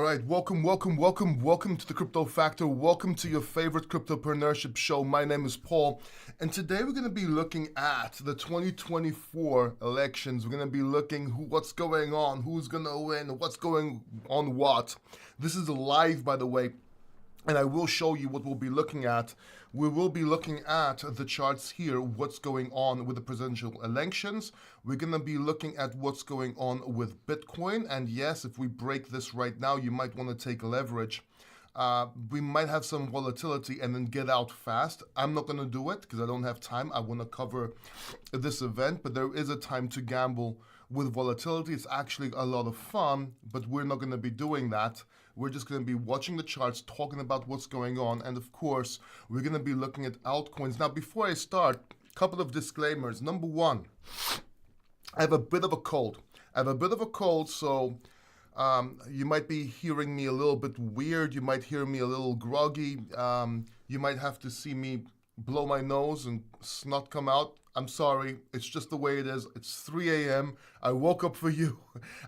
right, welcome to the Crypto Factor. Welcome to your favorite cryptopreneurship show. My name is Paul, and today we're going to be looking at the 2024 elections. We're going to be looking what's going on, who's going to win, what's going on what. This is live, by the way, and I will show you what we'll be looking at. We will be looking at the charts here, what's going on with the presidential elections. We're going to be looking at what's going on with Bitcoin. And yes, if we break this right now, you might want to take leverage. We might have some volatility and then get out fast. I'm not going to do it because I don't have time. I want to cover this event, but there is a time to gamble with volatility. It's actually a lot of fun, but we're not going to be doing that. We're just going to be watching the charts, talking about what's going on, and of course, we're going to be looking at altcoins. Now, before I start, a couple of disclaimers. Number one, I have a bit of a cold. So you might be hearing me a little bit weird. You might hear me a little groggy. You might have to see me blow my nose and snot come out. I'm sorry. It's just the way it is. It's 3 a.m. I woke up for you.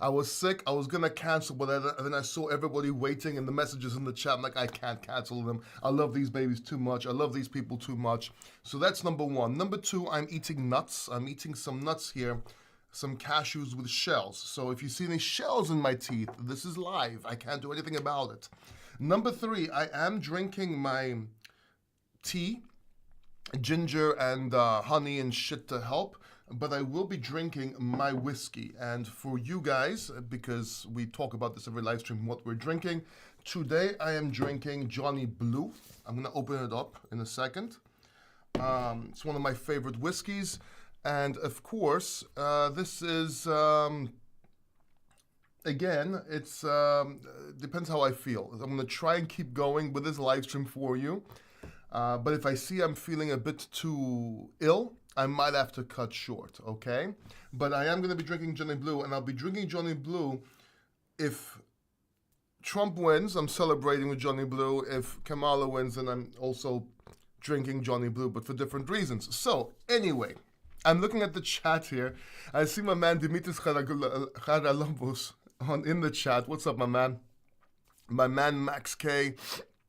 I was sick. I was going to cancel, but then I saw everybody waiting and the messages in the chat. I'm like, I can't cancel them. I love these babies too much. I love these people too much. So that's number one. Number two, I'm eating nuts. I'm eating some nuts here. Some cashews with shells. So if you see any shells in my teeth, this is live. I can't do anything about it. Number three, I am drinking my tea, ginger and honey and shit to help, but I will be drinking my whiskey. And for you guys, because we talk about this every live stream, what we're drinking, today I am drinking Johnny Blue. I'm gonna open it up in a second. It's one of my favorite whiskeys. And of course, this is, again, it's depends how I feel. I'm going to try and keep going with this live stream for you. But if I see I'm feeling a bit too ill, I might have to cut short, okay? But I am going to be drinking Johnny Blue, and I'll be drinking Johnny Blue if Trump wins. I'm celebrating with Johnny Blue. If Kamala wins, then I'm also drinking Johnny Blue, but for different reasons. So, anyway, I'm looking at the chat here. I see my man Dimitris Charalambos in the chat. What's up, my man? My man Max K.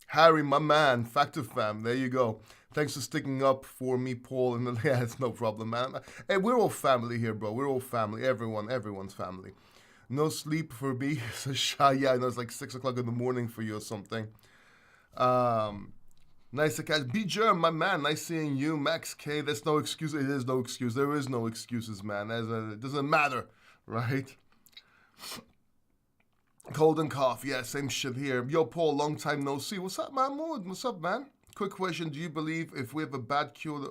Harry, my man. Factor fam. There you go. Thanks for sticking up for me, Paul. And yeah, it's no problem, man. Hey, we're all family here, bro. We're all family. Everyone's family. No sleep for me. Yeah, I know it's like 6 o'clock in the morning for you or something. Nice to catch. B-Germ, my man. Nice seeing you. Max K. There's no excuse. It is no excuse. There is no excuses, man. It doesn't matter, right? Cold and cough. Yeah, same shit here. Yo, Paul, long time no see. What's up, Mahmoud? What's up, man? Quick question. Do you believe if we have a bad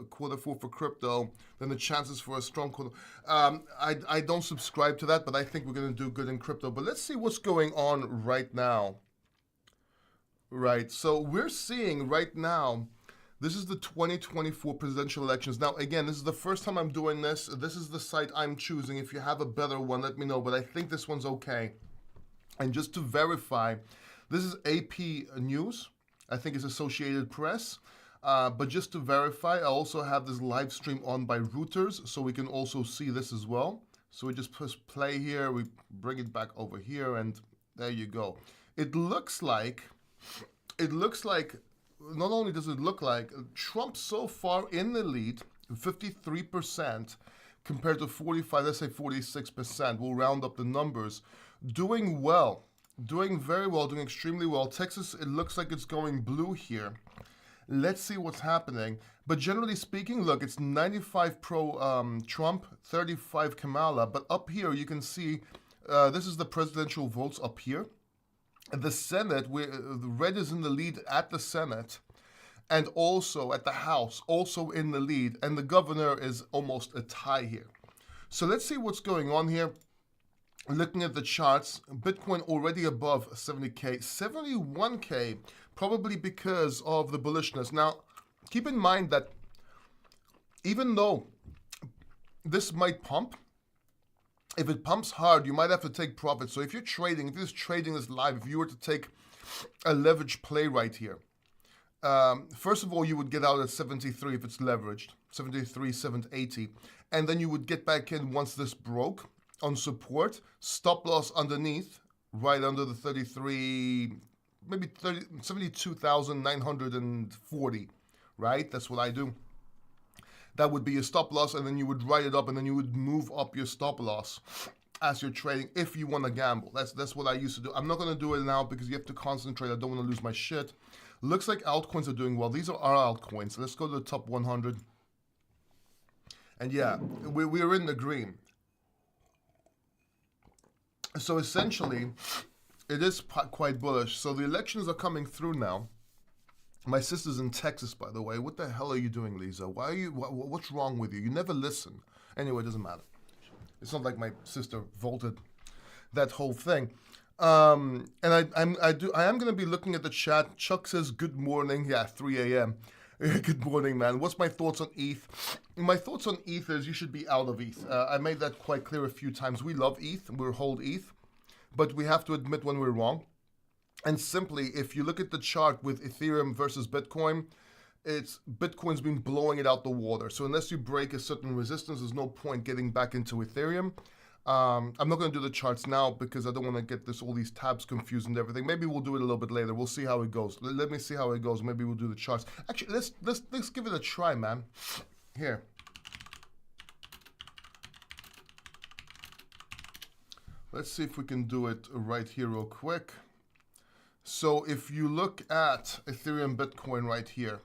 quarter four for crypto, then the chances for a strong quarter... I don't subscribe to that, but I think we're going to do good in crypto. But let's see what's going on right now. Right, so we're seeing right now, this is the 2024 presidential elections. Now, again, this is the first time I'm doing this. This is the site I'm choosing. If you have a better one, let me know. But I think this one's okay. And just to verify, this is AP News. I think it's Associated Press. But just to verify, I also have this live stream on by Reuters, so we can also see this as well. So we just push play here. We bring it back over here, and there you go. It looks like, not only does it look like, Trump so far in the lead, 53% compared to 45, let's say 46%. We'll round up the numbers. Doing well, doing very well, doing extremely well. Texas, it looks like it's going blue here. Let's see what's happening. But generally speaking, look, it's 95 pro Trump, 35 Kamala. But up here, you can see, this is the presidential votes up here. The Senate, the red is in the lead at the Senate and also at the House, also in the lead. And the governor is almost a tie here. So let's see what's going on here. Looking at the charts, Bitcoin already above 70K, 71K, probably because of the bullishness. Now, keep in mind that even though this might pump, if it pumps hard, you might have to take profit. So if you're trading, if you're just trading this live, if you were to take a leverage play right here, first of all, you would get out at 73 if it's leveraged, 73, 780. And then you would get back in once this broke on support, stop loss underneath, right under the 33, maybe 72,940, right? That's what I do. That would be your stop loss, and then you would write it up, and then you would move up your stop loss as you're trading if you want to gamble. That's what I used to do. I'm not going to do it now because you have to concentrate. I don't want to lose my shit. Looks like altcoins are doing well. These are our altcoins. Let's go to the top 100. And yeah, we're in the green. So essentially, it is quite bullish. So the elections are coming through now. My sister's in Texas, by the way. What the hell are you doing, Lisa? Why are you? What's wrong with you? You never listen. Anyway, it doesn't matter. It's not like my sister voted that whole thing. And I am going to be looking at the chat. Chuck says, good morning. Yeah, 3 a.m. Good morning, man. What's my thoughts on ETH? My thoughts on ETH is you should be out of ETH. I made that quite clear a few times. We love ETH. We hold ETH. But we have to admit when we're wrong. And simply, if you look at the chart with Ethereum versus Bitcoin, Bitcoin's been blowing it out the water. So unless you break a certain resistance, there's no point getting back into Ethereum. I'm not going to do the charts now because I don't want to get all these tabs confused and everything. Maybe we'll do it a little bit later. We'll see how it goes. Let me see how it goes. Maybe we'll do the charts. Actually, let's give it a try, man. Here. Let's see if we can do it right here real quick. So if you look at Ethereum Bitcoin right here,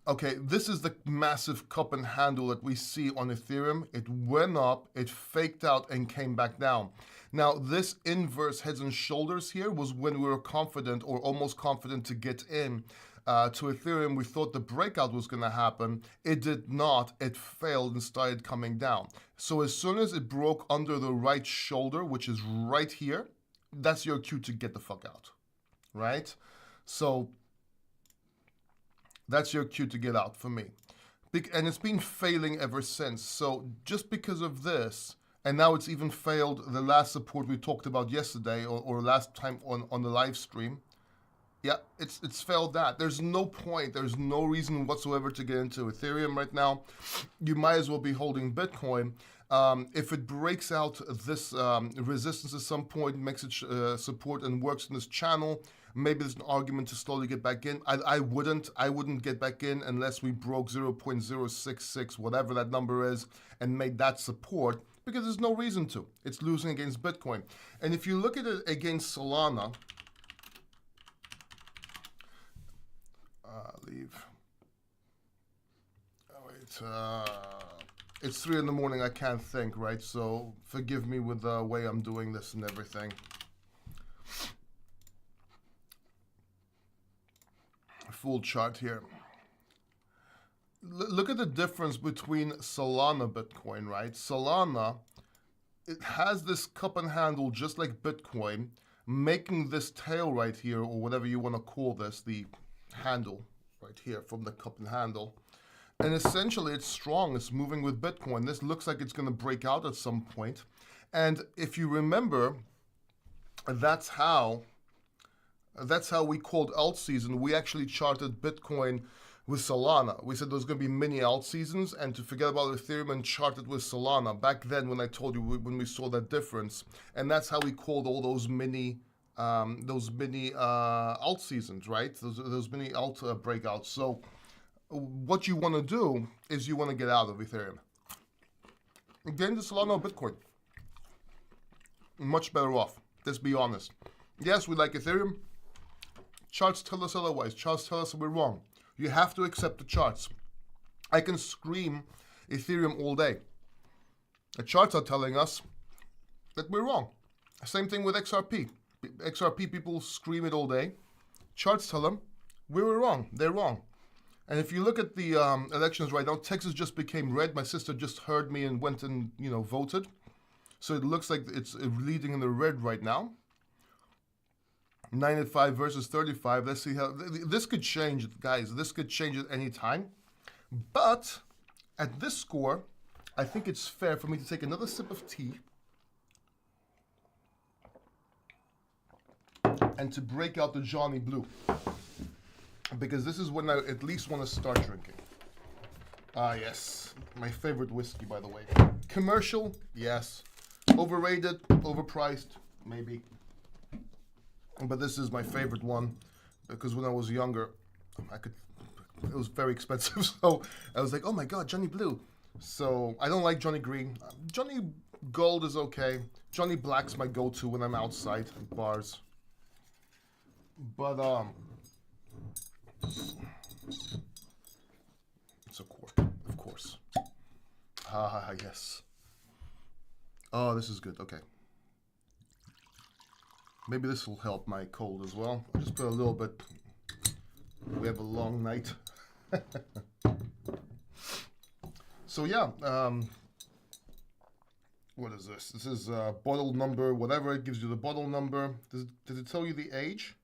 okay, this is the massive cup and handle that we see on Ethereum. It went up, it faked out and came back down. Now this inverse heads and shoulders here was when we were confident or almost confident to get in to Ethereum. We thought the breakout was going to happen. It did not. It failed and started coming down. So as soon as it broke under the right shoulder, which is right here, that's your cue to get the fuck out, right? So that's your cue to get out for me. And it's been failing ever since. So just because of this, and now it's even failed the last support we talked about yesterday or last time on the live stream. Yeah, it's failed that. There's no point. There's no reason whatsoever to get into Ethereum right now. You might as well be holding Bitcoin. If it breaks out this resistance at some point, makes it support and works in this channel, maybe there's an argument to slowly get back in. I wouldn't get back in unless we broke 0.066, whatever that number is, and made that support, because there's no reason to. It's losing against Bitcoin. And if you look at it against Solana, leave. Oh, wait. It's 3 in the morning. I can't think, right? So forgive me with the way I'm doing this and everything. Full chart here. Look at the difference between Solana Bitcoin, right? Solana, it has this cup and handle just like Bitcoin, making this tail right here, or whatever you want to call this, the handle right here from the cup and handle. And essentially it's strong, it's moving with Bitcoin. This looks like it's going to break out at some point. And if you remember, that's how we called alt season. We actually charted Bitcoin with Solana. We said there's going to be mini alt seasons and to forget about Ethereum and chart it with Solana. Back then when I told you, when we saw that difference. And that's how we called all those mini alt seasons, right? Those mini alt breakouts. So what you want to do is you want to get out of Ethereum. Get into Solana or Bitcoin. Much better off. Let's be honest. Yes, we like Ethereum. Charts tell us otherwise. Charts tell us we're wrong. You have to accept the charts. I can scream Ethereum all day. The charts are telling us that we're wrong. Same thing with XRP. XRP people scream it all day. Charts tell them we were wrong. They're wrong. And if you look at the elections right now, Texas just became red. My sister just heard me and went and voted. So it looks like it's leading in the red right now. 9-5 versus 35. Let's see how this could change, guys. This could change at any time. But at this score, I think it's fair for me to take another sip of tea and to break out the Johnny Blue. Because this is when I at least want to start drinking. Ah, yes. My favorite whiskey, by the way. Commercial? Yes. Overrated, overpriced, maybe. But this is my favorite one because when I was younger, it was very expensive. So I was like, oh my God, Johnny Blue. So I don't like Johnny Green. Johnny Gold is okay. Johnny Black's my go-to when I'm outside at bars. But it's a cork, of course. Ah, yes. Oh, this is good. Okay. Maybe this will help my cold as well. I'll just put a little bit. We have a long night. So yeah, what is this? This is bottle number, whatever. It gives you the bottle number. Does it tell you the age?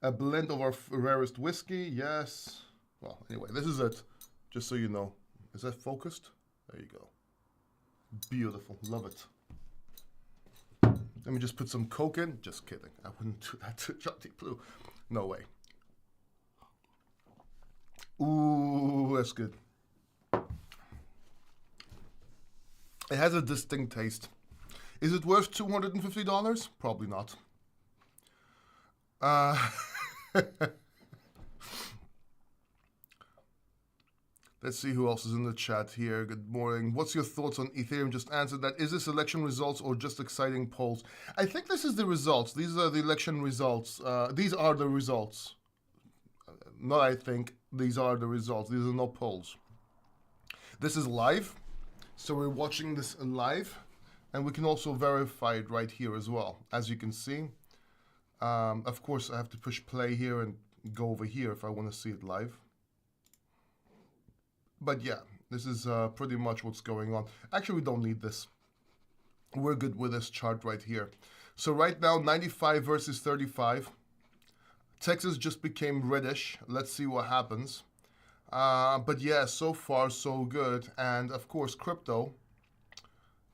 A blend of our rarest whiskey. Yes. Well, anyway, this is it. Just so you know. Is that focused? There you go. Beautiful. Love it. Let me just put some Coke in. Just kidding. I wouldn't do that to Johnny Blue. No way. Ooh, that's good. It has a distinct taste. Is it worth $250? Probably not. Let's see who else is in the chat here. Good morning. What's your thoughts on Ethereum? Just answered that. Is this election results or just exciting polls? I think this is the results. These are the election results. These are the results. Not I think. These are the results. These are no polls. This is live. So we're watching this live. And we can also verify it right here as well. As you can see. Of course, I have to push play here and go over here if I want to see it live. But yeah, this is pretty much what's going on. Actually, we don't need this. We're good with this chart right here. So right now, 95 versus 35. Texas just became reddish. Let's see what happens. But yeah, so far, so good. And of course, crypto,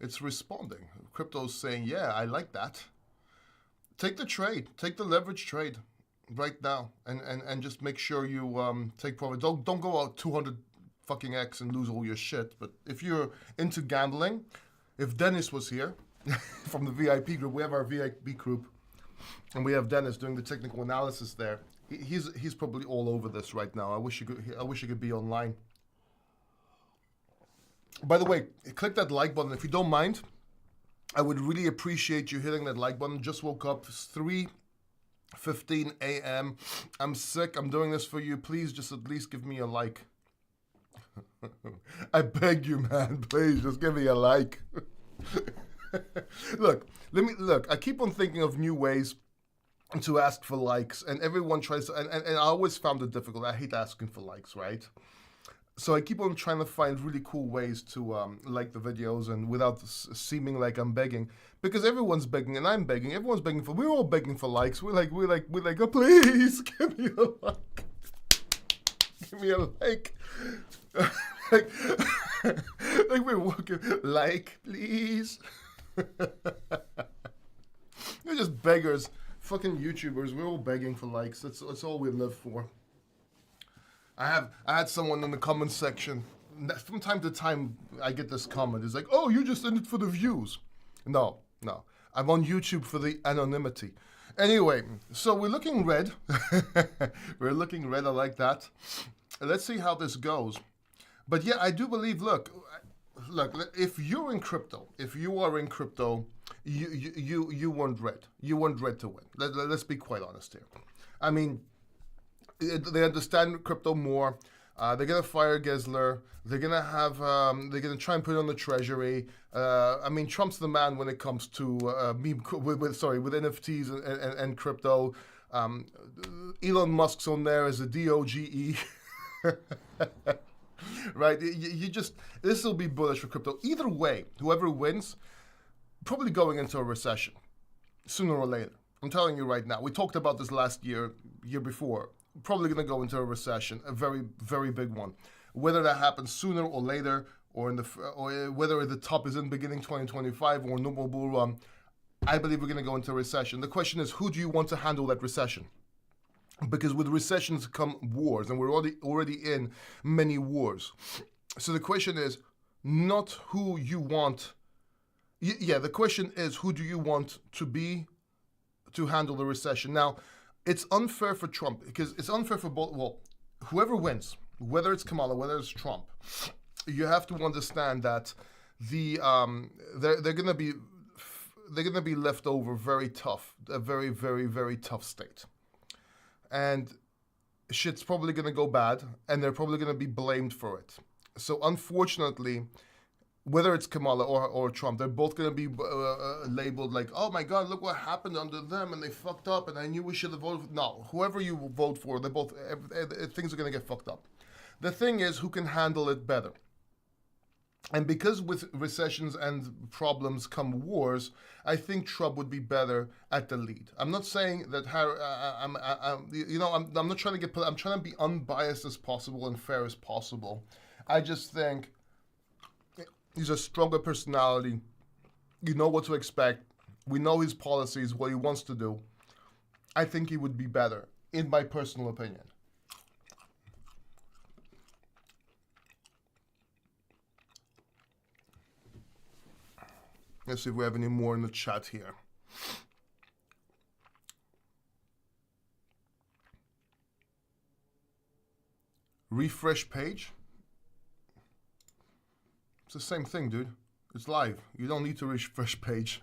it's responding. Crypto's saying, yeah, I like that. Take the trade. Take the leverage trade right now. And just make sure you take profit. Don't go out 200 fucking X and lose all your shit. But if you're into gambling, if Dennis was here from the VIP group, we have our VIP group, and we have Dennis doing the technical analysis there. He's probably all over this right now. I wish he could be online. By the way, click that like button if you don't mind. I would really appreciate you hitting that like button. Just woke up. It's 3:15 a.m. I'm sick. I'm doing this for you. Please just at least give me a like. I beg you, man, please just give me a like. Look, I keep on thinking of new ways to ask for likes, and everyone tries to, and I always found it difficult. I hate asking for likes, right? So I keep on trying to find really cool ways to like the videos and without seeming like I'm begging, because everyone's begging and I'm begging. Everyone's begging we're all begging for likes. We're like, oh, please give me a like. Give me a like. like we're walking, like, please. You're just beggars, fucking YouTubers. We're all begging for likes. That's all we live for. I had someone in the comment section. From time to time, I get this comment. It's like, oh, you're just in it for the views. No. I'm on YouTube for the anonymity. Anyway, so we're looking red. We're looking red. I like that. Let's see how this goes. But yeah, I do believe, look, if you're in crypto, if you are in crypto, you want red. You want red to win. Let's be quite honest here. I mean, they understand crypto more. They're gonna fire Gensler. They're gonna have. They're gonna try and put it on the treasury. I mean, Trump's the man when it comes to with NFTs and crypto. Elon Musk's on there as a DOGE. Right? This will be bullish for crypto. Either way, whoever wins, probably going into a recession sooner or later. I'm telling you right now. We talked about this last year before. Probably going to go into a recession, a very, very big one. Whether that happens sooner or later, or whether the top is in beginning 2025 or normal bull run, I believe we're going to go into a recession. The question is, who do you want to handle that recession? Because with recessions come wars, and we're already in many wars. So the question is not who you want Yeah, the question is, who do you want to handle the recession? Now, it's unfair for Trump because it's unfair for both. Well, whoever wins, whether it's Kamala, whether it's Trump, you have to understand that they're gonna be left over very tough, a very very very tough state, and shit's probably gonna go bad, and they're probably gonna be blamed for it. So unfortunately, whether it's Kamala or Trump, they're both going to be labeled like, oh my God, look what happened under them and they fucked up and I knew we should have voted for. No, whoever you vote for, they both, things are going to get fucked up. The thing is, who can handle it better? And because with recessions and problems come wars, I think Trump would be better at the lead. I'm not saying that I'm not trying to get. I'm trying to be unbiased as possible and fair as possible. I just think he's a stronger personality. You know what to expect. We know his policies, what he wants to do. I think he would be better, in my personal opinion. Let's see if we have any more in the chat here. Refresh page. It's the same thing, dude. It's live. You don't need to refresh page.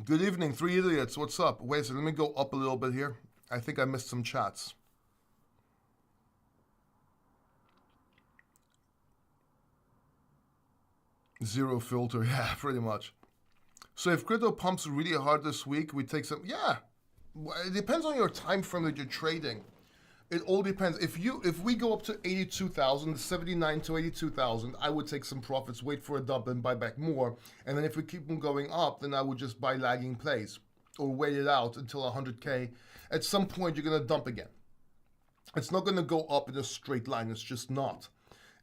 Good evening, 3 idiots. What's up? Wait a second, let me go up a little bit here. I think I missed some chats. Zero filter, yeah, pretty much. So if crypto pumps really hard this week, we take some, yeah. It depends on your time frame that you're trading. It all depends. If we go up to 82,000, 79 to 82,000, I would take some profits, wait for a dump and buy back more. And then if we keep on going up, then I would just buy lagging plays or wait it out until 100K. At some point, you're going to dump again. It's not going to go up in a straight line. It's just not.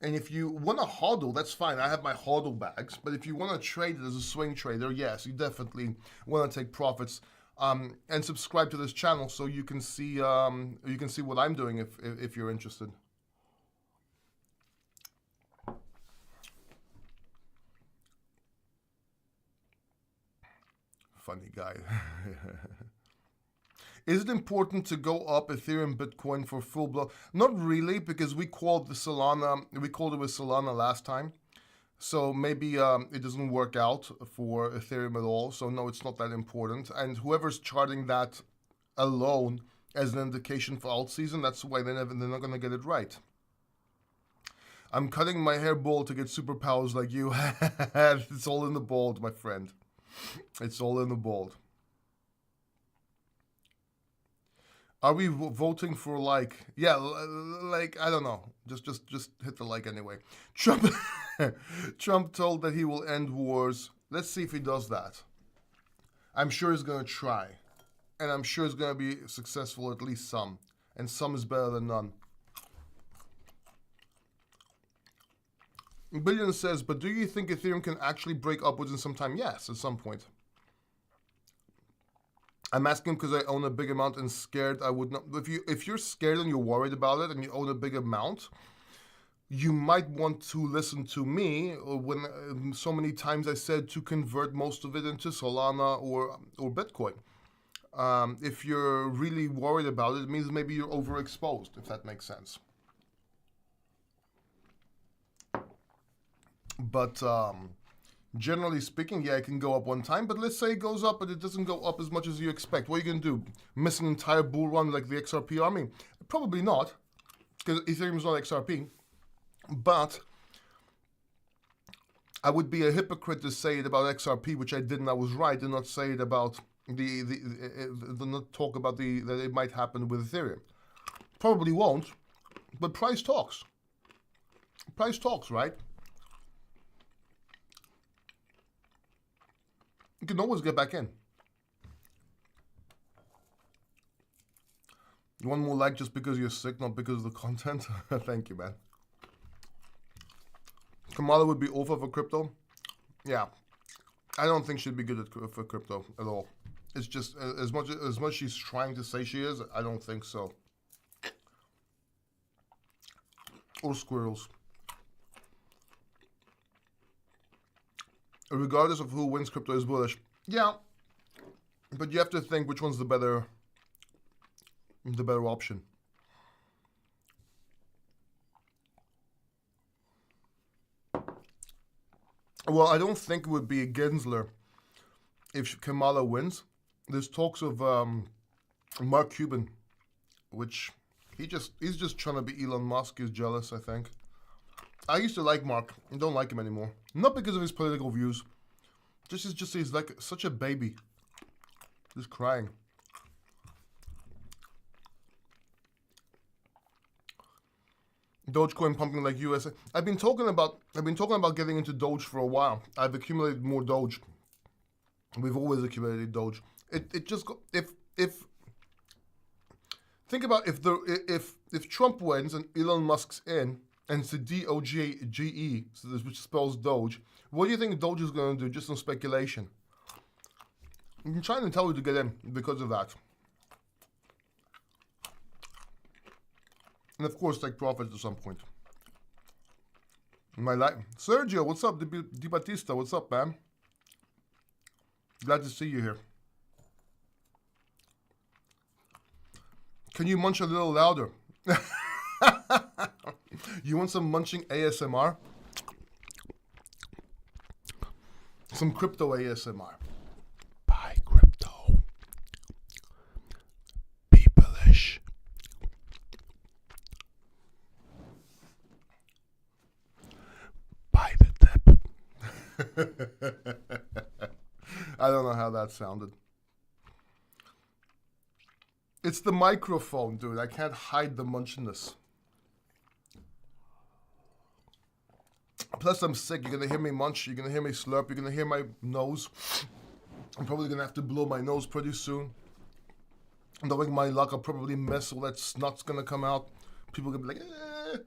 And if you want to hodl, that's fine. I have my hodl bags. But if you want to trade it as a swing trader, yes, you definitely want to take profits. And subscribe to this channel so you can see what I'm doing if you're interested. Funny guy. Is it important to go up Ethereum, Bitcoin for full blow? Not really, because we called it with Solana last time. So maybe it doesn't work out for Ethereum at all. So no, it's not that important. And whoever's charting that alone as an indication for alt season, that's why they're not going to get it right. I'm cutting my hair bald to get superpowers like you. It's all in the bald, my friend. It's all in the bald. Are we voting for like? Yeah, like I don't know. Just hit the like anyway. Trump told that he will end wars. Let's see if he does that. I'm sure he's gonna try, and I'm sure he's gonna be successful at least some, and some is better than none. Billion says, but do you think Ethereum can actually break upwards in some time? Yes, at some point. I'm asking because I own a big amount and scared I would not. If you're scared and you're worried about it and you own a big amount, you might want to listen to me when so many times I said to convert most of it into Solana or Bitcoin. If you're really worried about it, it means maybe you're overexposed, if that makes sense. But generally speaking, yeah, it can go up one time, but let's say it goes up, but it doesn't go up as much as you expect. What are you going to do? Miss an entire bull run like the XRP army? Probably not, because Ethereum is not XRP. But I would be a hypocrite to say it about XRP, which I didn't. I was right, and not say it about not talk about that it might happen with Ethereum. Probably won't, but price talks. Price talks, right? You can always get back in. You want more like just because you're sick, not because of the content? Thank you, man. Kamala would be over for crypto? Yeah. I don't think she'd be good for crypto at all. It's just, as much she's trying to say she is, I don't think so. or squirrels. Regardless of who wins, crypto is bullish. Yeah, but you have to think which one's the better option. Well, I don't think it would be a Gensler if Kamala wins. There's talks of Mark Cuban, which he's just trying to be Elon Musk. He's jealous, I think. I used to like Mark. I don't like him anymore. Not because of his political views. He's like such a baby. Just crying. Dogecoin pumping like USA. I've been talking about getting into Doge for a while. I've accumulated more Doge. We've always accumulated Doge. It just if think about if Trump wins and Elon Musk's in and it's the DOGE, which spells Doge, what do you think Doge is going to do just on speculation? I'm trying to tell you to get in because of that. And of course, take profits at some point. My life, Sergio, what's up? Di Battista, what's up, man? Glad to see you here. Can you munch a little louder? You want some munching ASMR? Some crypto ASMR. Buy crypto. Be bullish. Buy the dip. I don't know how that sounded. It's the microphone, dude. I can't hide the munchiness. Plus, I'm sick. You're going to hear me munch. You're going to hear me slurp. You're going to hear my nose. I'm probably going to have to blow my nose pretty soon. Knowing my luck, I'll probably mess. All that snot's going to come out. People are going to be like, eh.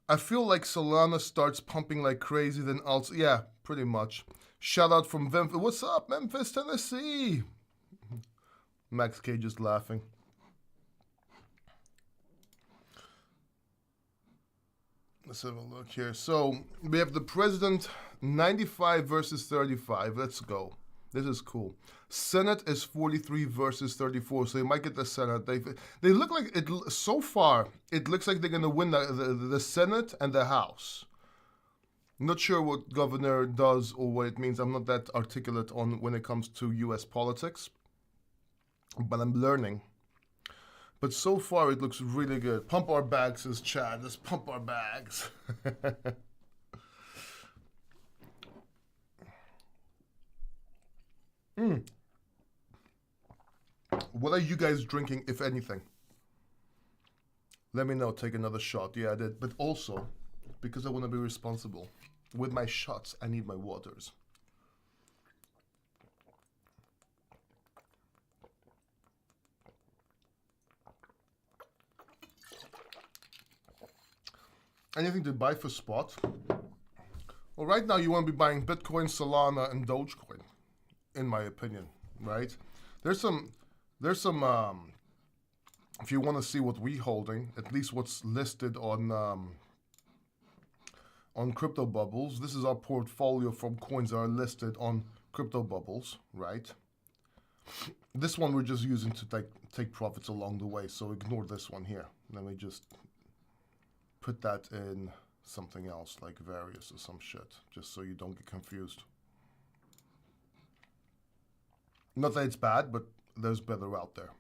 I feel like Solana starts pumping like crazy, then alts. Yeah, pretty much. Shout out from Memphis. What's up, Memphis, Tennessee? Max K just laughing. Let's have a look here. So we have the president, 95 versus 35. Let's go. This is cool. Senate is 43 versus 34, so they might get the Senate. They look like it. So far, it looks like they're going to win the Senate and the House. Not sure what governor does or what it means. I'm not that articulate on when it comes to U.S. politics, but I'm learning. But so far, it looks really good. Pump our bags, says Chad. Let's pump our bags. What are you guys drinking, if anything? Let me know. Take another shot. Yeah, I did. But also, because I want to be responsible, with my shots, I need my waters. Anything to buy for spot? Well, right now you want to be buying Bitcoin, Solana, and Dogecoin, in my opinion, right? There's some, if you want to see what we're holding, at least what's listed on Crypto Bubbles. This is our portfolio from coins that are listed on Crypto Bubbles, right? This one we're just using to take profits along the way, so ignore this one here. Let me just put that in something else, like various or some shit, just so you don't get confused. Not that it's bad, but there's better out there.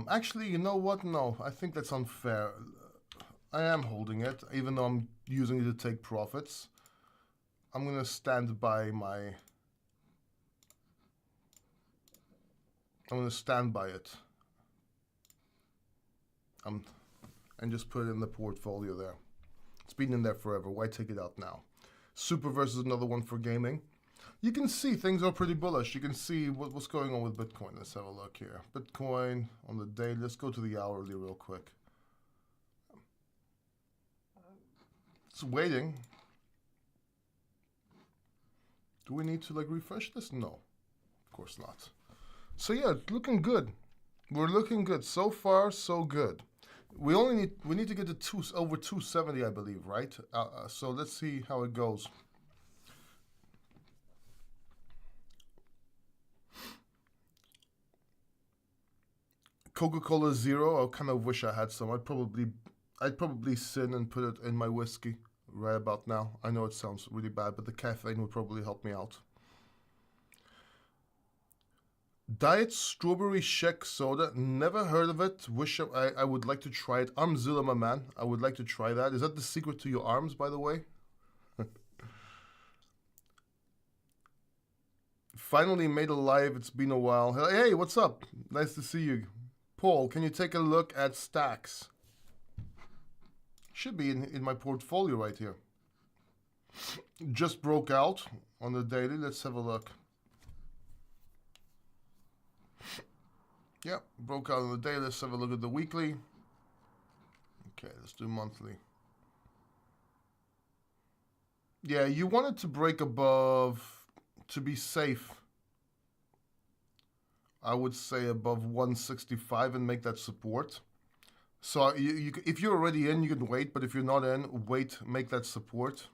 Actually, you know what? No, I think that's unfair. I am holding it, even though I'm using it to take profits. I'm going to stand by my... I'm going to stand by it. And just put it in the portfolio there. It's been in there forever. Why take it out now? Super versus another one for gaming. You can see things are pretty bullish. You can see what's going on with Bitcoin. Let's have a look here. Bitcoin on the daily. Let's go to the hourly real quick. It's waiting. Do we need to refresh this? No, of course not. So yeah, it's looking good. We're looking good. So far, so good. We need to get to over 270, I believe, right? So let's see how it goes. Coca-Cola Zero. I kind of wish I had some. I'd probably sin and put it in my whiskey right about now. I know it sounds really bad, but the caffeine would probably help me out. Diet strawberry shake soda. Never heard of it. I would like to try it. Armzilla, my man. I would like to try that. Is that the secret to your arms, by the way? Finally made it live. It's been a while. Hey, what's up? Nice to see you. Paul, can you take a look at stacks? Should be in my portfolio right here. Just broke out on the daily. Let's have a look. Yeah, broke out on the daily. Let's have a look at the weekly. Okay, let's do monthly. Yeah, you want it to break above, to be safe, I would say above 165 and make that support. So if you're already in, you can wait. But if you're not in, wait, make that support,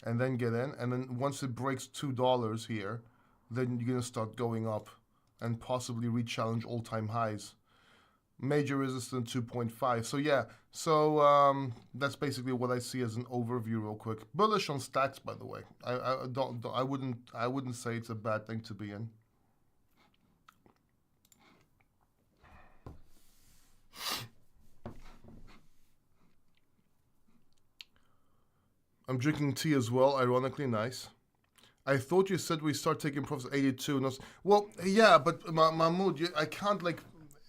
and then get in. And then once it breaks $2 here, then you're gonna start going up, and possibly re-challenge all-time highs. Major resistance 2.5. So yeah, so that's basically what I see as an overview, real quick. Bullish on stacks, by the way. I wouldn't say it's a bad thing to be in. I'm drinking tea as well, ironically nice. I thought you said we start taking profits at 82. And well, yeah, but Mahmoud, I can't like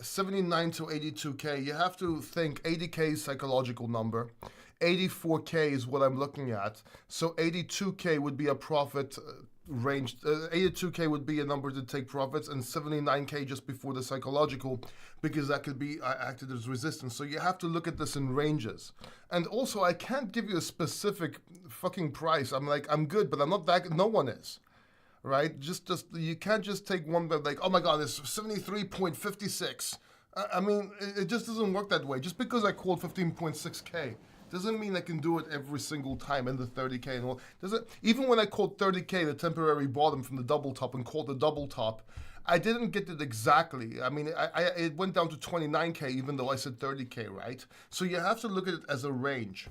79 to 82K. You have to think 80K is psychological number. 84K is what I'm looking at. So 82K would be a profit range. 82K would be a number to take profits, and 79K just before the psychological, because that could be acted as resistance. So you have to look at this in ranges. And also, I can't give you a specific fucking price. I'm good, but I'm not that. No one is. Right? Just you can't just take one that like, oh my god, it's 73.56. I mean, it just doesn't work that way. Just because I called 15.6K doesn't mean I can do it every single time in the 30K and all. Even when I called 30K the temporary bottom from the double top and called the double top, I didn't get it exactly. I mean, it went down to 29K even though I said 30K, right? So you have to look at it as a range.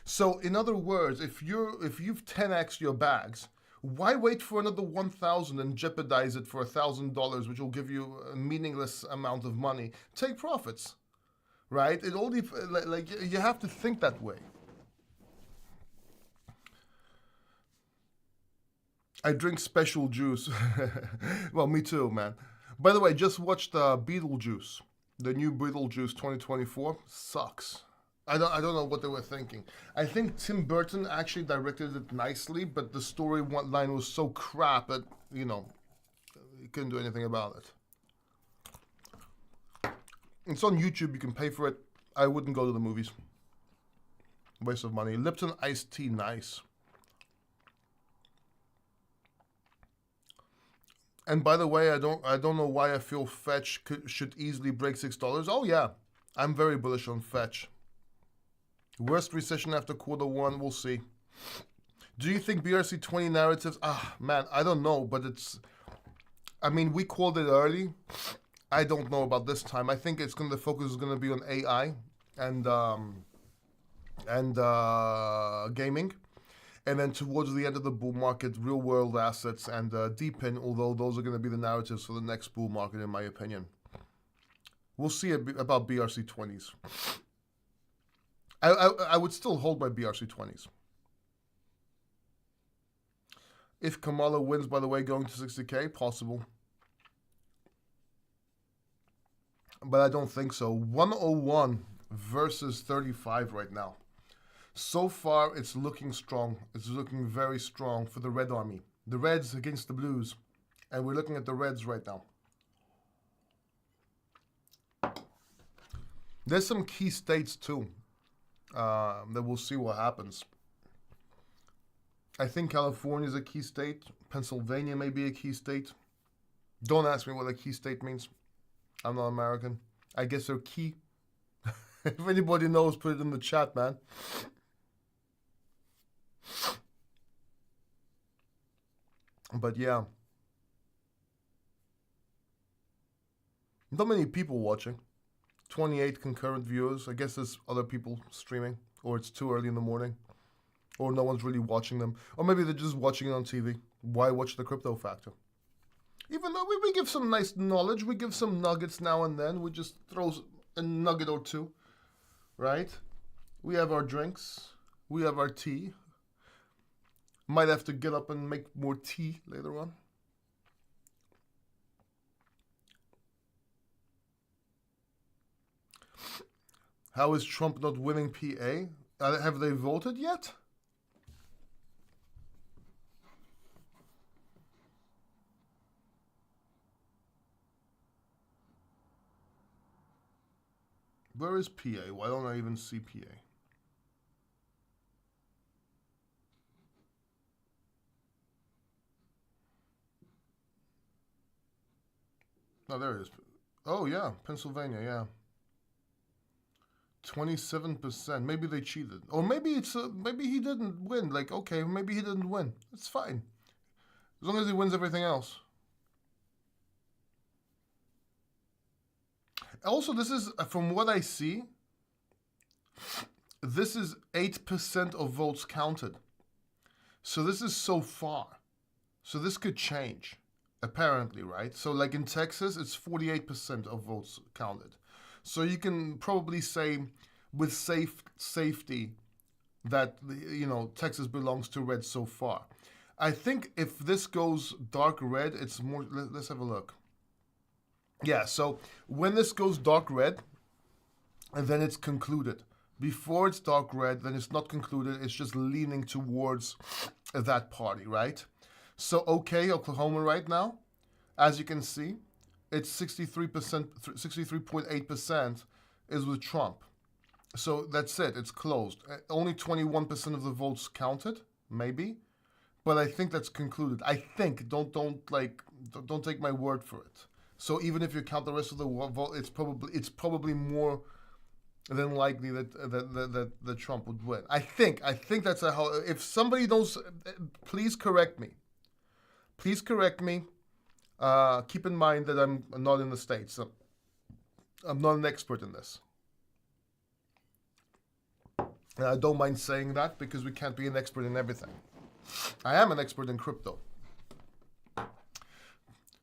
So in other words, if you've 10x your bags, why wait for another 1,000 and jeopardize it for $1,000, which will give you a meaningless amount of money? Take profits, right? It only like you have to think that way. I drink special juice. Well, me too, man. By the way, just watched Beetlejuice, the new Beetlejuice 2024. Sucks. I don't know what they were thinking. I think Tim Burton actually directed it nicely, but the story line was so crap that you couldn't do anything about it. It's on YouTube. You can pay for it. I wouldn't go to the movies. Waste of money. Lipton iced tea, nice. And by the way, I don't know why I feel Fetch should easily break $6. Oh yeah, I'm very bullish on Fetch. Worst recession after Q1, we'll see. Do you think BRC20 narratives? Man, I don't know, but we called it early. I don't know about this time. I think the focus is gonna be on AI and gaming. And then towards the end of the bull market, real world assets and deepen, although those are going to be the narratives for the next bull market, in my opinion. We'll see about BRC20s. I would still hold my BRC20s. If Kamala wins, by the way, going to 60K, possible. But I don't think so. 101 versus 35 right now. So far, it's looking strong. It's looking very strong for the Red Army. The Reds against the Blues. And we're looking at the Reds right now. There's some key states, too, that we'll see what happens. I think California is a key state. Pennsylvania may be a key state. Don't ask me what a key state means. I'm not American. I guess they're key. If anybody knows, put it in the chat, man. But yeah. Not many people watching. 28 concurrent viewers. I guess there's other people streaming. Or it's too early in the morning. Or no one's really watching them. Or maybe they're just watching it on TV. Why watch the Crypto Factor? Even though we give some nice knowledge, we give some nuggets now and then. We just throw a nugget or two, right? We have our drinks. We have our tea. Might have to get up and make more tea later on. How is Trump not winning PA? Have they voted yet? Where is PA? Why don't I even see PA? Oh, there it is. Oh, yeah, Pennsylvania, yeah. 27%. Maybe they cheated. Or maybe maybe he didn't win. Like, okay, maybe he didn't win. It's fine. As long as he wins everything else. Also, this is, from what I see, this is 8% of votes counted. So this is so far. So this could change, apparently, right? So like in Texas, it's 48% of votes counted. So you can probably say with safety that, you know, Texas belongs to red so far. I think if this goes dark red, it's more, let's have a look. Yeah, so when this goes dark red, and then it's concluded. Before it's dark red, then it's not concluded, it's just leaning towards that party, right? So, okay, Oklahoma right now, as you can see, it's 63%, 63.8% is with Trump. So that's it, it's closed. Only 21% of the votes counted, maybe, but I think that's concluded. I think, don't take my word for it. So even if you count the rest of the vote, it's probably more than likely that Trump would win. I think that's how. If somebody knows, please correct me. Please correct me. Keep in mind that I'm not in the States. So I'm not an expert in this. And I don't mind saying that because we can't be an expert in everything. I am an expert in crypto.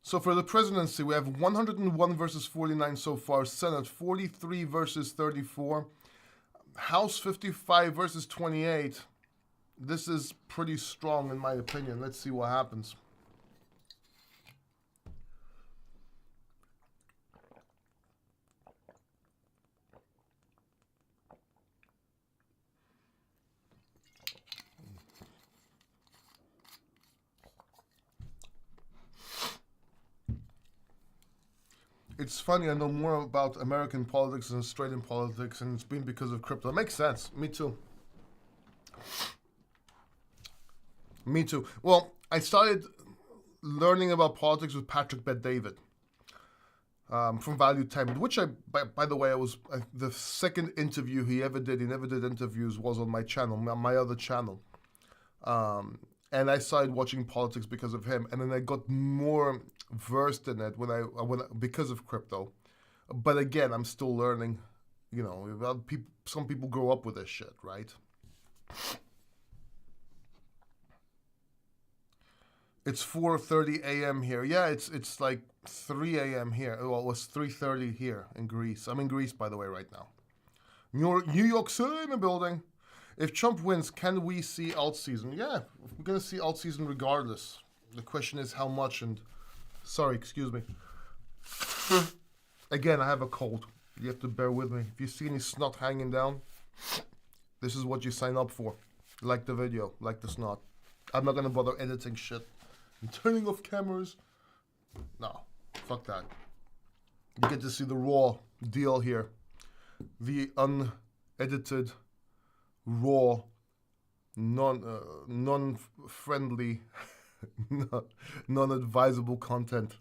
So for the presidency, we have 101 versus 49 so far. Senate, 43 versus 34. House, 55 versus 28. This is pretty strong in my opinion. Let's see what happens. It's funny, I know more about American politics than Australian politics, and it's been because of crypto. It makes sense. Me too. Me too. Well, I started learning about politics with Patrick Bet-David from Value Time, which by the way, I was the second interview he ever did. He never did interviews. Was on my channel, my other channel. And I started watching politics because of him, and then I got more versed in it because of crypto. But again, I'm still learning. You know, some people grow up with this shit, right? It's 4:30 a.m. here. Yeah, it's like 3 a.m. here. Well, it was 3:30 here in Greece. I'm in Greece, by the way, right now. New York City in the building. If Trump wins, can we see alt season? Yeah, we're gonna see alt season regardless. The question is how much. And sorry, excuse me. Again, I have a cold. You have to bear with me. If you see any snot hanging down, this is what you sign up for. Like the video, like the snot. I'm not gonna bother editing shit. I'm turning off cameras. No, fuck that. You get to see the raw deal here. The unedited, raw, non-friendly, non-advisable content.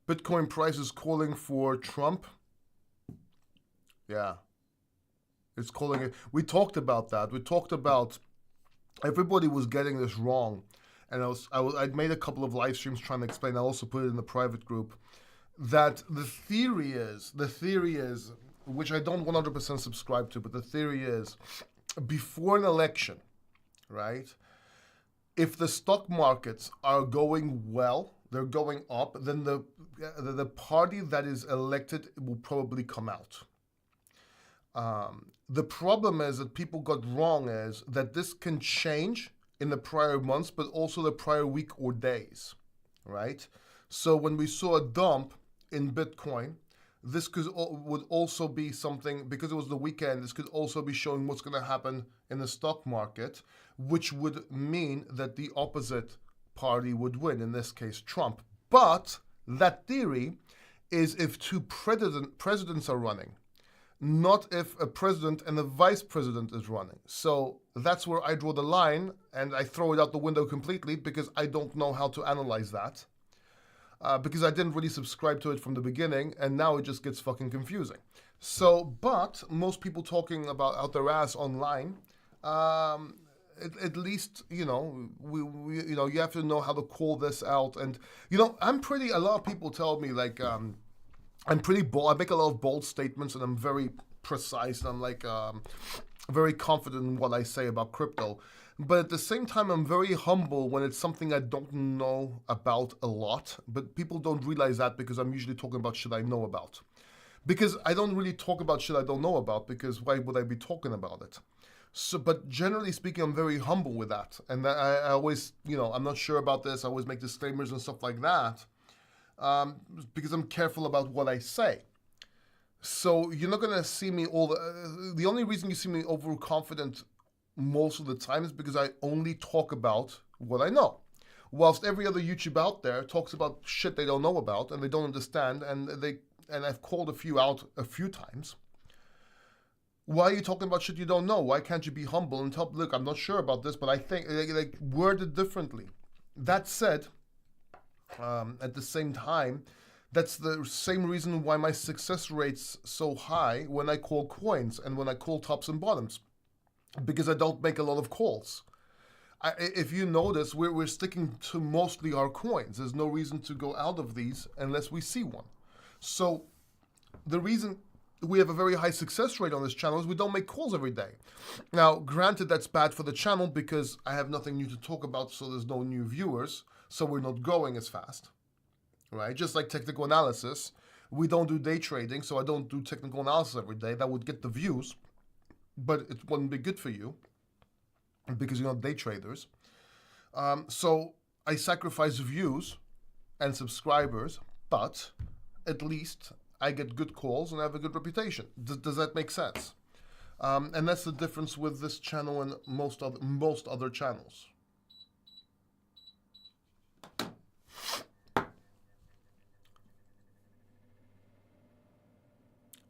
Bitcoin price is calling for Trump. Yeah. It's calling it. We talked about that. We talked about everybody was getting this wrong. And I'd made a couple of live streams trying to explain. I also put it in the private group that the theory is, which I don't 100% subscribe to, but the theory is before an election, right? If the stock markets are going well, they're going up, then the party that is elected will probably come out. The problem is that people got wrong is that this can change in the prior months, but also the prior week or days, right? So when we saw a dump in Bitcoin, this would also be something, because it was the weekend, this could also be showing what's going to happen in the stock market, which would mean that the opposite party would win, in this case, Trump. But that theory is if two presidents are running, not if a president and a vice president is running. So that's where I draw the line, and I throw it out the window completely because I don't know how to analyze that. Because I didn't really subscribe to it from the beginning, and now it just gets fucking confusing. So, but most people talking about out their ass online, at least, you know, you have to know how to call this out. And, you know, a lot of people tell me, like, I'm pretty bold. I make a lot of bold statements, and I'm very precise. And I'm like very confident in what I say about crypto. But at the same time, I'm very humble when it's something I don't know about a lot. But people don't realize that because I'm usually talking about shit I know about. Because I don't really talk about shit I don't know about, because why would I be talking about it? So, but generally speaking, I'm very humble with that. And I always, you know, I'm not sure about this. I always make disclaimers and stuff like that. Because I'm careful about what I say. So you're not going to see me the only reason you see me overconfident most of the time is because I only talk about what I know. Whilst every other YouTuber out there talks about shit they don't know about and they don't understand, and I've called a few out a few times. Why are you talking about shit you don't know? Why can't you be humble and tell, look, I'm not sure about this, but I think, like word it differently. That said, at the same time, that's the same reason why my success rate's so high when I call coins and when I call tops and bottoms. Because I don't make a lot of calls. If you notice, we're sticking to mostly our coins. There's no reason to go out of these unless we see one. So the reason we have a very high success rate on this channel is we don't make calls every day. Now, granted, that's bad for the channel because I have nothing new to talk about, so there's no new viewers, so we're not growing as fast, right? Just like technical analysis, we don't do day trading, so I don't do technical analysis every day. That would get the views, but it wouldn't be good for you because you're not day traders. So I sacrifice views and subscribers, but at least I get good calls and I have a good reputation. Does that make sense? And that's the difference with this channel and most other channels.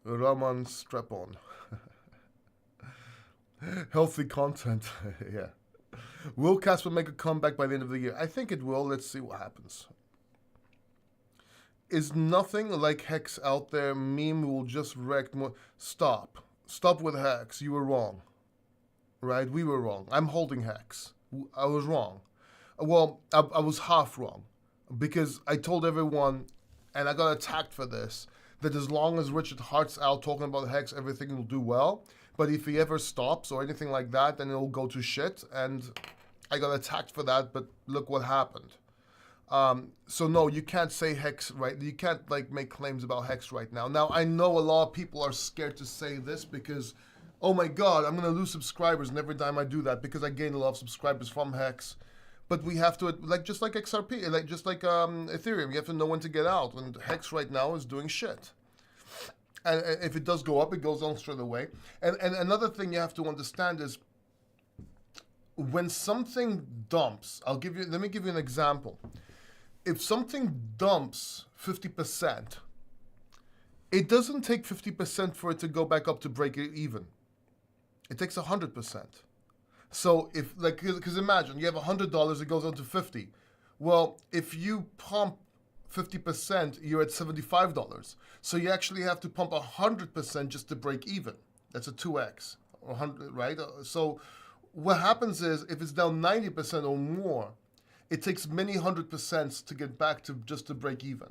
Raman strap-on. Healthy content, yeah. Will Casper make a comeback by the end of the year? I think it will. Let's see what happens. Is nothing like Hex out there? Meme will just wreck more. Stop. Stop with Hex. You were wrong. Right? We were wrong. I'm holding Hex. I was wrong. Well, I was half wrong. Because I told everyone, and I got attacked for this, that as long as Richard Hart's out talking about Hex, everything will do well. But if he ever stops or anything like that, then it'll go to shit. And I got attacked for that, but look what happened. So no, you can't say Hex, right? You can't like make claims about Hex right now. Now, I know a lot of people are scared to say this because, oh my God, I'm going to lose subscribers. And every time I do that, because I gain a lot of subscribers from Hex. But we have to, like, just like XRP, like just like Ethereum, you have to know when to get out. And Hex right now is doing shit. And if it does go up, it goes on straight away. And another thing you have to understand is when something dumps, let me give you an example. If something dumps 50%, it doesn't take 50% for it to go back up to break it even. It takes 100%. So if, like, because imagine you have $100, it goes on to 50. Well, if you pump 50%, you're at $75. So you actually have to pump 100% just to break even. That's a 2x or 100, right? So what happens is if it's down 90% or more, it takes many 100% to get back to just to break even.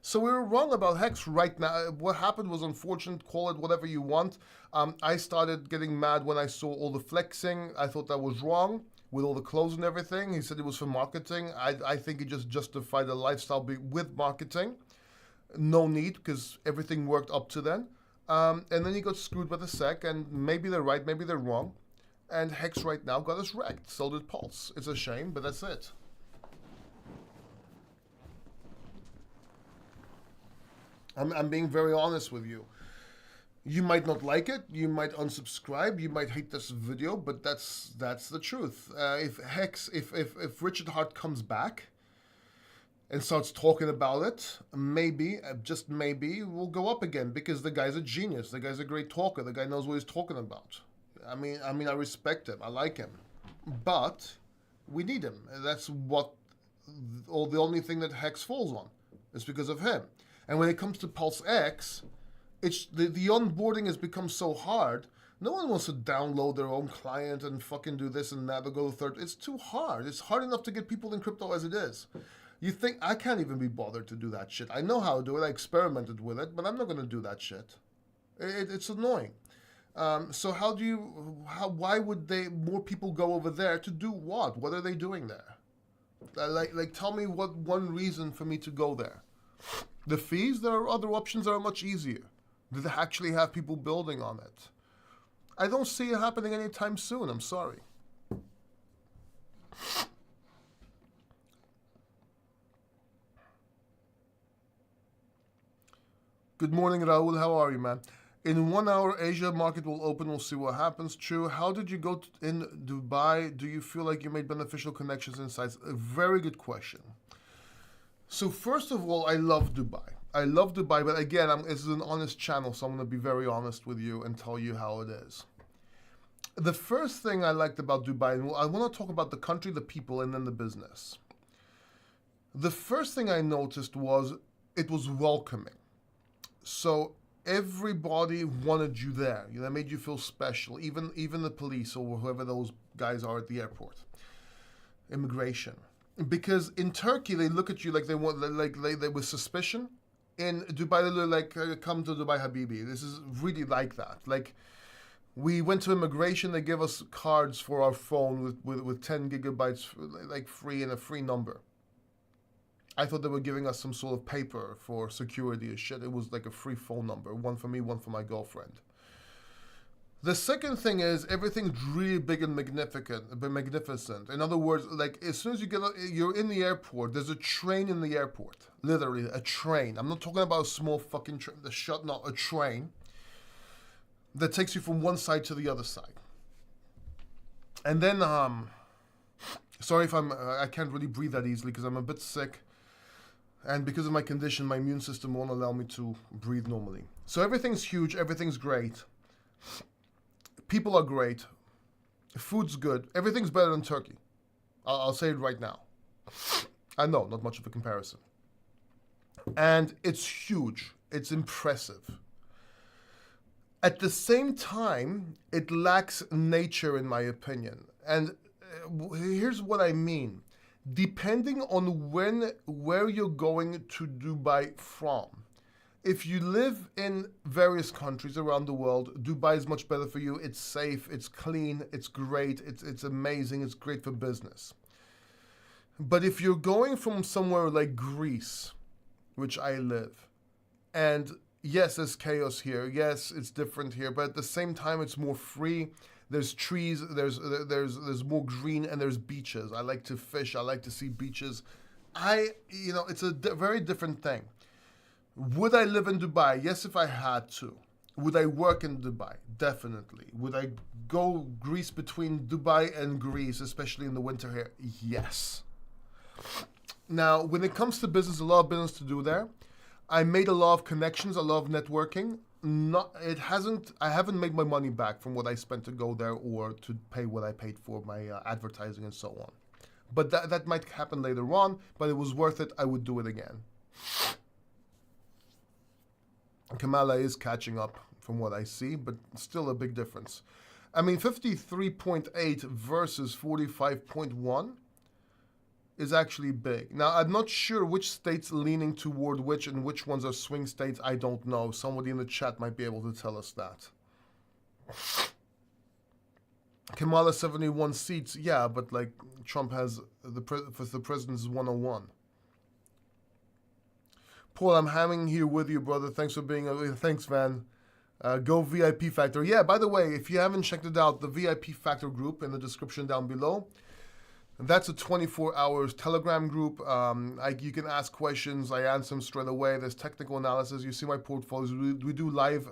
So we were wrong about Hex right now. What happened was unfortunate, call it whatever you want. I started getting mad when I saw all the flexing. I thought that was wrong with all the clothes and everything. He said it was for marketing. I think he just justified the lifestyle with marketing. No need, because everything worked up to then. And then he got screwed by the SEC, and maybe they're right, maybe they're wrong. And Hex right now got us wrecked. So did Pulse. It's a shame, but that's it. I'm being very honest with you. You might not like it, you might unsubscribe, you might hate this video, but that's the truth. If Richard Hart comes back and starts talking about it, maybe, just maybe, we'll go up again, because the guy's a genius. The guy's a great talker. The guy knows what he's talking about. I mean, I respect him. I like him, but we need him. That's what, or the only thing that Hex falls on is because of him. And when it comes to Pulse X, it's the onboarding has become so hard. No one wants to download their own client and fucking do this and that. They'll go to third. It's too hard. It's hard enough to get people in crypto as it is. You think I can't even be bothered to do that shit? I know how to do it. I experimented with it, but I'm not going to do that shit. It's annoying. So why would more people go over there to do what? What are they doing there? Like tell me what one reason for me to go there. The fees, there are other options that are much easier. That actually have people building on it. I don't see it happening anytime soon. I'm sorry. Good morning, Raul. How are you, man? In 1 hour, Asia market will open. We'll see what happens. True. How did you go in Dubai? Do you feel like you made beneficial connections and insights? A very good question. So first of all, I love Dubai. I love Dubai, but again, this is an honest channel, so I'm going to be very honest with you and tell you how it is. The first thing I liked about Dubai, and I want to talk about the country, the people, and then the business. The first thing I noticed was it was welcoming. So everybody wanted you there. That made you feel special, even the police or whoever those guys are at the airport. Immigration. Because in Turkey, they look at you like they with suspicion. In Dubai, they look like, come to Dubai, Habibi. This is really like that. Like, we went to immigration, they gave us cards for our phone with 10 gigabytes, like free and a free number. I thought they were giving us some sort of paper for security or shit. It was like a free phone number, one for me, one for my girlfriend. The second thing is everything's really big and magnificent. In other words, like as soon as you're in the airport, there's a train in the airport. Literally, a train. I'm not talking about a small fucking train, a train that takes you from one side to the other side. And then, sorry if I can't really breathe that easily because I'm a bit sick. And because of my condition, my immune system won't allow me to breathe normally. So everything's huge, everything's great. People are great. Food's good. Everything's better than Turkey. I'll say it right now. I know, not much of a comparison. And it's huge. It's impressive. At the same time, it lacks nature, in my opinion. And here's what I mean. Depending on where you're going to Dubai from, if you live in various countries around the world, Dubai is much better for you. It's safe, it's clean, it's great, it's amazing, it's great for business. But if you're going from somewhere like Greece, which I live, and yes, there's chaos here, yes, it's different here, but at the same time, it's more free. There's trees, there's more green, and there's beaches. I like to fish, I like to see beaches. It's a very different thing. Would I live in Dubai? Yes, if I had to. Would I work in Dubai? Definitely. Would I go Greece between Dubai and Greece, especially in the winter here? Yes. Now, when it comes to business, a lot of business to do there. I made a lot of connections, a lot of networking. I haven't made my money back from what I spent to go there or to pay what I paid for my advertising and so on. But that might happen later on, but it was worth it. I would do it again. Kamala is catching up from what I see, but still a big difference. I mean, 53.8 versus 45.1 is actually big. Now, I'm not sure which state's leaning toward which and which ones are swing states. I don't know. Somebody in the chat might be able to tell us that. Kamala 71 seats, yeah, but like Trump has the president's 101. Paul, I'm hanging here with you, brother. Thanks for being thanks, Van. Go VIP Factor. Yeah, by the way, if you haven't checked it out, the VIP Factor group in the description down below. That's a 24 hours Telegram group. You can ask questions. I answer them straight away. There's technical analysis. You see my portfolios. We do live.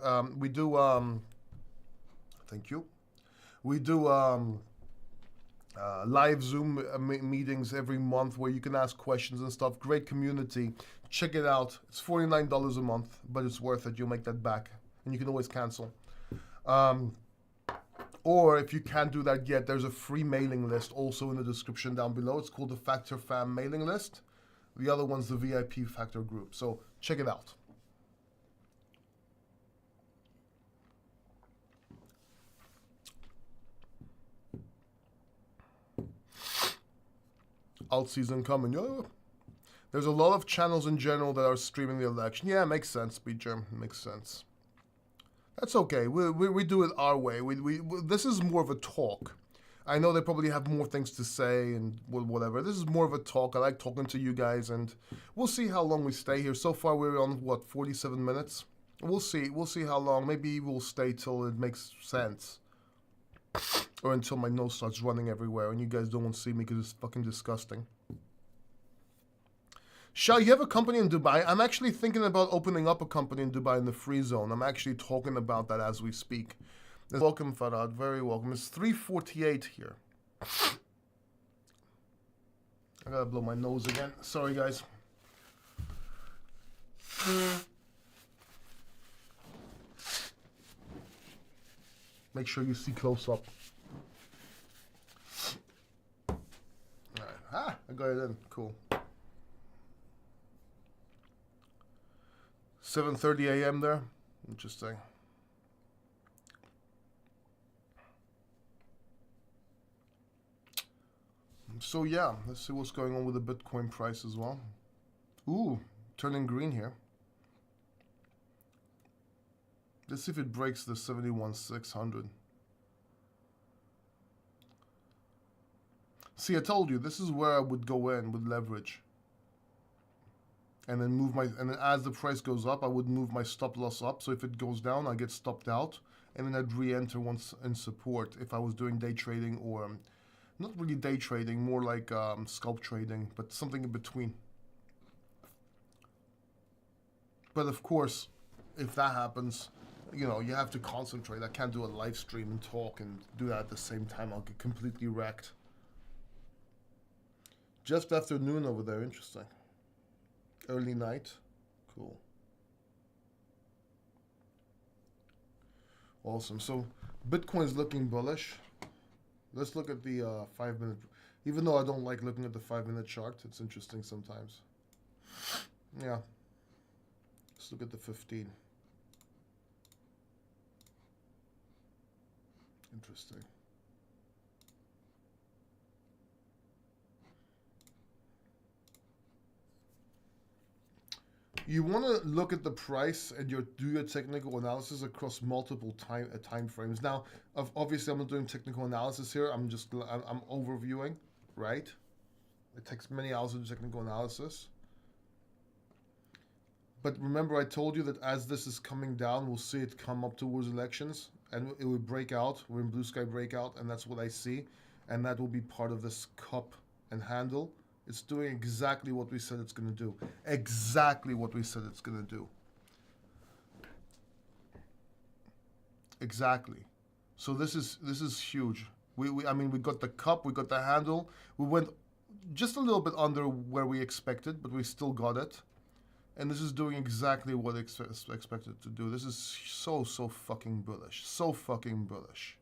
Thank you. We do live Zoom meetings every month where you can ask questions and stuff. Great community. Check it out. It's $49 a month, but it's worth it. You'll make that back. And you can always cancel. Or if you can't do that yet, there's a free mailing list also in the description down below. It's called the Factor Fam mailing list. The other one's the VIP Factor group. So check it out. Alt season coming. Yeah. There's a lot of channels in general that are streaming the election. Yeah, makes sense, Beecher. Makes sense. That's okay. We do it our way. This is more of a talk. I know they probably have more things to say and whatever. This is more of a talk. I like talking to you guys, and we'll see how long we stay here. So far, we're on, what, 47 minutes? We'll see. We'll see how long. Maybe we'll stay till it makes sense. Or until my nose starts running everywhere and you guys don't want to see me because it's fucking disgusting. Shah, you have a company in Dubai? I'm actually thinking about opening up a company in Dubai in the free zone. I'm actually talking about that as we speak. Welcome, Farad. Very welcome. It's 3:48 here. I gotta blow my nose again. Sorry, guys. Make sure you see close up. All right. I got it in. Cool. 7:30 a.m. there. Interesting. So yeah, let's see what's going on with the Bitcoin price as well. Ooh, turning green here. Let's see if it breaks the 71,600. See, I told you, this is where I would go in with leverage. And then and then as the price goes up, I would move my stop loss up. So if it goes down, I get stopped out. And then I'd re-enter once in support if I was doing day trading or, not really day trading, more like scalp trading, but something in between. But of course, if that happens, you know, you have to concentrate. I can't do a live stream and talk and do that at the same time. I'll get completely wrecked. Just after noon over there. Interesting. Early night. Cool. Awesome. So Bitcoin's looking bullish. Let's look at the 5 minute. Even though I don't like looking at the 5 minute chart, it's interesting sometimes. Yeah. Let's look at the 15. Interesting. You want to look at the price and do your technical analysis across multiple time frames. Now, obviously, I'm not doing technical analysis here. I'm overviewing, right? It takes many hours to do technical analysis. But remember, I told you that as this is coming down, we'll see it come up towards elections, and it will break out. We're in blue sky breakout, and that's what I see, and that will be part of this cup and handle. It's doing exactly what we said it's going to do. Exactly what we said it's going to do. Exactly. So this is huge. I mean, we got the cup, we got the handle. We went just a little bit under where we expected, but we still got it. And this is doing exactly what expected to do. This is so fucking bullish. So fucking bullish.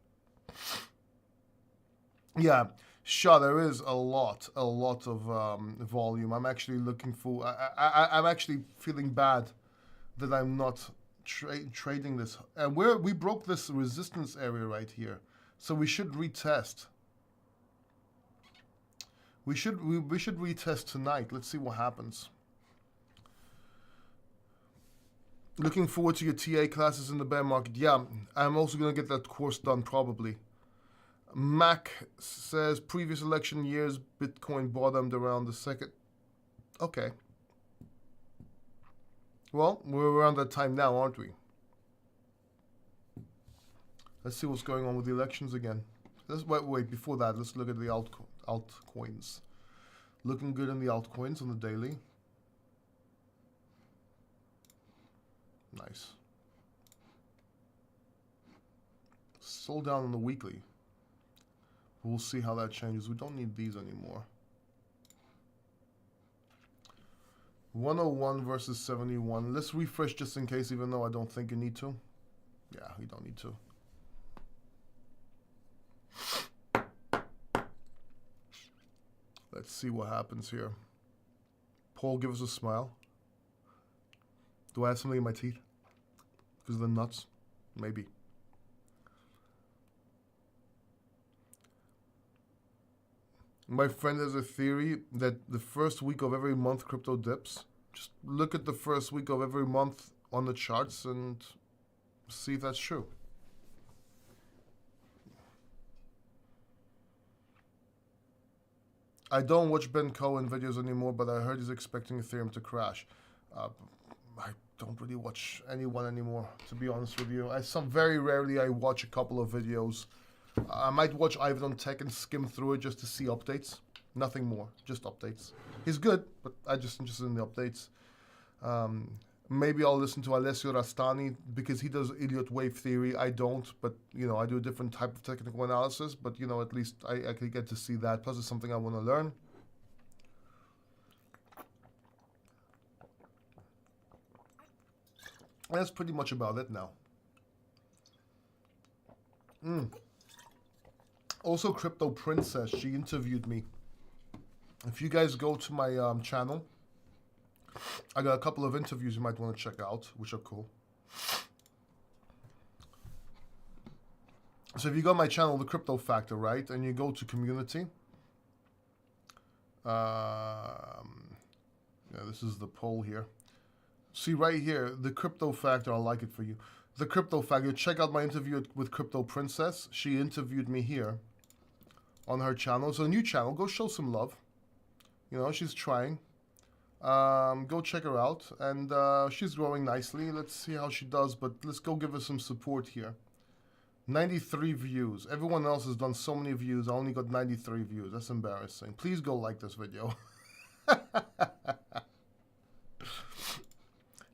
Yeah. Sure, there is a lot of volume. I'm actually looking for. I'm actually feeling bad that I'm not trading this. And we broke this resistance area right here, so we should retest. We should retest tonight. Let's see what happens. Looking forward to your TA classes in the bear market. Yeah, I'm also gonna get that course done probably. Mac says previous election years Bitcoin bottomed around the second. Okay. Well, we're around that time now, aren't we? Let's see what's going on with the elections again. Let's wait. Before that, let's look at the altcoins. Looking good in the altcoins on the daily. Nice. Still down on the weekly. We'll see how that changes. We don't need these anymore. 101 versus 71. Let's refresh just in case, even though I don't think you need to. Yeah, you don't need to. Let's see what happens here. Paul, give us a smile. Do I have something in my teeth? Because of the nuts? Maybe. My friend has a theory that the first week of every month crypto dips. Just look at the first week of every month on the charts and see if that's true. I don't watch Ben Cohen videos anymore, but I heard he's expecting Ethereum to crash. I don't really watch anyone anymore, to be honest with you. Very rarely I watch a couple of videos. I might watch Ivan on Tech and skim through it just to see updates. Nothing more, just updates. He's good, but I'm just interested in the updates. Maybe I'll listen to Alessio Rastani because he does idiot wave theory. I don't, but you know, I do a different type of technical analysis. But you know, at least I could get to see that. Plus, it's something I want to learn. And that's pretty much about it now. Also, Crypto Princess, she interviewed me. If you guys go to my channel, I got a couple of interviews you might want to check out, which are cool. So if you go to my channel, The Crypto Factor, right, and you go to community, yeah, this is the poll here. See right here, The Crypto Factor, I'll like it for you. The Crypto Factor, check out my interview with Crypto Princess. She interviewed me here on her channel. It's a new channel. Go show some love. You know, she's trying. Go check her out. And she's growing nicely. Let's see how she does, but let's go give her some support here. 93 views. Everyone else has done so many views. I only got 93 views. That's embarrassing. Please go like this video.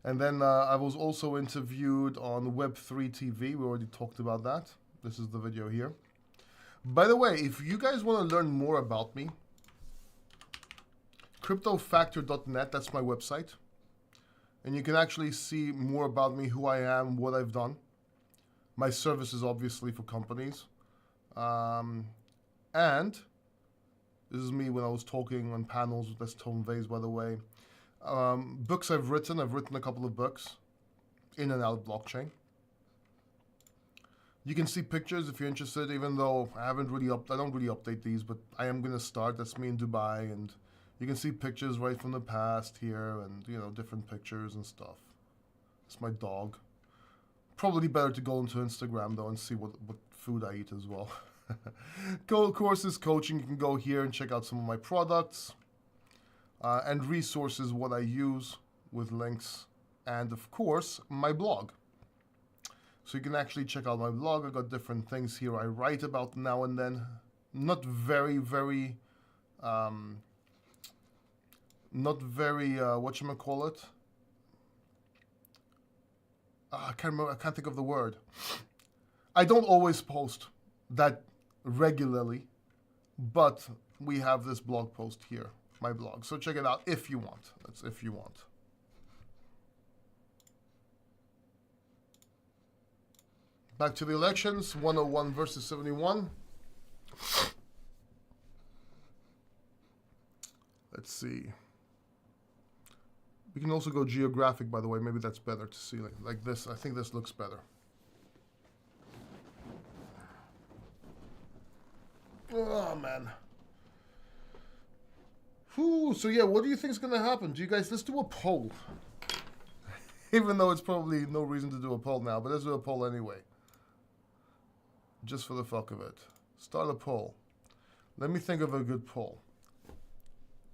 And then I was also interviewed on Web3 TV. We already talked about that. This is the video here. By the way, if you guys want to learn more about me, cryptofactor.net, that's my website. And you can actually see more about me, who I am, what I've done. My services, obviously, for companies. And this is me when I was talking on panels with Tone Vase, by the way. Books I've written a couple of books in and out of blockchain. You can see pictures if you're interested, even though I don't really update these, but I am gonna start. That's me in Dubai, and you can see pictures right from the past here, and you know, different pictures and stuff. It's my dog. Probably better to go into Instagram though and see what food I eat as well. Courses, coaching, you can go here and check out some of my products. And resources, what I use with links, and of course my blog. So you can actually check out my blog. I got different things here I write about now and then. Not very whatchamacallit. I can't remember. I can't think of the word. I don't always post that regularly, but we have this blog post here. My blog. So check it out if you want. That's if you want. Back to the elections. 101 versus 71. Let's see. We can also go geographic, by the way. Maybe that's better to see like this. I think this looks better. Oh, man. Whew, so yeah, what do you think is going to happen? Do you guys, let's do a poll. Even though it's probably no reason to do a poll now, but let's do a poll anyway. Just for the fuck of it. Start a poll. Let me think of a good poll.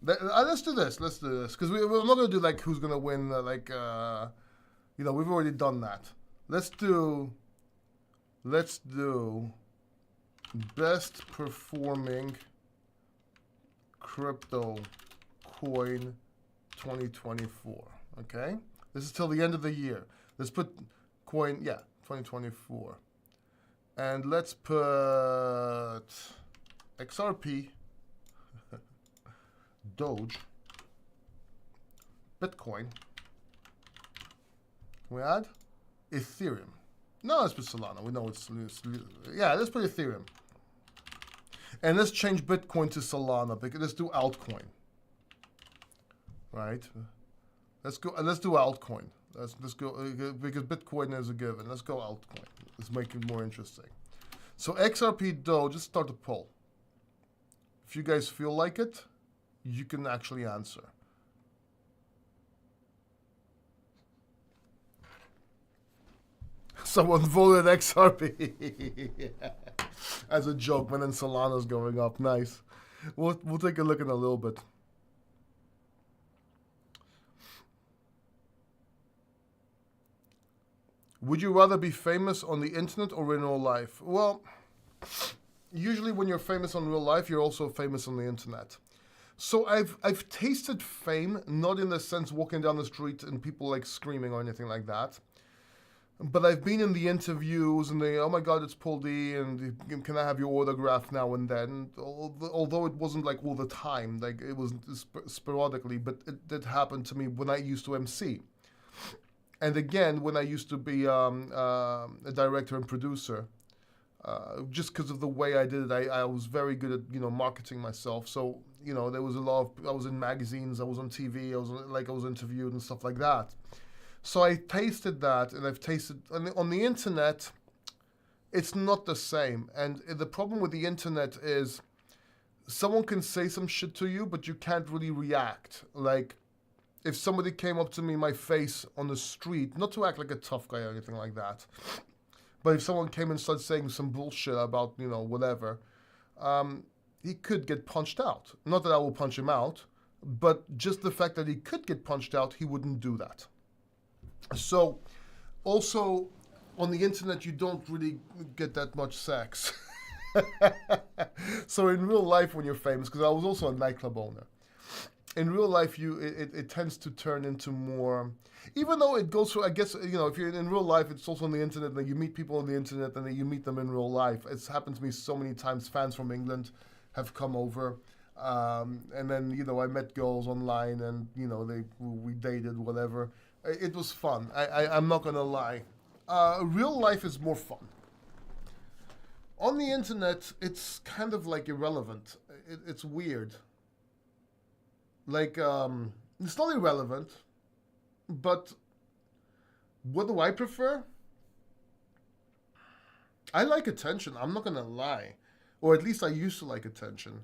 Let's do this. Let's do this. Because we're not going to do like who's going to win, you know, we've already done that. Let's do best performing crypto coin 2024. Okay? This is till the end of the year. Let's put coin, yeah, 2024. And let's put XRP, Doge, Bitcoin. Can we add? Ethereum. No, let's put Solana. We know it's yeah, let's put Ethereum. And let's change Bitcoin to Solana, because let's do altcoin. Right? Let's do altcoin. Let's go because Bitcoin is a given. Let's go altcoin. Let's make it more interesting. So XRP Doge, just start a poll. If you guys feel like it, you can actually answer. Someone voted XRP as a joke, but then Solana's going up. Nice. We'll take a look in a little bit. Would you rather be famous on the internet or in real life? Well, usually when you're famous on real life, you're also famous on the internet. So I've tasted fame, not in the sense walking down the street and people like screaming or anything like that. But I've been in the interviews and they, oh my God, it's Paul D, and can I have your autograph now and then? Although it wasn't like all the time, like it was sporadically, but it did happen to me when I used to MC. And again, when I used to be a director and producer, just because of the way I did it, I was very good at, you know, marketing myself. So, you know, there was a lot of, I was in magazines, I was on TV, I was interviewed and stuff like that. So I tasted that, and I've tasted, on the internet, it's not the same. And the problem with the internet is someone can say some shit to you, but you can't really react. Like, if somebody came up to me in my face on the street, not to act like a tough guy or anything like that, but if someone came and started saying some bullshit about, you know, whatever, he could get punched out. Not that I will punch him out, but just the fact that he could get punched out, he wouldn't do that. So, also, on the internet, you don't really get that much sex. So in real life, when you're famous, because I was also a nightclub owner, in real life, it tends to turn into more, even though it goes through, I guess, you know, if you're in real life, it's also on the internet, and you meet people on the internet, and then you meet them in real life. It's happened to me so many times. Fans from England have come over, and then, you know, I met girls online, and, you know, we dated, whatever. It was fun. I'm not going to lie. Real life is more fun. On the internet, it's kind of like irrelevant. It's weird. Like, it's not irrelevant, but what do I prefer? I like attention. I'm not going to lie. Or at least I used to like attention.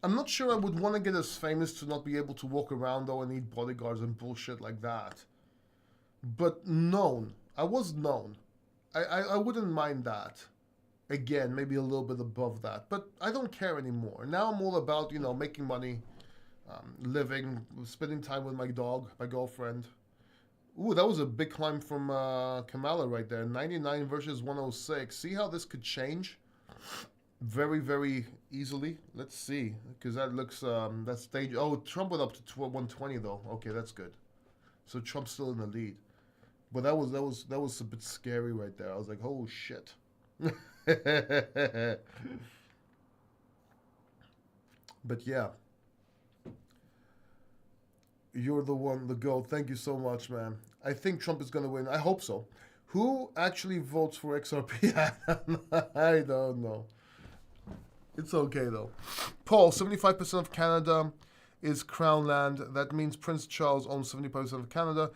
I'm not sure I would want to get as famous to not be able to walk around though and need bodyguards and bullshit like that. But known. I was known. I wouldn't mind that. Again, maybe a little bit above that. But I don't care anymore. Now I'm all about, you know, making money, living, spending time with my dog, my girlfriend. Ooh, that was a big climb from Kamala right there. 99 versus 106. See how this could change? Very, very easily. Let's see, because that looks that stage. Oh, Trump went up to 120 though. Okay, that's good. So Trump's still in the lead, but that was a bit scary right there. I was like, oh shit. But yeah, you're the one, the GOAT. Thank you so much, man. I think Trump is gonna win. I hope so. Who actually votes for XRP? I don't know. It's okay though. Paul, 75% of Canada is Crown land. That means Prince Charles owns 75% of Canada.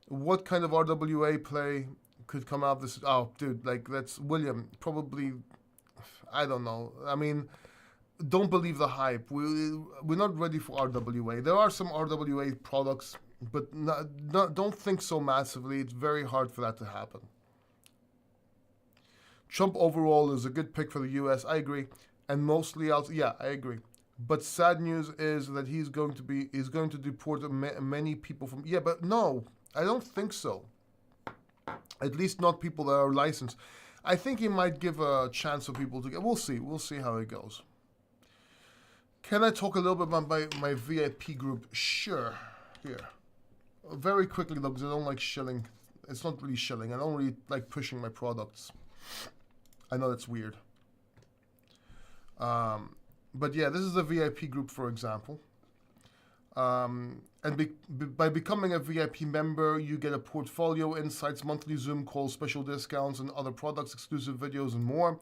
What kind of RWA play could come out of this? Oh, dude, like that's William. Probably, I don't know. I mean, don't believe the hype. We're not ready for RWA. There are some RWA products, but don't think so massively. It's very hard for that to happen. Trump overall is a good pick for the U.S. I agree, and mostly else. Yeah, I agree. But sad news is that he's going to deport many people from. Yeah, but no, I don't think so. At least not people that are licensed. I think he might give a chance for people to get. We'll see. We'll see how it goes. Can I talk a little bit about my VIP group? Sure. Here. Very quickly though, because I don't like shilling. It's not really shilling. I don't really like pushing my products. I know that's weird. But yeah, this is a VIP group, for example. And by becoming a VIP member, you get a portfolio, insights, monthly Zoom calls, special discounts, and other products, exclusive videos, and more.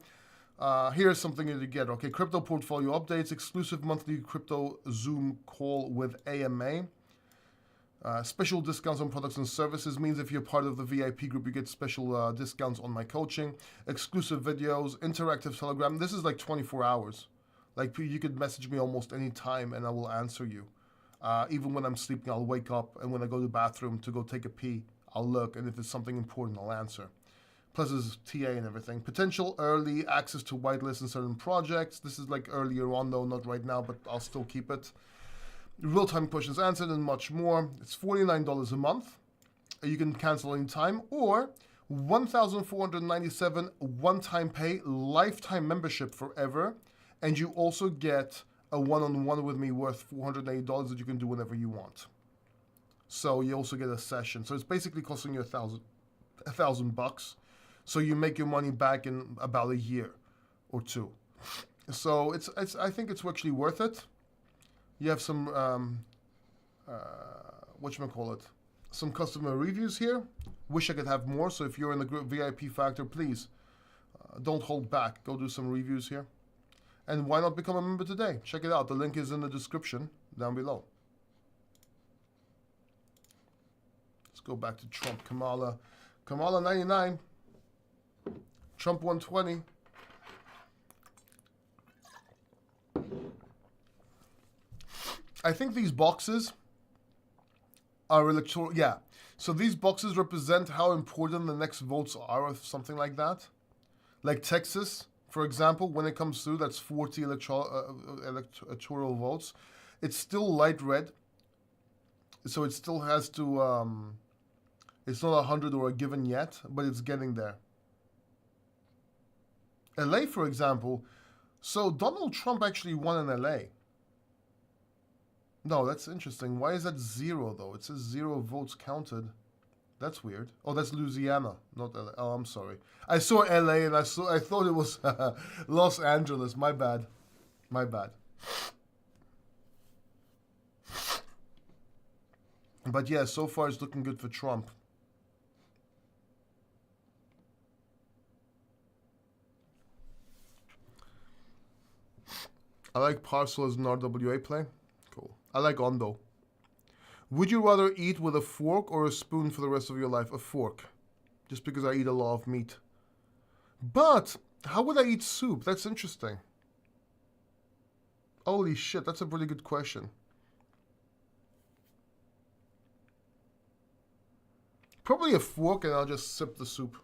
Here's something you get. Okay, crypto portfolio updates, exclusive monthly crypto Zoom call with AMA. Special discounts on products and services means if you're part of the VIP group, you get special discounts on my coaching, exclusive videos, interactive Telegram. This is like 24 hours. Like you could message me almost any time and I will answer you. Even when I'm sleeping, I'll wake up, and when I go to the bathroom to go take a pee, I'll look, and if it's something important, I'll answer. Plus there's TA and everything. Potential early access to whitelist in certain projects. This is like earlier on though, not right now, but I'll still keep it. Real-time questions answered and much more. It's $49 a month. You can cancel anytime, or $1,497 one-time pay, lifetime membership forever, and you also get a one-on-one with me worth $480 that you can do whenever you want. So you also get a session. So it's basically costing you $1,000. So you make your money back in about a year or two. So it's I think it's actually worth it. You have some whatchamacallit, some customer reviews here. Wish I could have more. So if you're in the group VIP Factor, please don't hold back. Go do some reviews here. And why not become a member today? Check it out. The link is in the description down below. Let's go back to Trump. Kamala 99. Trump 120. I think these boxes are electoral. Yeah. So these boxes represent how important the next votes are, or something like that. Like Texas, for example, when it comes through, that's 40 electoral votes. It's still light red. So it still has to, it's not 100 or a given yet, but it's getting there. LA, for example, so Donald Trump actually won in LA. No, that's interesting. Why is that 0 though? It says 0 votes counted. That's weird. Oh, that's Louisiana, not LA. Oh, I'm sorry. I saw LA and I thought it was Los Angeles. My bad. My bad. But yeah, so far it's looking good for Trump. I like Parcel as an RWA play. Cool. I like Ondo. Would you rather eat with a fork or a spoon for the rest of your life? A fork. Just because I eat a lot of meat. But, how would I eat soup? That's interesting. Holy shit, that's a pretty good question. Probably a fork and I'll just sip the soup.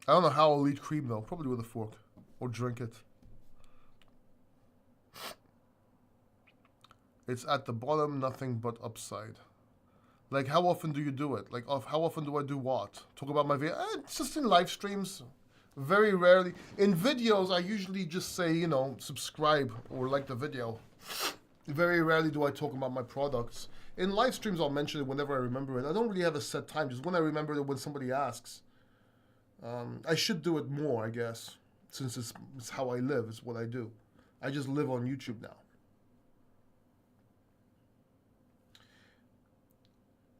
I don't know how I'll eat cream though. Probably with a fork. Or drink it. It's at the bottom, nothing but upside. Like, how often do you do it? Like, how often do I do what? Talk about my video? It's just in live streams. Very rarely. In videos, I usually just say, you know, subscribe or like the video. Very rarely do I talk about my products. In live streams, I'll mention it whenever I remember it. I don't really have a set time. Just when I remember it, when somebody asks. I should do it more, I guess. Since it's how I live. It's what I do. I just live on YouTube now.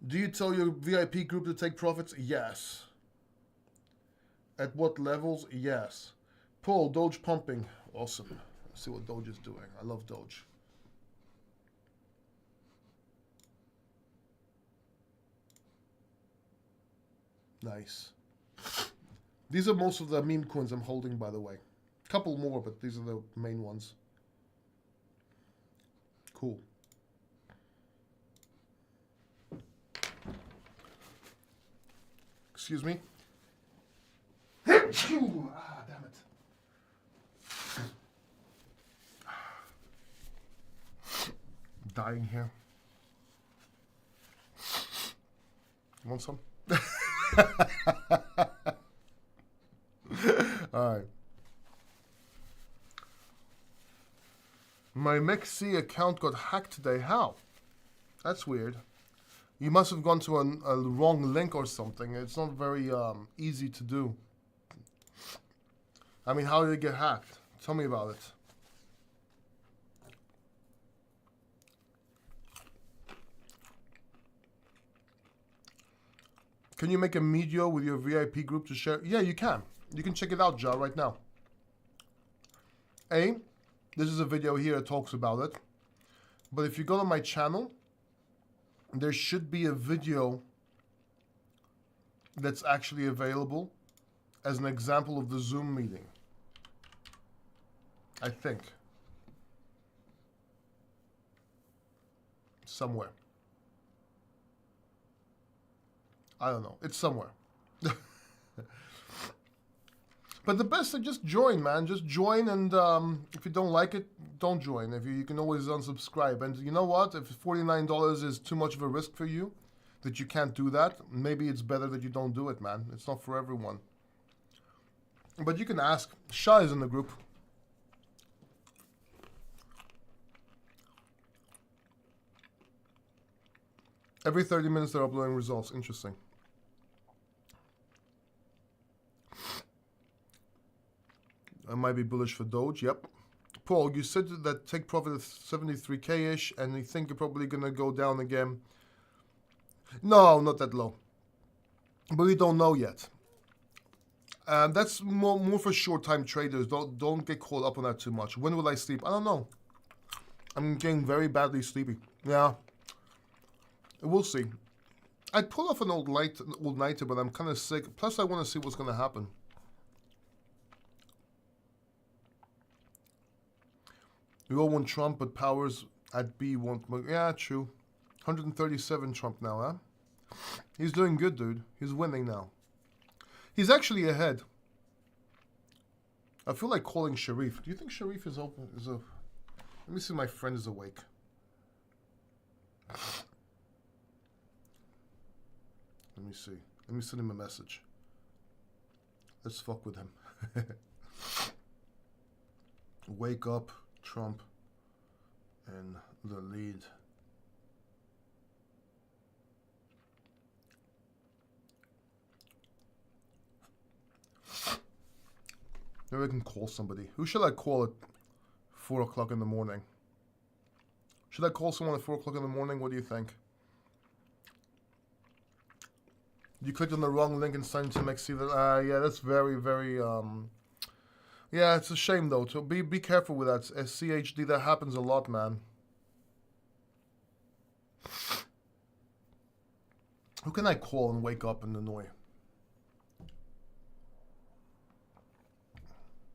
Do you tell your VIP group to take profits? Yes. At what levels? Yes. Paul, Doge pumping. Awesome. Let's see what Doge is doing. I love Doge. Nice. These are most of the meme coins I'm holding, by the way. Couple more, but these are the main ones. Cool. Excuse me. Ah, damn it. I'm dying here. You want some? Alright. My Mexi account got hacked today. How? That's weird. You must have gone to a wrong link or something. It's not very easy to do. I mean, how did it get hacked? Tell me about it. Can you make a video with your VIP group to share? Yeah, you can. You can check it out, Ja, right now. This is a video here that talks about it. But if you go to my channel, there should be a video that's actually available as an example of the Zoom meeting. I think. Somewhere. I don't know. It's somewhere. But the best is just join, man. Just join, and if you don't like it, don't join. If you can always unsubscribe. And you know what? If $49 is too much of a risk for you, that you can't do that, maybe it's better that you don't do it, man. It's not for everyone. But you can ask. Shah is in the group. Every 30 minutes they're uploading results. Interesting. I might be bullish for Doge. Yep. Paul, you said that take profit at 73k-ish, and you think you're probably going to go down again. No, not that low. But we don't know yet. That's more for short-time traders. Don't get caught up on that too much. When will I sleep? I don't know. I'm getting very badly sleepy. Yeah. We'll see. I'd pull off an all-nighter, but I'm kind of sick. Plus, I want to see what's going to happen. We all want Trump, but powers at B want... Yeah, true. 137 Trump now, huh? He's doing good, dude. He's winning now. He's actually ahead. I feel like calling Sharif. Do you think Sharif is open? Let me see if my friend is awake. Let me see. Let me send him a message. Let's fuck with him. Wake up, Trump, and the lead. Maybe I can call somebody. Who should I call at 4 o'clock in the morning? Should I call someone at 4 o'clock in the morning? What do you think? You clicked on the wrong link and signed into Mexi. Yeah, that's very, very... Yeah, it's a shame, though. So be careful with that. CHD, that happens a lot, man. Who can I call and wake up and annoy?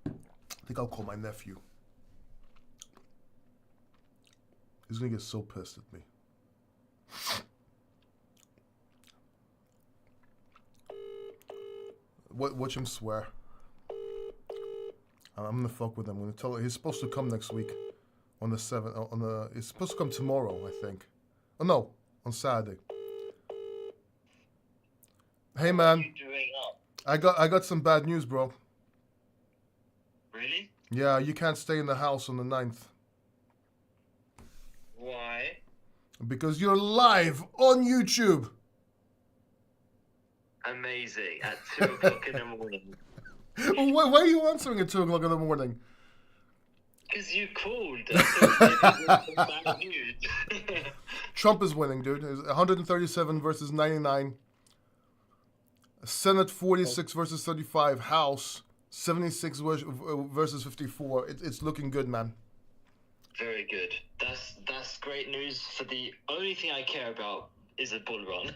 I think I'll call my nephew. He's gonna get so pissed at me. Watch him swear. I'm gonna fuck with him. I'm gonna tell him he's supposed to come next week, on the 7th. He's supposed to come tomorrow, I think. Oh no, on Saturday. Hey man, what are you doing up? I got some bad news, bro. Really? Yeah, you can't stay in the house on the 9th. Why? Because you're live on YouTube. Amazing. At 2 o'clock in the morning. Why are you answering at 2 o'clock in the morning? Because you called. I thought it was bad news. Trump is winning, dude. It's 137 versus 99. Senate 46 versus 35. House 76 versus 54. It's looking good, man. Very good. That's great news. For the only thing I care about is a bull run.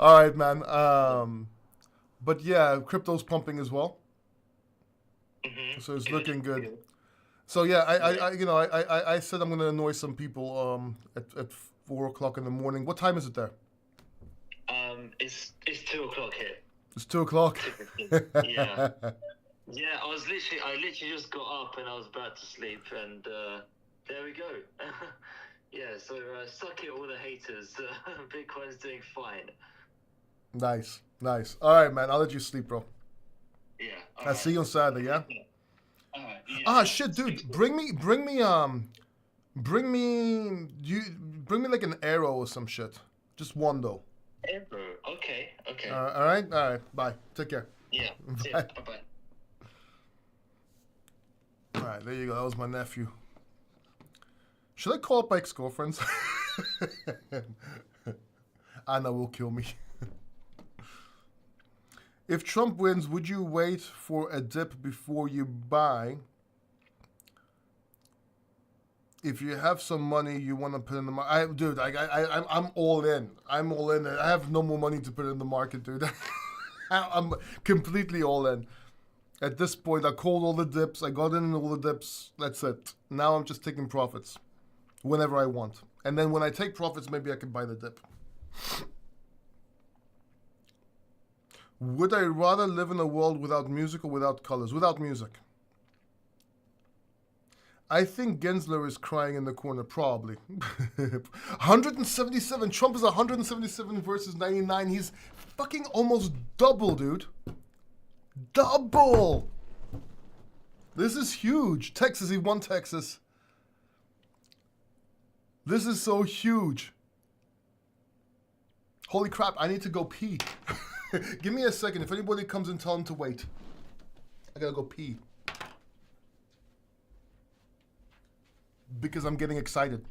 All right, man. But yeah, crypto's pumping as well, so it's looking good. So yeah, I said I'm gonna annoy some people at 4 o'clock in the morning. What time is it there? It's 2 o'clock here. It's 2 o'clock. Yeah. Yeah, I literally just got up and I was about to sleep, and there we go. Yeah, so suck it, all the haters. Bitcoin's doing fine. Nice. All right, man. I'll let you sleep, bro. Yeah. I'll see you on Saturday. Yeah. Yeah. Shit, dude. Bring me like an arrow or some shit. Just one though. Arrow. Okay. All right. Bye. Take care. Yeah. Bye. Bye. All right, there you go. That was my nephew. Should I call up my ex-girlfriends? Anna will kill me. If Trump wins, would you wait for a dip before you buy? If you have some money you want to put in the market, I'm all in. I'm all in. I have no more money to put in the market, dude. I'm completely all in. At this point, I called all the dips. I got in all the dips. That's it. Now I'm just taking profits whenever I want. And then when I take profits, maybe I can buy the dip. Would I rather live in a world without music or without colors? Without music. I think Gensler is crying in the corner, probably. 177. Trump is 177 versus 99. He's fucking almost double, dude. Double! This is huge. Texas, he won Texas. This is so huge. Holy crap, I need to go pee. Give me a second. If anybody comes in, tell them to wait. I gotta go pee. Because I'm getting excited.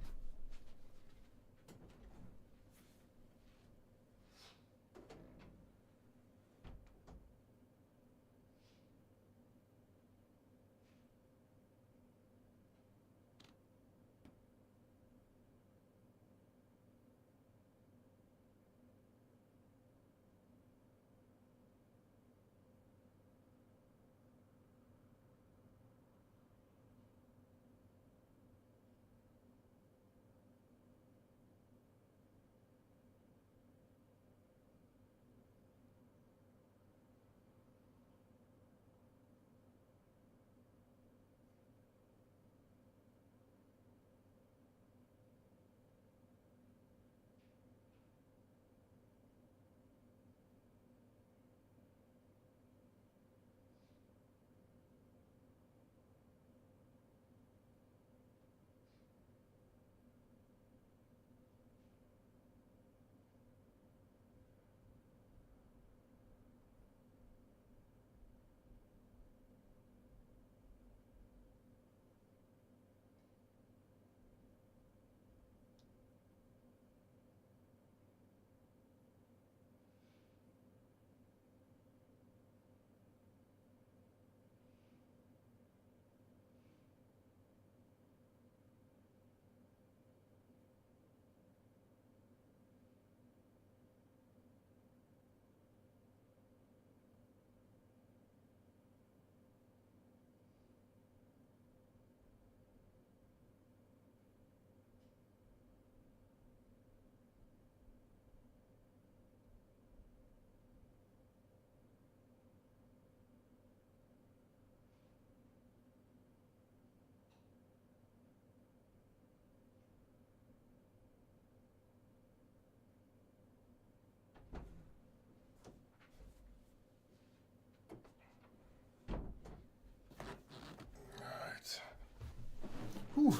Whew.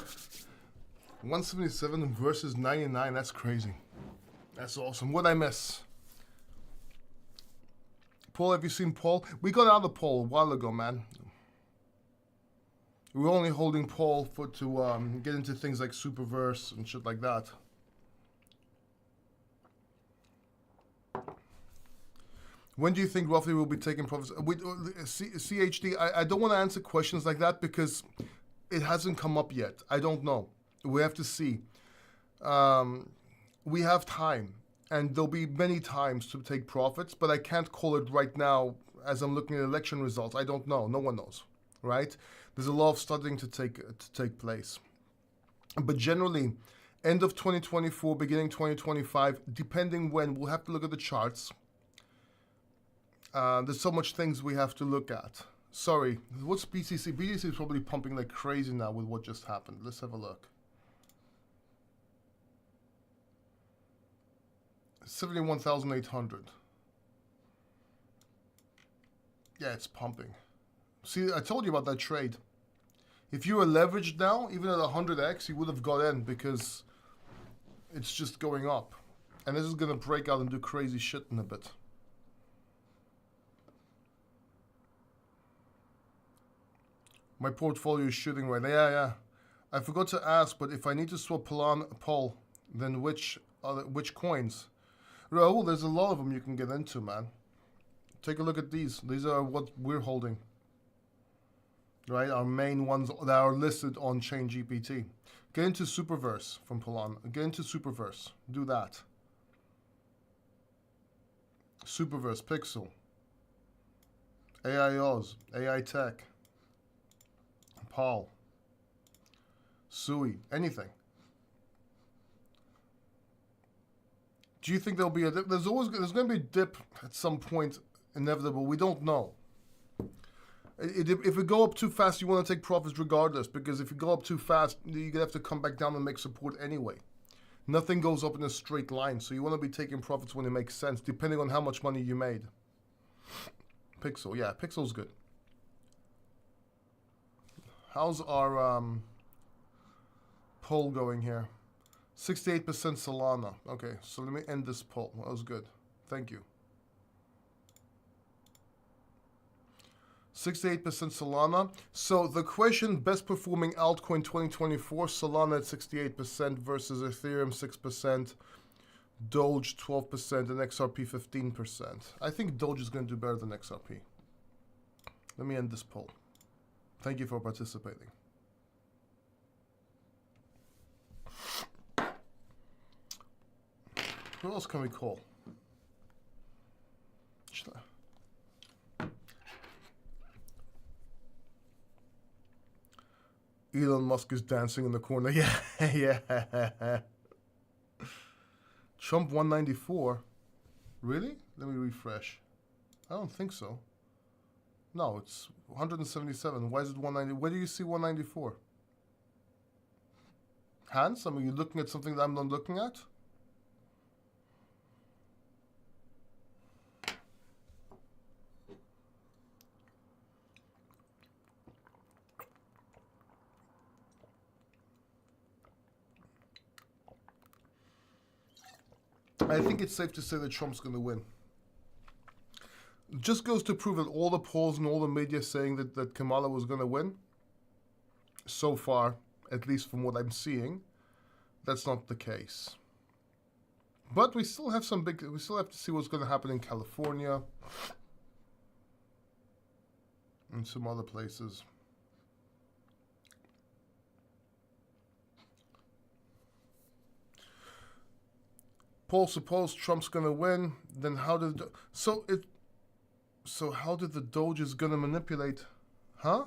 177 versus 99. That's crazy. That's awesome. What'd I miss? Paul, have you seen Paul? We got out of the poll a while ago, man. We were only holding Paul to get into things like Superverse and shit like that. When do you think roughly we'll be taking profits? CHD, I don't want to answer questions like that because it hasn't come up yet. I don't know. We have to see. We have time, and there'll be many times to take profits, but I can't call it right now as I'm looking at election results. I don't know. No one knows, right? There's a lot of studying to take place. But generally, end of 2024, beginning 2025, depending when, we'll have to look at the charts. There's so much things we have to look at. Sorry, what's BTC? BTC is probably pumping like crazy now with what just happened. Let's have a look. 71,800. Yeah, it's pumping. See, I told you about that trade. If you were leveraged now, even at 100x, you would have got in because it's just going up. And this is going to break out and do crazy shit in a bit. My portfolio is shooting right now. Yeah. I forgot to ask, but if I need to swap Pol, then which coins? Raul, there's a lot of them you can get into, man. Take a look at these. These are what we're holding. Right? Our main ones that are listed on Chain GPT. Get into Superverse from Polan. Get into Superverse. Do that. Superverse, Pixel. AI Oz, AI Tech. Paul, Sui, anything. Do you think there'll be a dip? There's going to be a dip at some point, inevitable. We don't know. If we go up too fast, you want to take profits regardless, because if you go up too fast, you're going to have to come back down and make support anyway. Nothing goes up in a straight line, so you want to be taking profits when it makes sense, depending on how much money you made. Pixel, yeah, Pixel's good. How's our poll going here? 68% Solana. Okay, so let me end this poll. That was good. Thank you. 68% Solana. So the question, best performing altcoin 2024, Solana at 68% versus Ethereum 6%, Doge 12%, and XRP 15%. I think Doge is going to do better than XRP. Let me end this poll. Thank you for participating. Who else can we call? Elon Musk is dancing in the corner. Yeah, yeah. Trump 194. Really? Let me refresh. I don't think so. No, it's 177. Why is it 190? Where do you see 194? Hans, are you looking at something that I'm not looking at? I think it's safe to say that Trump's going to win. Just goes to prove that all the polls and all the media saying that Kamala was going to win, so far, at least from what I'm seeing, that's not the case. But we still have we still have to see what's going to happen in California and some other places. Paul, suppose Trump's going to win, then how did... So how did the Doge is going to manipulate? Huh?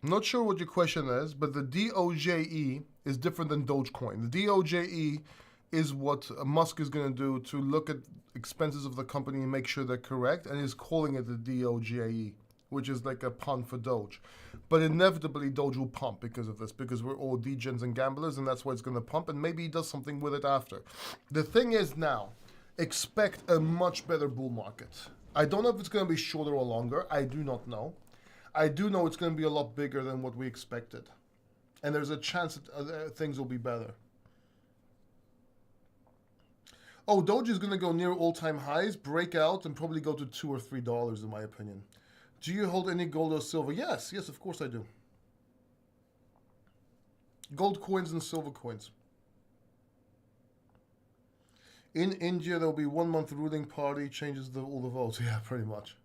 Not sure what your question is, but the DOJE is different than Dogecoin. The DOJE is what Musk is going to do to look at expenses of the company and make sure they're correct, and he's calling it the DOJE, which is like a pun for Doge. But inevitably, Doge will pump because of this, because we're all degens and gamblers, and that's why it's going to pump, and maybe he does something with it after. The thing is now, expect a much better bull market. I don't know if it's going to be shorter or longer. I do not know. I do know it's going to be a lot bigger than what we expected. And there's a chance that things will be better. Oh, Doge is going to go near all-time highs, break out, and probably go to $2 or $3, in my opinion. Do you hold any gold or silver? Yes, of course I do. Gold coins and silver coins. In India, there'll be 1 month ruling party changes all the votes. Yeah, pretty much.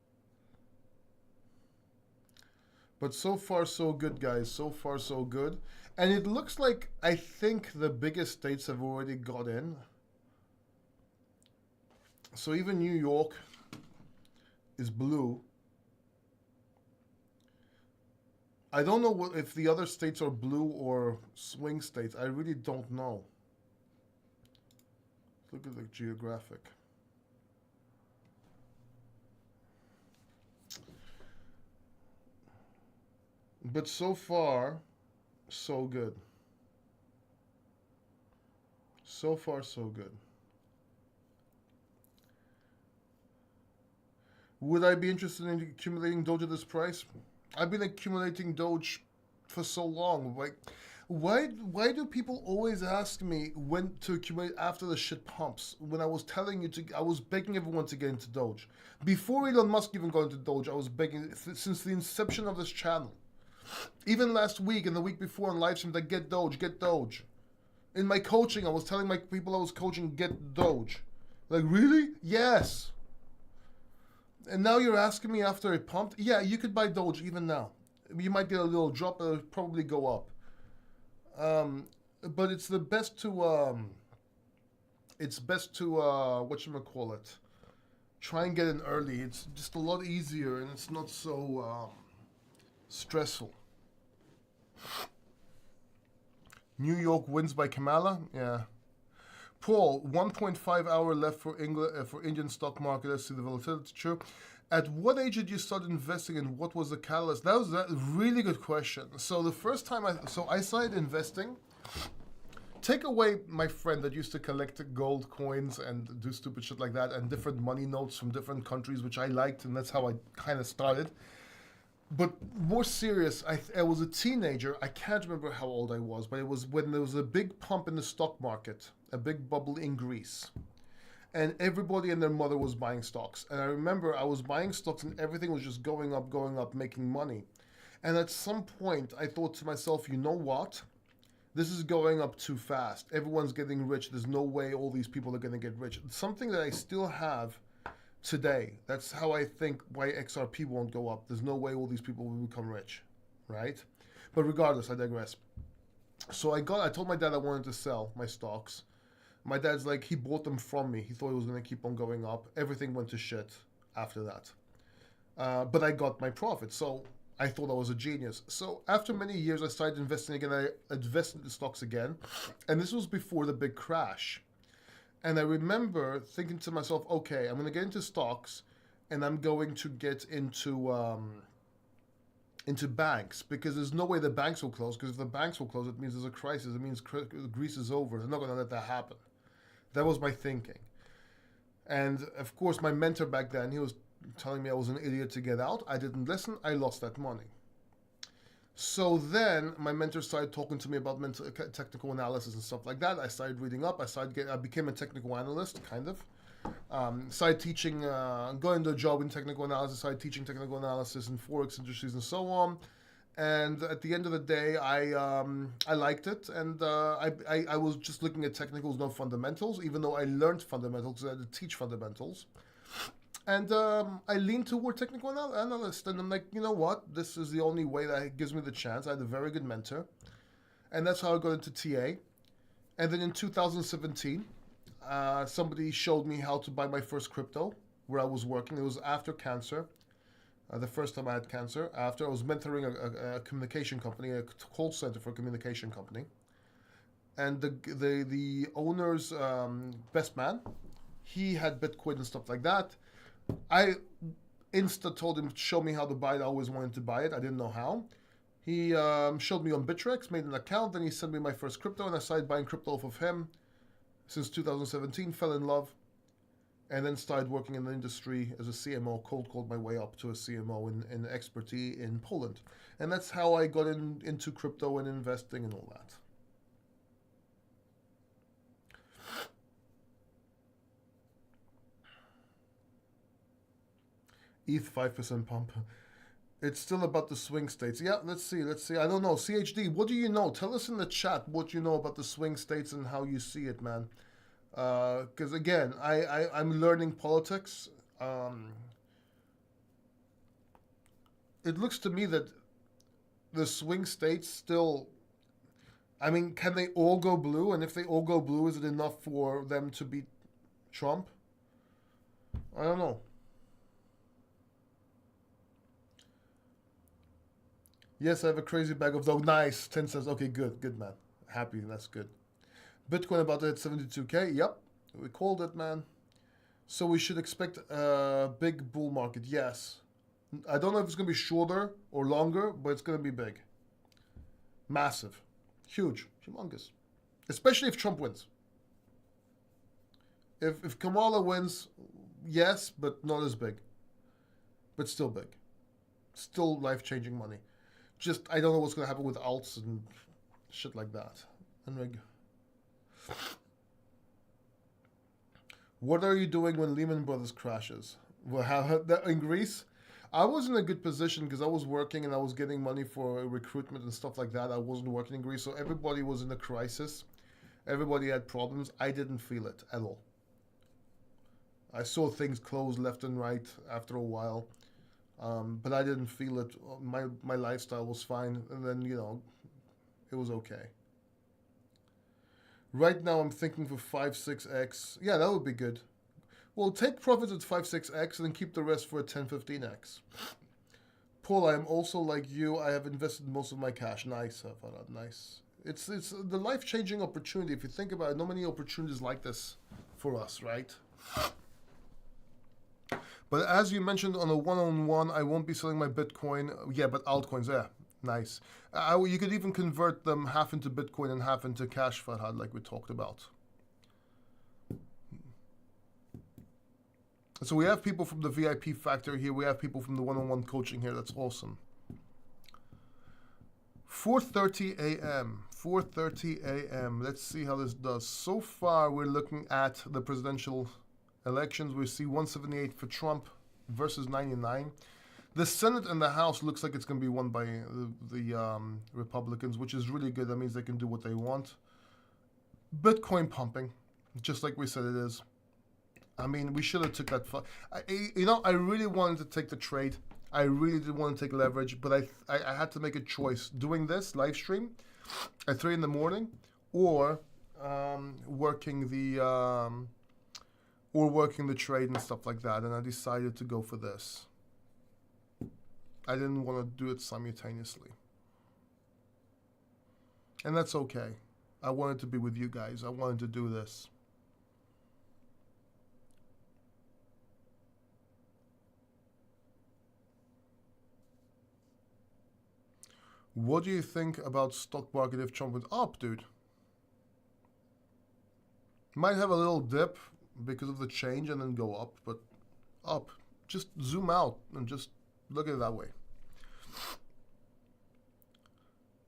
But so far, so good, guys. So far, so good. And it looks like I think the biggest states have already got in. So even New York is blue. I don't know if the other states are blue or swing states. I really don't know. Look at the geographic. But so far, so good. So far, so good. Would I be interested in accumulating Doge at this price? I've been accumulating Doge for so long. Like, why do people always ask me when to accumulate after the shit pumps? When I was telling you to, I was begging everyone to get into Doge. Before Elon Musk even got into Doge, I was begging since the inception of this channel. Even last week and the week before on live stream, that get Doge, get Doge. In my coaching, I was telling my people I was coaching, get Doge. Like, really? Yes. And now you're asking me after it pumped? Yeah, you could buy Doge even now. You might get a little drop, but it'll probably go up. But it's the best to whatchamacallit, try and get in early. It's just a lot easier and it's not so stressful. New York wins by Kamala? Yeah. Paul, 1.5 hour left for England for Indian stock market. Let's see the volatility. True. At what age did you start investing, and what was the catalyst? That was a really good question. So the first time I started investing. Take away my friend that used to collect gold coins and do stupid shit like that, and different money notes from different countries, which I liked, and that's how I kind of started. But more serious, I was a teenager. I can't remember how old I was, but it was when there was a big pump in the stock market, a big bubble in Greece. And everybody and their mother was buying stocks. And I remember I was buying stocks and everything was just going up, making money. And at some point, I thought to myself, you know what? This is going up too fast. Everyone's getting rich. There's no way all these people are going to get rich. It's something that I still have today. That's how I think why XRP won't go up. There's no way all these people will become rich, right? But regardless, I digress. So I told my dad I wanted to sell my stocks. My dad's like, he bought them from me. He thought it was going to keep on going up. Everything went to shit after that. But I got my profit. So I thought I was a genius. So after many years, I started investing again. I invested in the stocks again. And this was before the big crash. And I remember thinking to myself, okay, I'm going to get into stocks and I'm going to get into banks, because there's no way the banks will close, because if the banks will close, it means there's a crisis. It means Greece is over. They're not going to let that happen. That was my thinking. And of course, my mentor back then, he was telling me I was an idiot to get out. I didn't listen. I lost that money. So then my mentor started talking to me about technical analysis and stuff like that. I started reading up. I became a technical analyst, kind of. Started teaching, got into a job in technical analysis, started teaching technical analysis in Forex industries and so on. And at the end of the day, I liked it. And I was just looking at technicals, no fundamentals, even though I learned fundamentals, I had to teach fundamentals. And I leaned toward technical analyst, and I'm like, you know what? This is the only way that gives me the chance. I had a very good mentor, and that's how I got into TA. And then in 2017, somebody showed me how to buy my first crypto where I was working. It was after cancer, the first time I had cancer. After I was mentoring a communication company, a call center for a communication company, and the owner's best man, he had Bitcoin and stuff like that. I told him, show me how to buy it. I always wanted to buy it. I didn't know how. He showed me on Bittrex, made an account, then he sent me my first crypto, and I started buying crypto off of him since 2017, fell in love, and then started working in the industry as a CMO, cold called my way up to a CMO in expertise in Poland. And that's how I got into crypto and investing and all that. ETH 5% pump. It's still about the swing states. Yeah, let's see. I don't know. CHD, what do you know? Tell us in the chat what you know about the swing states and how you see it, man. Because again, I'm learning politics. Um, it looks to me that the swing states still. I mean, can they all go blue? And if they all go blue, is it enough for them to beat Trump? I don't know. Yes, I have a crazy bag of those. Nice. 10 cents. Okay, good. Good, man. Happy. That's good. Bitcoin about to hit 72K. Yep. We called it, man. So we should expect a big bull market. Yes. I don't know if it's going to be shorter or longer, but it's going to be big. Massive. Huge. Humongous. Especially if Trump wins. If Kamala wins, yes, but not as big. But still big. Still life-changing money. Just, I don't know what's going to happen with alts and shit like that. And what are you doing when Lehman Brothers crashes? Well, in Greece, I was in a good position because I was working and I was getting money for recruitment and stuff like that. I wasn't working in Greece, so everybody was in a crisis. Everybody had problems. I didn't feel it at all. I saw things close left and right after a while, but I didn't feel it. My lifestyle was fine, and then it was okay. Right now, I'm thinking for 5-6x. Yeah, that would be good. Well, take profits at 5-6x and then keep the rest for a 10-15x. Paul, I am also like you. I have invested most of my cash. Nice, Farad. Nice. It's the life changing opportunity. If you think about it, not many opportunities like this for us, right? But as you mentioned on a one-on-one, I won't be selling my Bitcoin. Yeah, but altcoins, yeah, nice. You could even convert them half into Bitcoin and half into cash, Farhad, like we talked about. So we have people from the VIP factor here. We have people from the one-on-one coaching here. That's awesome. 4:30 a.m. 4:30 a.m. Let's see how this does. So far, we're looking at the presidential elections. We see 178 for Trump versus 99. The Senate and the House looks like it's going to be won by the Republicans, which is really good. That means they can do what they want. Bitcoin pumping, just like we said it is. I mean, we should have took that. I really wanted to take the trade. I really did want to take leverage, but I had to make a choice. Doing this live stream at 3 in the morning, or working the trade and stuff like that, and I decided to go for this. I didn't want to do it simultaneously. And that's okay. I wanted to be with you guys. I wanted to do this. What do you think about stock market if Trump went up, dude? Might have a little dip because of the change and then go up, but up. Just zoom out and just look at it that way.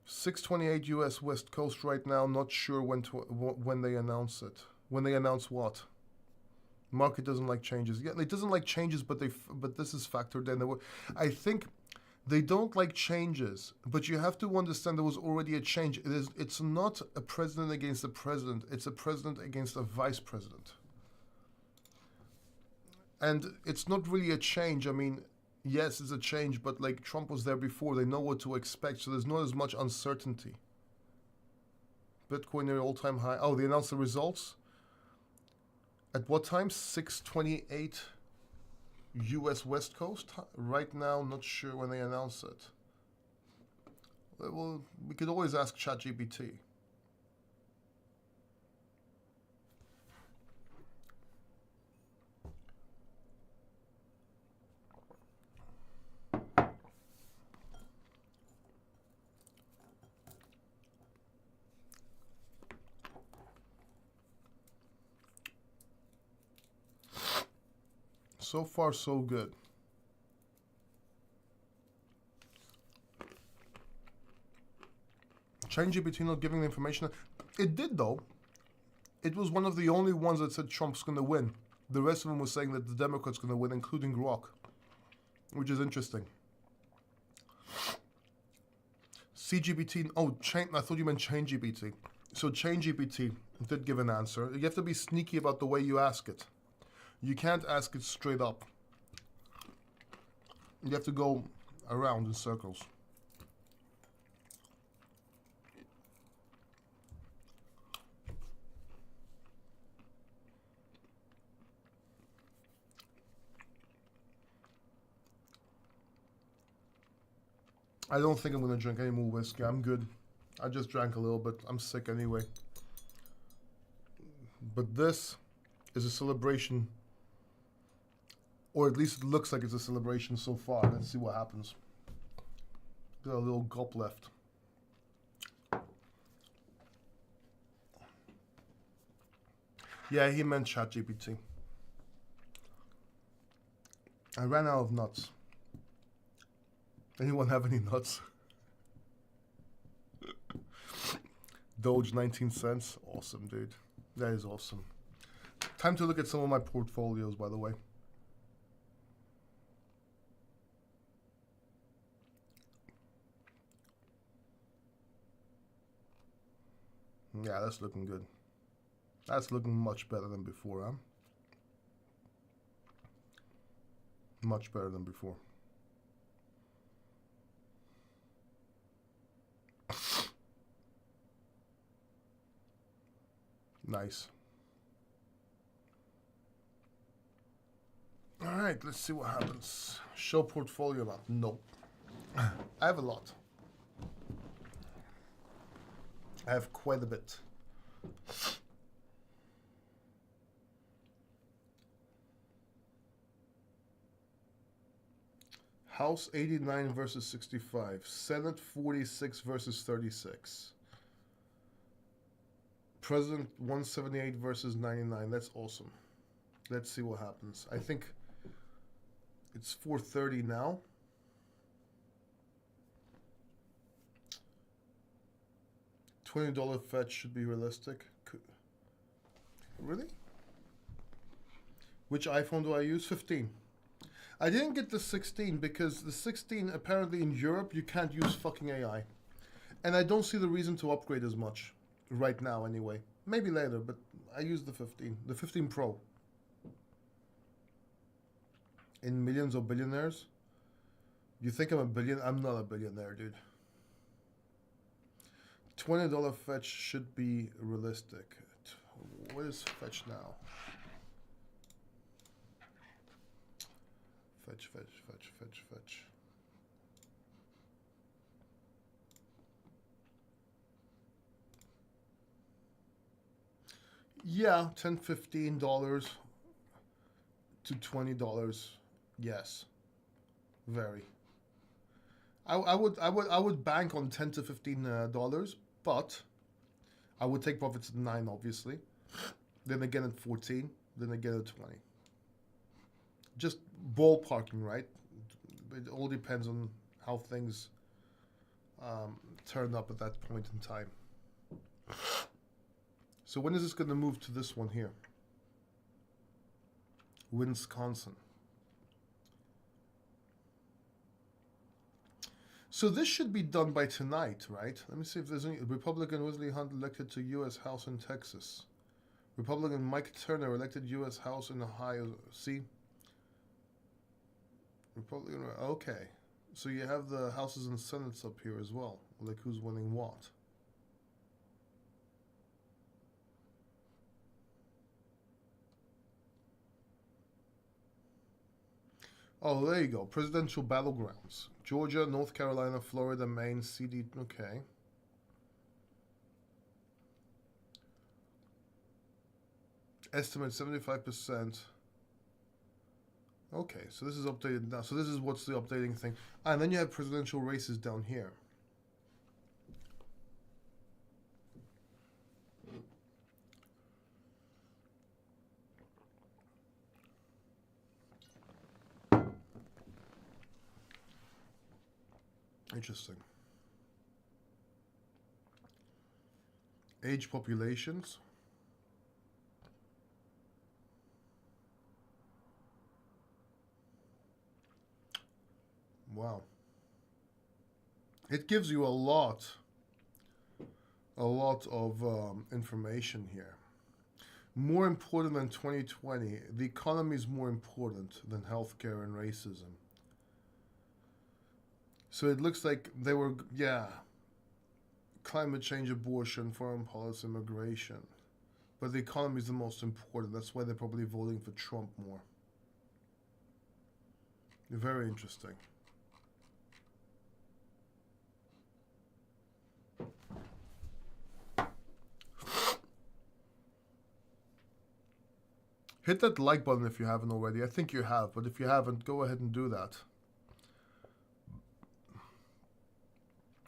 628 US West Coast right now. Not sure when they announce it. When they announce what? Market doesn't like changes. Yeah, it doesn't like changes, but this is factored in. I think they don't like changes, but you have to understand there was already a change. It's not a president against a president. It's a president against a vice president. And it's not really a change. I mean, yes, it's a change, but like Trump was there before. They know what to expect, so there's not as much uncertainty. Bitcoin near all-time high. Oh, they announced the results? At what time? 628 US West Coast? Right now, not sure when they announce it. Well, we could always ask ChatGPT. So far, so good. ChatGPT not giving the information. It did, though. It was one of the only ones that said Trump's going to win. The rest of them was saying that the Democrats going to win, including Grok, which is interesting. CGPT. Oh, I thought you meant ChangeGPT. So ChangeGPT did give an answer. You have to be sneaky about the way you ask it. You can't ask it straight up. You have to go around in circles. I don't think I'm going to drink any more whiskey. I'm good. I just drank a little bit. I'm sick anyway. But this is a celebration, or at least it looks like it's a celebration so far. Let's see what happens. Got a little gulp left. Yeah, he meant ChatGPT. I ran out of nuts. Anyone have any nuts? Doge 19 cents. Awesome, dude. That is awesome. Time to look at some of my portfolios, by the way. Yeah, that's looking good. That's looking much better than before, huh? Much better than before. Nice. All right, let's see what happens. Show portfolio amount. Nope. I have a lot. I have quite a bit. House 89 versus 65. Senate 46 versus 36. President 178 versus 99. That's awesome. Let's see what happens. I think it's 4:30 now. $20 fetch should be realistic. Really? Which iPhone do I use? 15. I didn't get the 16 because the 16, apparently in Europe, you can't use fucking AI. And I don't see the reason to upgrade as much. Right now, anyway. Maybe later, but I use the 15. The 15 Pro. In millions or billionaires? You think I'm a billion? I'm not a billionaire, dude. $20 fetch should be realistic. What is fetch now? Fetch. Yeah, $10, $15 to $20. Yes, very. I would bank on $10 to $15, but I would take profits at 9, obviously. Then again at 14. Then again at 20. Just ballparking, right? It all depends on how things turn up at that point in time. So when is this going to move to this one here? Wisconsin. So this should be done by tonight, right? Let me see if there's any. Republican Wesley Hunt elected to U.S. House in Texas. Republican Mike Turner elected U.S. House in Ohio. See? Republican. Okay. So you have the Houses and Senates up here as well. Like who's winning what? Oh, there you go. Presidential battlegrounds. Georgia, North Carolina, Florida, Maine, CD. Okay. Estimate 75%. Okay, so this is updated now. So this is what's the updating thing. And then you have presidential races down here. Interesting. Age populations. Wow. It gives you a lot a lot of information here. More important than 2020. The economy is more important than healthcare and racism. So it looks like they were, yeah, climate change, abortion, foreign policy, immigration. But the economy is the most important. That's why they're probably voting for Trump more. Very interesting. Hit that like button if you haven't already. I think you have, but if you haven't, go ahead and do that.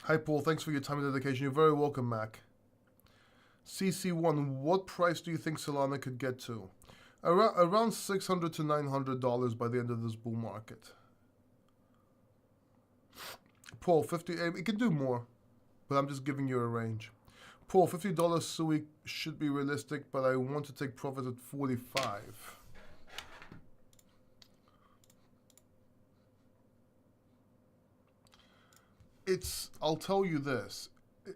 Hi, Paul. Thanks for your time and dedication. You're very welcome, Mac. CC1, what price do you think Solana could get to? Around $600 to $900 by the end of this bull market. Paul, 50. It can do more, but I'm just giving you a range. Paul, $50 SUI should be realistic, but I want to take profit at 45. I'll tell you this.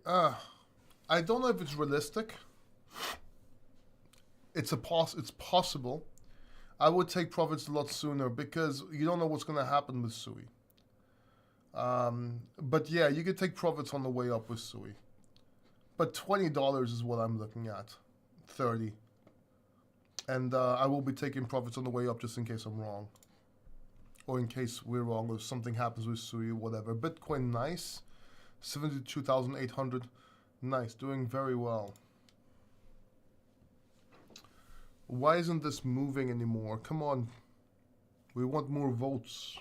I don't know if it's realistic. It's possible. I would take profits a lot sooner because you don't know what's going to happen with SUI. But yeah, you could take profits on the way up with SUI. But $20 is what I'm looking at. 30. And I will be taking profits on the way up just in case I'm wrong. Or in case we're wrong or something happens with SUI or whatever. Bitcoin, nice. 72,800. Nice, doing very well. Why isn't this moving anymore? Come on. We want more votes.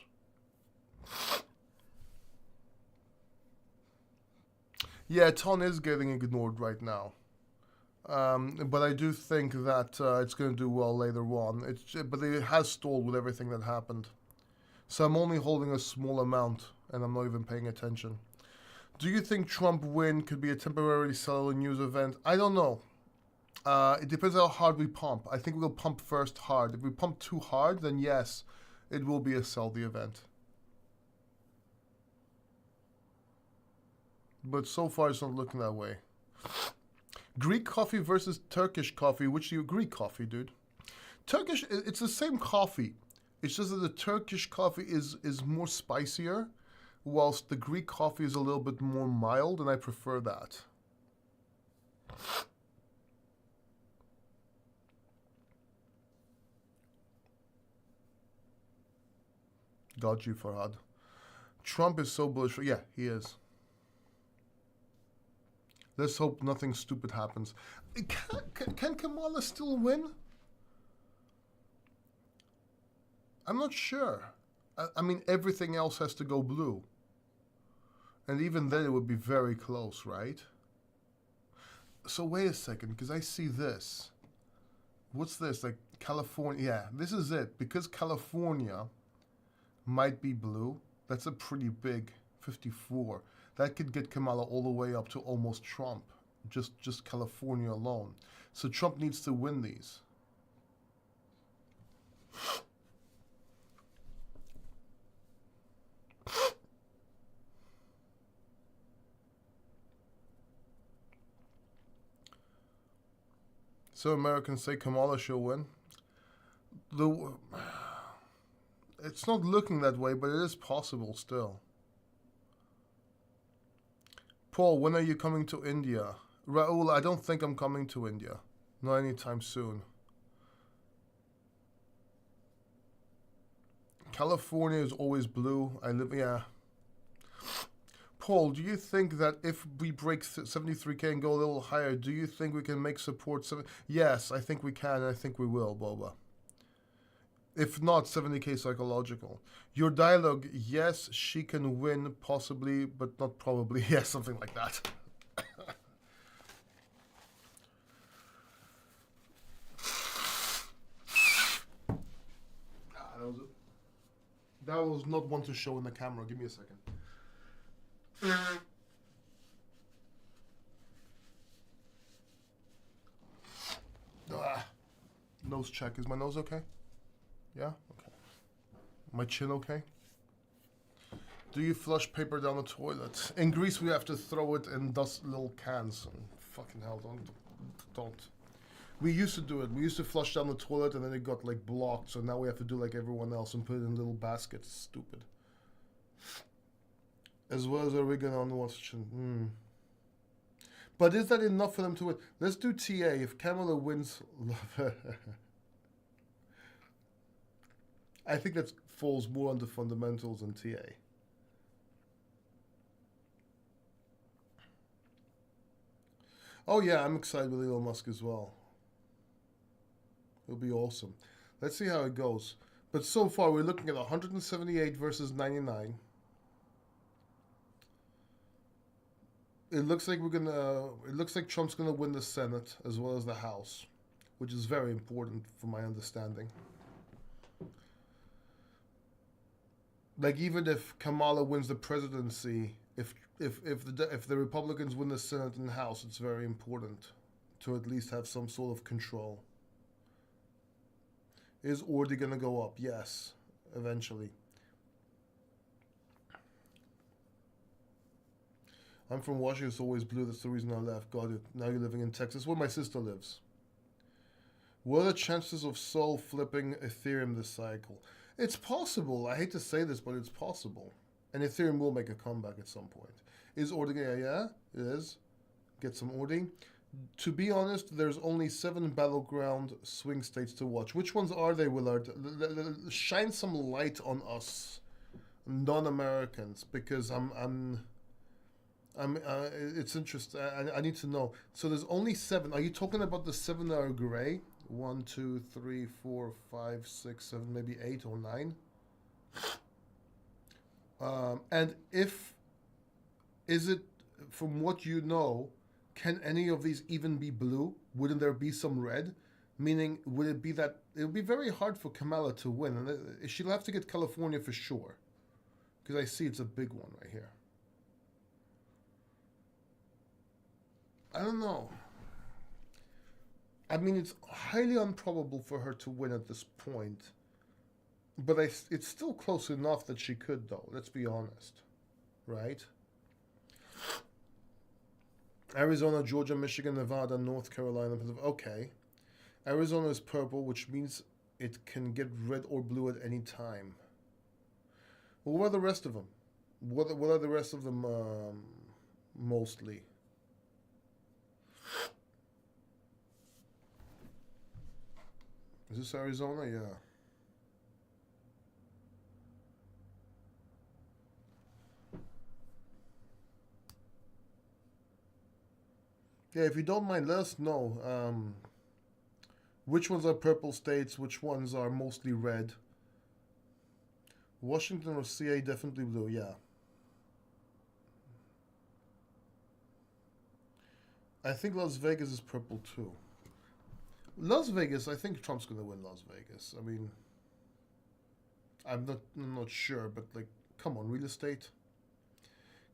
Yeah, Ton is getting ignored right now. But I do think that it's going to do well later on. But it has stalled with everything that happened. So I'm only holding a small amount, and I'm not even paying attention. Do you think Trump win could be a temporary sell news event? I don't know. It depends how hard we pump. I think we'll pump first hard. If we pump too hard, then yes, it will be a sell the event. But so far, it's not looking that way. Greek coffee versus Turkish coffee. Which do you... Greek coffee, dude. Turkish, it's the same coffee. It's just that the Turkish coffee is more spicier, whilst the Greek coffee is a little bit more mild, and I prefer that. Got you, Farhad. Trump is so bullish. Yeah, he is. Let's hope nothing stupid happens. Can Kamala still win? I'm not sure. I mean, everything else has to go blue. And even then it would be very close, right? So wait a second, because I see this. What's this? Like California. Yeah, this is it. Because California might be blue, that's a pretty big 54. That could get Kamala all the way up to almost Trump. Just California alone. So Trump needs to win these. So Americans say Kamala should win. It's not looking that way, but it is possible still. Paul, when are you coming to India? Raul, I don't think I'm coming to India. Not anytime soon. California is always blue. Yeah. Paul, do you think that if we break 73K and go a little higher, do you think we can make support? Yes, I think we can, and I think we will, Boba. If not, 70K psychological. Your dialogue, yes, she can win, possibly, but not probably. Yes, something like that. That was not one to show in the camera. Give me a second. Nose check. Is my nose okay? Yeah? Okay. My chin okay? Do you flush paper down the toilet? In Greece, we have to throw it in little cans and fucking hell, don't. We used to do it. We used to flush down the toilet and then it got like blocked. So now we have to do like everyone else and put it in little baskets. Stupid. As well as oregano on Washington. But is that enough for them to win? Let's do TA. If Kamala wins, I think that falls more under fundamentals than TA. Oh yeah, I'm excited with Elon Musk as well. It'll be awesome. Let's see how it goes. But so far, we're looking at 178 versus 99. It looks like It looks like Trump's gonna win the Senate as well as the House, which is very important from my understanding. Like even if Kamala wins the presidency, if the Republicans win the Senate and the House, it's very important to at least have some sort of control. Is Ordi gonna go up? Yes, eventually. I'm from Washington, it's always blue. That's the reason I left. Got it. Now you're living in Texas, where my sister lives. What are the chances of Sol flipping Ethereum this cycle? It's possible. I hate to say this, but it's possible. And Ethereum will make a comeback at some point. Is Ordi? Yeah, it is. Get some Ordi. To be honest, there's only 7 battleground swing states to watch. Which ones are they, Willard? Shine some light on us, non-Americans, because it's interesting. I need to know. So there's only 7. Are you talking about the 7 that are gray? 1, 2, 3, 4, 5, 6, 7, maybe 8 or 9. And is it, from what you know, can any of these even be blue? Wouldn't there be some red? Meaning, would it be that it would be very hard for Kamala to win, and she'll have to get California for sure, because I see it's a big one right here. I don't know. I mean, it's highly improbable for her to win at this point, but it's still close enough that she could, though. Let's be honest, right? Arizona, Georgia, Michigan, Nevada, North Carolina. Okay. Arizona is purple, which means it can get red or blue at any time. Well, what are the rest of them? What are the rest of them mostly? Is this Arizona? Yeah. Yeah, if you don't mind, let us know which ones are purple states, which ones are mostly red. Washington or CA, definitely blue, yeah. I think Las Vegas is purple too. Las Vegas, I think Trump's going to win Las Vegas. I mean, I'm not sure, but like, come on, real estate.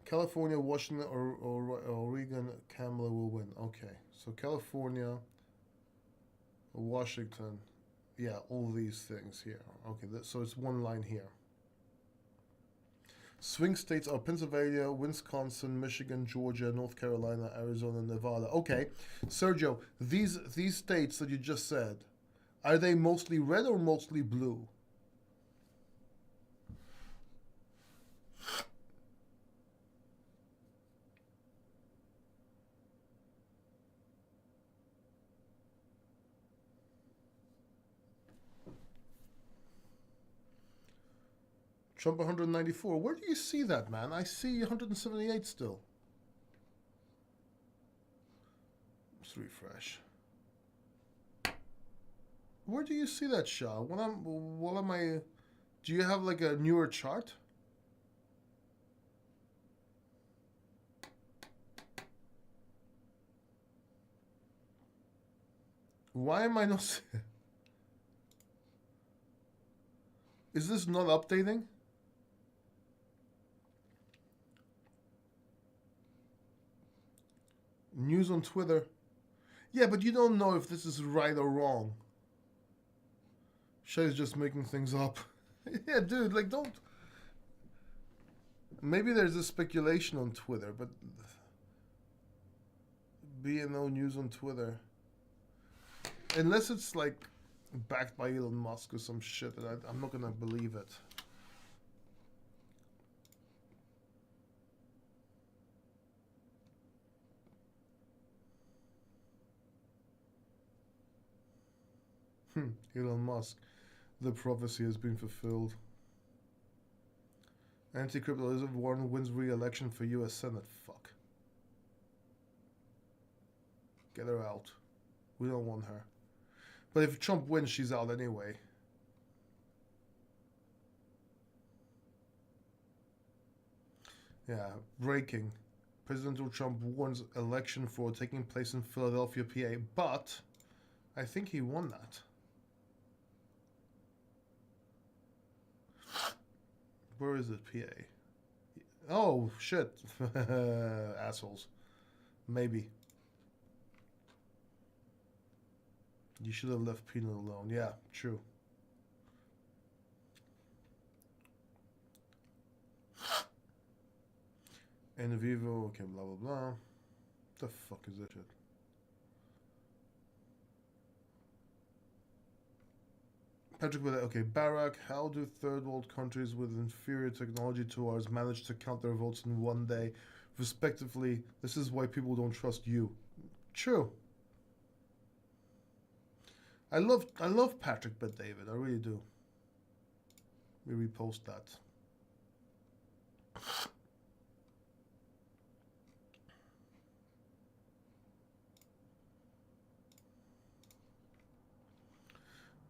California, Washington, or Oregon, Kamala will win. Okay, so California, Washington, yeah, all these things here. Okay, so it's one line here. Swing states are Pennsylvania, Wisconsin, Michigan, Georgia, North Carolina, Arizona, Nevada. Okay, Sergio, these states that you just said, are they mostly red or mostly blue? Trump 194. Where do you see that, man? I see 178 still. Let's refresh. Where do you see that, Shah? What am I? Do you have like a newer chart? Why am I not? Is this not updating? News on Twitter. Yeah, but you don't know if this is right or wrong. Shay's just making things up. Yeah, dude, like don't. Maybe there's a speculation on Twitter, but BNO News on Twitter. Unless it's like backed by Elon Musk or some shit, I'm not gonna believe it. Elon Musk. The prophecy has been fulfilled. Anti-crypto Elizabeth Warren wins re-election for U.S. Senate. Fuck. Get her out. We don't want her. But if Trump wins, she's out anyway. Yeah, breaking. President Trump warns election fraud taking place in Philadelphia, PA, but I think he won that. Where is it, PA? Oh, shit. Assholes. Maybe. You should have left Peanut alone. Yeah, true. In vivo, okay, blah, blah, blah. The fuck is this shit? Patrick, okay, Barack, how do third world countries with inferior technology to ours manage to count their votes in one day, respectively? This is why people don't trust you. True. I love Patrick Bet David, I really do. We repost that.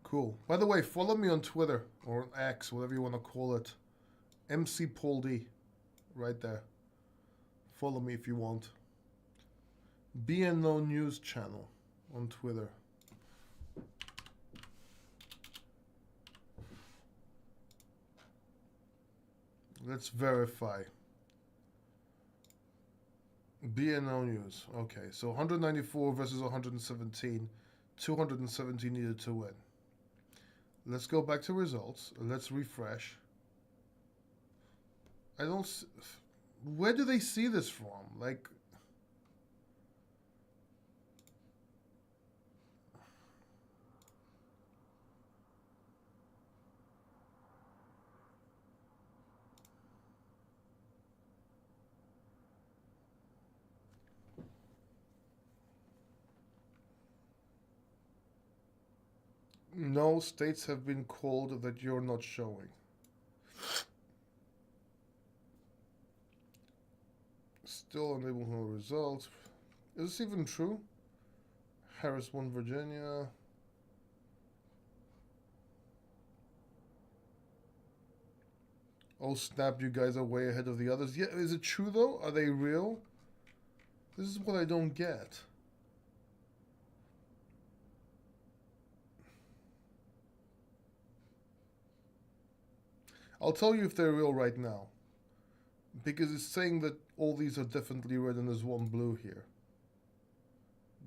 Cool. By the way, follow me on Twitter or X, whatever you want to call it. MC Paul D. Right there. Follow me if you want. BNO News channel on Twitter. Let's verify. BNO News. Okay, so 194 versus 117. 217 needed to win. Let's go back to results. Let's refresh. I don't... Where do they see this from? Like... No states have been called that you're not showing. Still unable to know results. Is this even true? Harris won Virginia. Oh snap, you guys are way ahead of the others. Yeah, is it true though? Are they real? This is what I don't get. I'll tell you if they're real right now. Because it's saying that all these are definitely red and there's one blue here.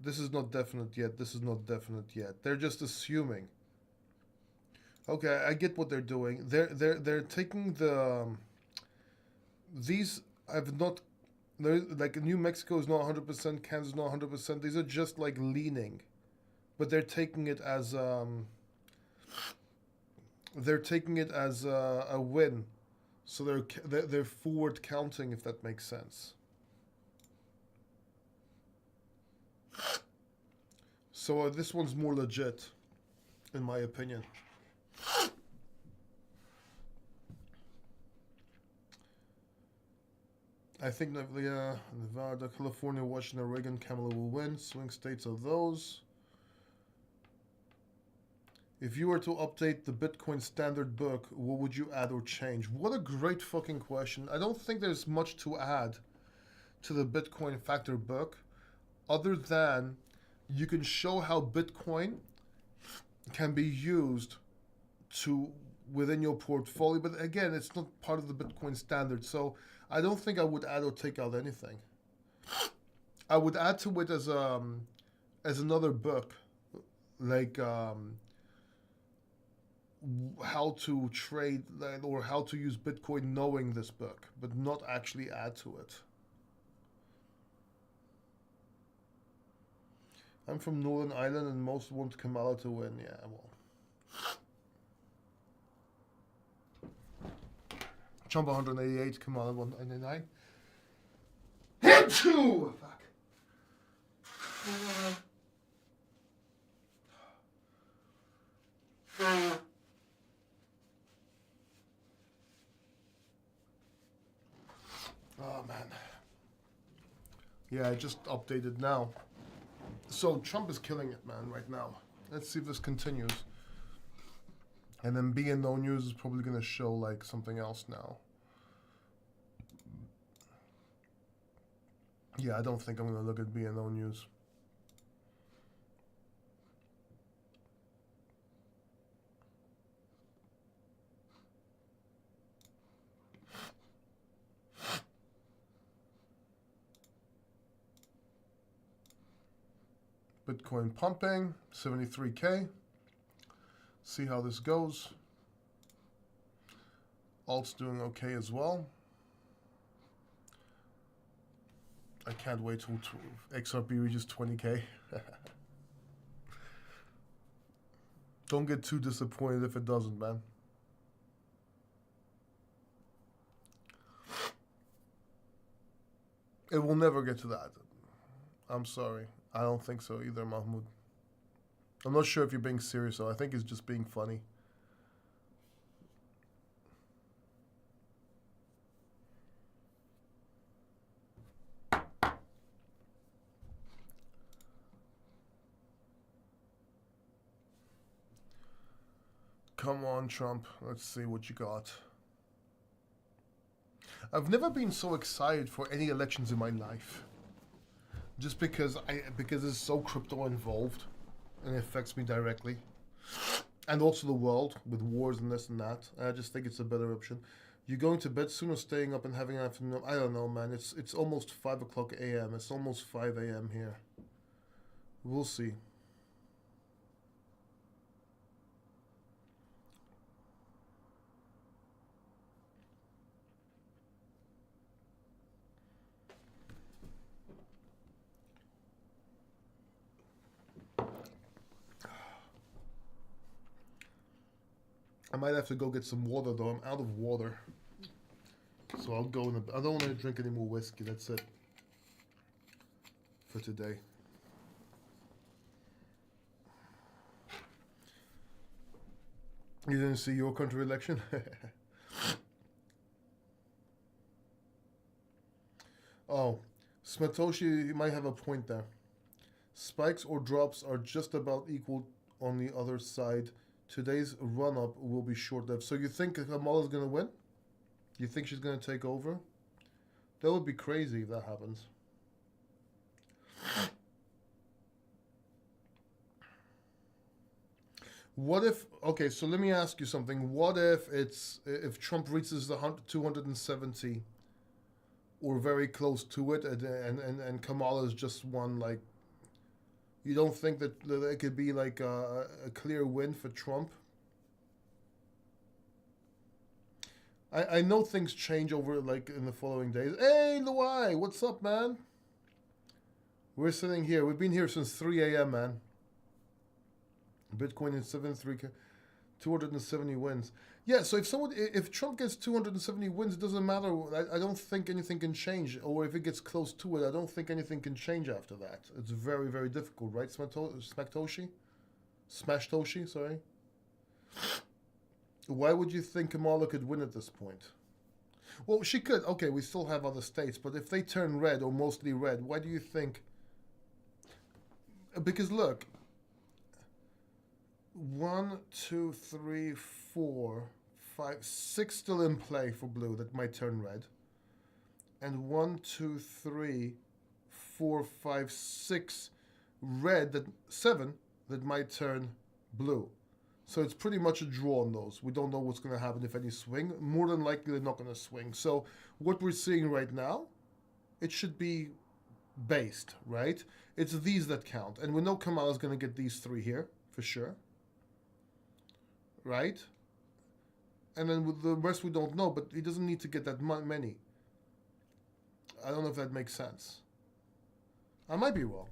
This is not definite yet. This is not definite yet. They're just assuming. Okay, I get what they're doing. They're taking the these I've not like New Mexico is not 100%, Kansas is not 100%. These are just like leaning. But they're taking it as a win. So they're forward counting, if that makes sense. So this one's more legit, in my opinion. I think Nevada, California, Washington, Oregon, Kamala will win. Swing states are those. If you were to update the Bitcoin standard book, what would you add or change? What a great fucking question. I don't think there's much to add to the Bitcoin factor book other than you can show how Bitcoin can be used to within your portfolio. But again, it's not part of the Bitcoin standard. So I don't think I would add or take out anything. I would add to it as another book, like how to trade or how to use Bitcoin knowing this book, but not actually add to it. I'm from Northern Ireland and most want Kamala to win. Yeah, well. Trump 188, Kamala 199. Hit two! Fuck. Oh man. Yeah, I just updated now. So Trump is killing it, man, right now. Let's see if this continues. And then BNO News is probably gonna show like something else now. Yeah, I don't think I'm gonna look at BNO News. Bitcoin pumping, 73K. See how this goes. Alt's doing okay as well. I can't wait till XRP reaches 20K. Don't get too disappointed if it doesn't, man. It will never get to that. I'm sorry. I don't think so either, Mahmoud. I'm not sure if you're being serious, though. I think he's just being funny. Come on, Trump. Let's see what you got. I've never been so excited for any elections in my life. Just because it's so crypto involved and it affects me directly. And also the world with wars and this and that. I just think it's a better option. You going to bed soon or staying up and having an afternoon? I don't know, man. It's almost 5 o'clock a.m. It's almost 5 a.m. here. We'll see. I might have to go get some water though. I'm out of water. So I'll go in I don't want to drink any more whiskey. That's it for today. You didn't see your country election? Oh, Smatoshi, you might have a point there. Spikes or drops are just about equal on the other side. Today's run-up will be short-lived. So you think Kamala's going to win? You think she's going to take over? That would be crazy if that happens. What if... Okay, so let me ask you something. What if Trump reaches the 270 or very close to it and Kamala's just won, like... You don't think that it could be like a clear win for Trump? I know things change over like in the following days. Hey, Luai, what's up, man? We're sitting here. We've been here since 3 a.m., man. Bitcoin is 7.3, 270 wins. Yeah, so if Trump gets 270 wins, it doesn't matter. I don't think anything can change. Or if it gets close to it, I don't think anything can change after that. It's very, very difficult, right, Smashtoshi, sorry. Why would you think Kamala could win at this point? Well, she could. Okay, we still have other states, but if they turn red or mostly red, why do you think? Because look, 1, 2, 3, 4, 5, 6 still in play for blue that might turn red. And 1, 2, 3, 4, 5, 6 red, 7 that might turn blue. So it's pretty much a draw on those. We don't know what's going to happen if any swing. More than likely they're not going to swing. So what we're seeing right now, it should be based, right? It's these that count. And we know Kamala's going to get these 3 here, for sure. Right? And then with the rest we don't know, but he doesn't need to get that many. I don't know if that makes sense. I might be wrong.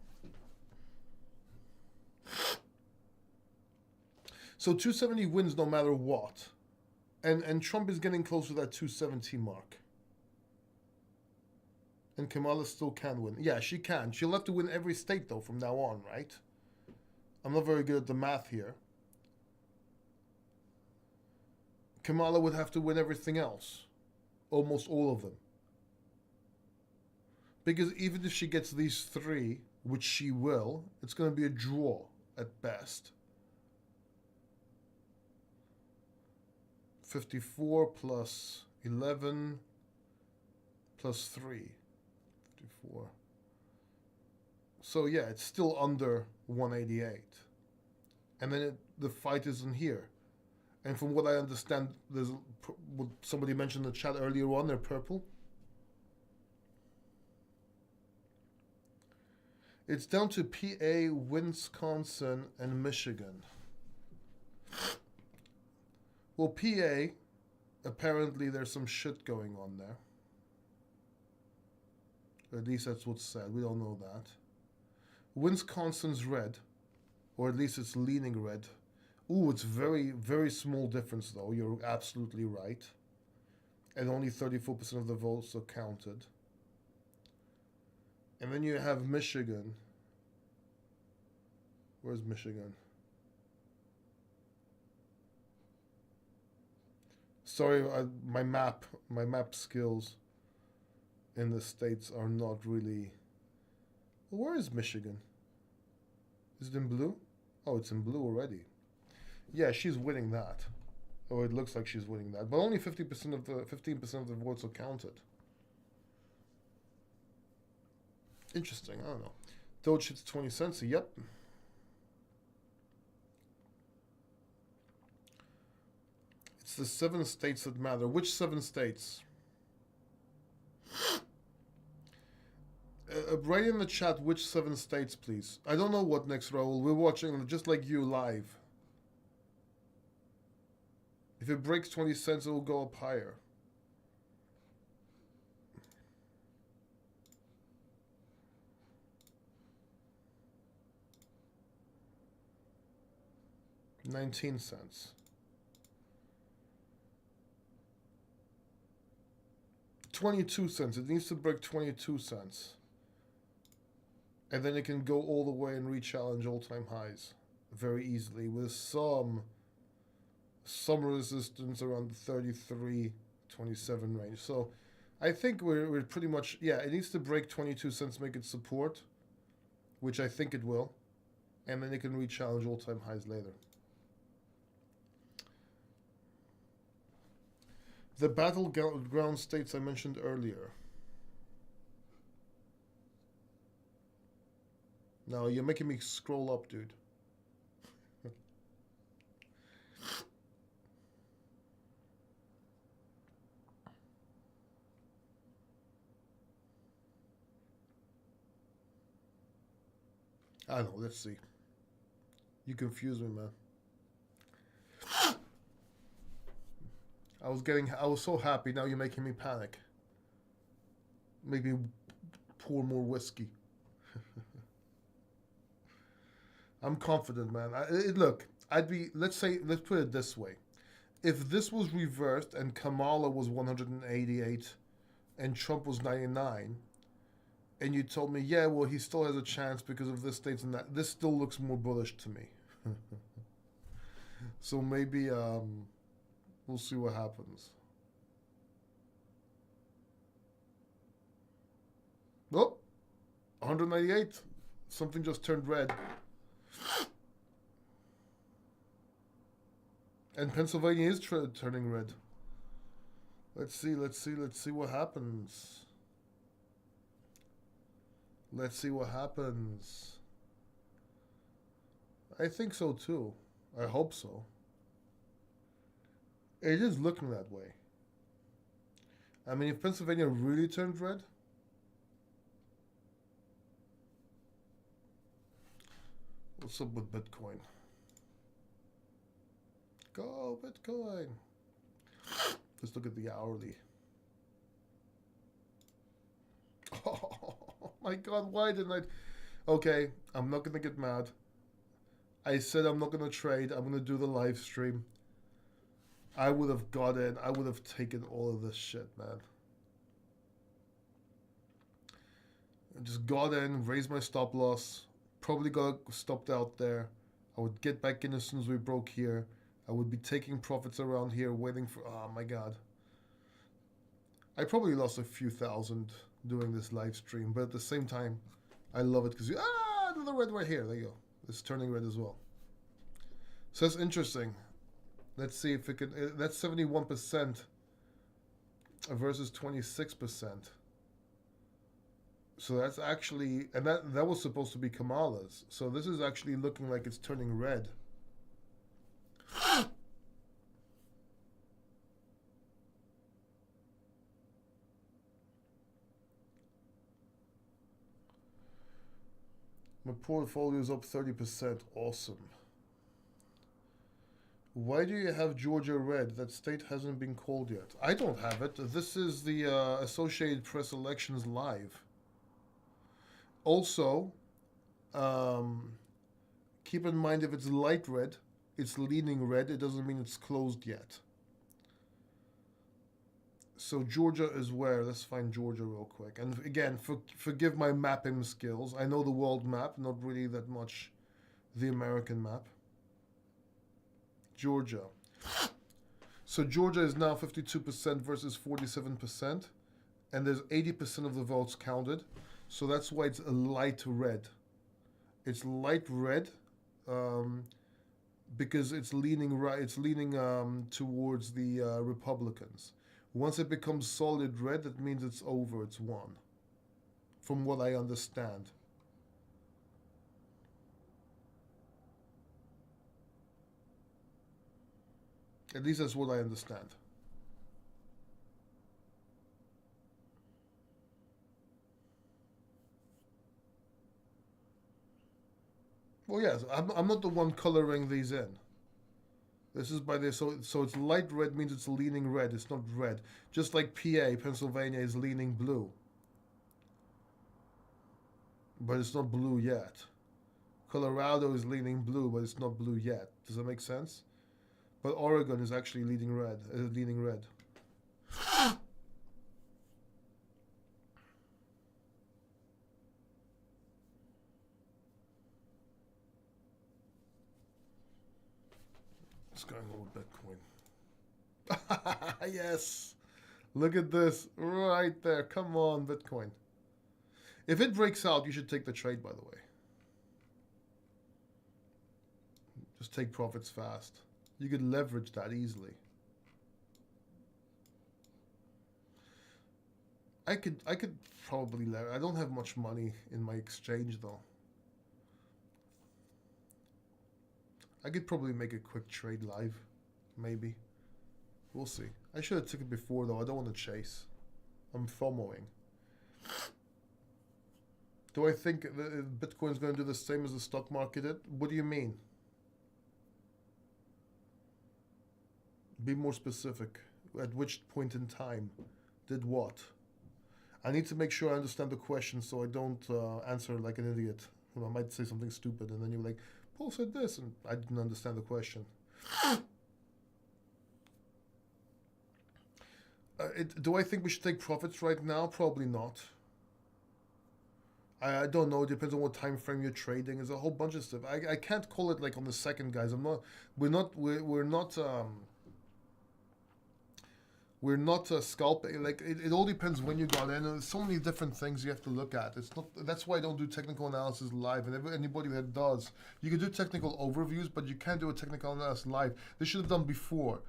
So 270 wins no matter what. And Trump is getting close to that 270 mark. And Kamala still can win. Yeah, she can. She'll have to win every state, though, from now on, right? I'm not very good at the math here. Kamala would have to win everything else. Almost all of them. Because even if she gets these three, which she will, it's going to be a draw at best. 54 plus 11 plus 3. 54. So yeah, it's still under 188. And then the fight is in here. And from what I understand, there's what somebody mentioned in the chat earlier on, they're purple. It's down to PA, Wisconsin, and Michigan. Well, PA, apparently there's some shit going on there. Or at least that's what's said. We don't know that. Wisconsin's red. Or at least it's leaning red. Ooh, it's very, very small difference though. You're absolutely right. And only 34% of the votes are counted. And then you have Michigan. Where's Michigan? Sorry, my map skills in the States are not really... Well, where is Michigan? Is it in blue? Oh, it's in blue already. Yeah, she's winning that. Or it looks like she's winning that. But only 15% of the votes are counted. Interesting, I don't know. Doge hits 20 cents, yep. It's the 7 states that matter. Which 7 states? Write in the chat which 7 states, please. I don't know what next, Raul. We're watching just like you live. If it breaks 20 cents, it will go up higher. $0.19. 22 cents. It needs to break 22 cents. And then it can go all the way and re-challenge all-time highs very easily with some resistance around the 33.27 range. So I think we're pretty much, yeah, it needs to break 22 cents, make it support, which I think it will. And then it can re-challenge all-time highs later. The battleground states I mentioned earlier. No, you're making me scroll up, dude. I don't know, let's see. You confuse me, man. I was so happy, now you're making me panic. Make me pour more whiskey. I'm confident, man. Look, let's put it this way. If this was reversed and Kamala was 188 and Trump was 99, and you told me, yeah, well, he still has a chance because of this states and that, this still looks more bullish to me. So maybe, we'll see what happens. Oh, 198. Something just turned red. And Pennsylvania is turning red. Let's see what happens. Let's see what happens. I think so too. I hope so. It is looking that way. I mean, if Pennsylvania really turned red, what's up with Bitcoin? Go, Bitcoin. Let's look at the hourly. Oh my God, why didn't I? Okay, I'm not going to get mad. I said I'm not gonna trade. I'm gonna do the live stream. I would have got in. I would have taken all of this shit, man. I just got in, raised my stop loss. Probably got stopped out there. I would get back in as soon as we broke here. I would be taking profits around here, waiting for. Oh my god. I probably lost a few thousand doing this live stream, but at the same time, I love it because another red right here. There you go. It's turning red as well. So that's interesting. Let's see if it can. That's 71% versus 26%. So that's actually, and that was supposed to be Kamala's. So this is actually looking like it's turning red. My portfolio is up 30%. Awesome. Why do you have Georgia red? That state hasn't been called yet. I don't have it. This is the Associated Press elections live. Also, keep in mind if it's light red, it's leaning red. It doesn't mean it's closed yet. So Georgia is where? Let's find Georgia real quick. And again, forgive my mapping skills. I know the world map, not really that much the American map. Georgia. So Georgia is now 52% versus 47%. And there's 80% of the votes counted. So that's why it's a light red. It's light red because it's leaning right. It's leaning towards the Republicans. Once it becomes solid red, that means it's over. It's won, from what I understand. At least that's what I understand. Well, yes, I'm not the one coloring these in. This is by this, so it's light red means it's leaning red. It's not red. Just like PA, Pennsylvania is leaning blue. But it's not blue yet. Colorado is leaning blue, but it's not blue yet. Does that make sense? But Oregon is actually leaning red. What's going on with Bitcoin? Yes. Look at this right there. Come on, Bitcoin. If it breaks out, you should take the trade, by the way. Just take profits fast. You could leverage that easily. I could probably leverage. I don't have much money in my exchange though. I could probably make a quick trade live, maybe. We'll see. I should have took it before though. I don't want to chase. I'm FOMOing. Do I think Bitcoin's going to do the same as the stock market did? What do you mean? Be more specific. At which point in time? Did what? I need to make sure I understand the question so I don't answer like an idiot. I might say something stupid and then you're like, Paul said this and I didn't understand the question. Do I think we should take profits right now? Probably not. I don't know. It depends on what time frame you're trading. There's a whole bunch of stuff. I can't call it like on the second, guys. We're not scalping. Like it all depends when you got in. There's so many different things you have to look at. It's not. That's why I don't do technical analysis live. And anybody that does, you can do technical overviews, but you can't do a technical analysis live. They should have done before.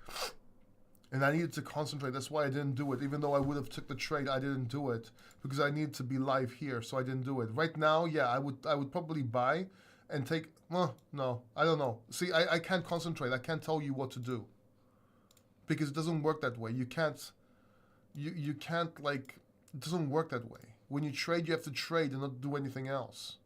And I needed to concentrate. That's why I didn't do it. Even though I would have took the trade, I didn't do it because I needed to be live here, so I didn't do it. Right now, yeah, I would probably buy and take. No, I don't know. See, I can't concentrate. I can't tell you what to do because it doesn't work that way. You can't. You can't like. It doesn't work that way. When you trade, you have to trade and not do anything else.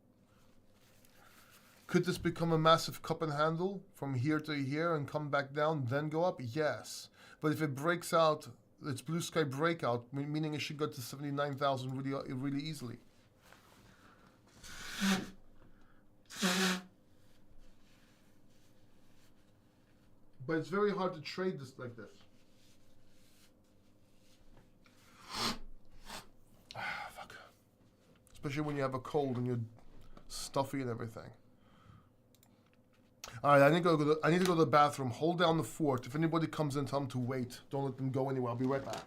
Could this become a massive cup and handle from here to here and come back down, then go up? Yes. But if it breaks out, it's blue sky breakout, meaning it should go to 79,000 really easily. But it's very hard to trade this like this. Fuck. Especially when you have a cold and you're stuffy and everything. Alright, I need to go to the bathroom. Hold down the fort. If anybody comes in, tell them to wait. Don't let them go anywhere. I'll be right back.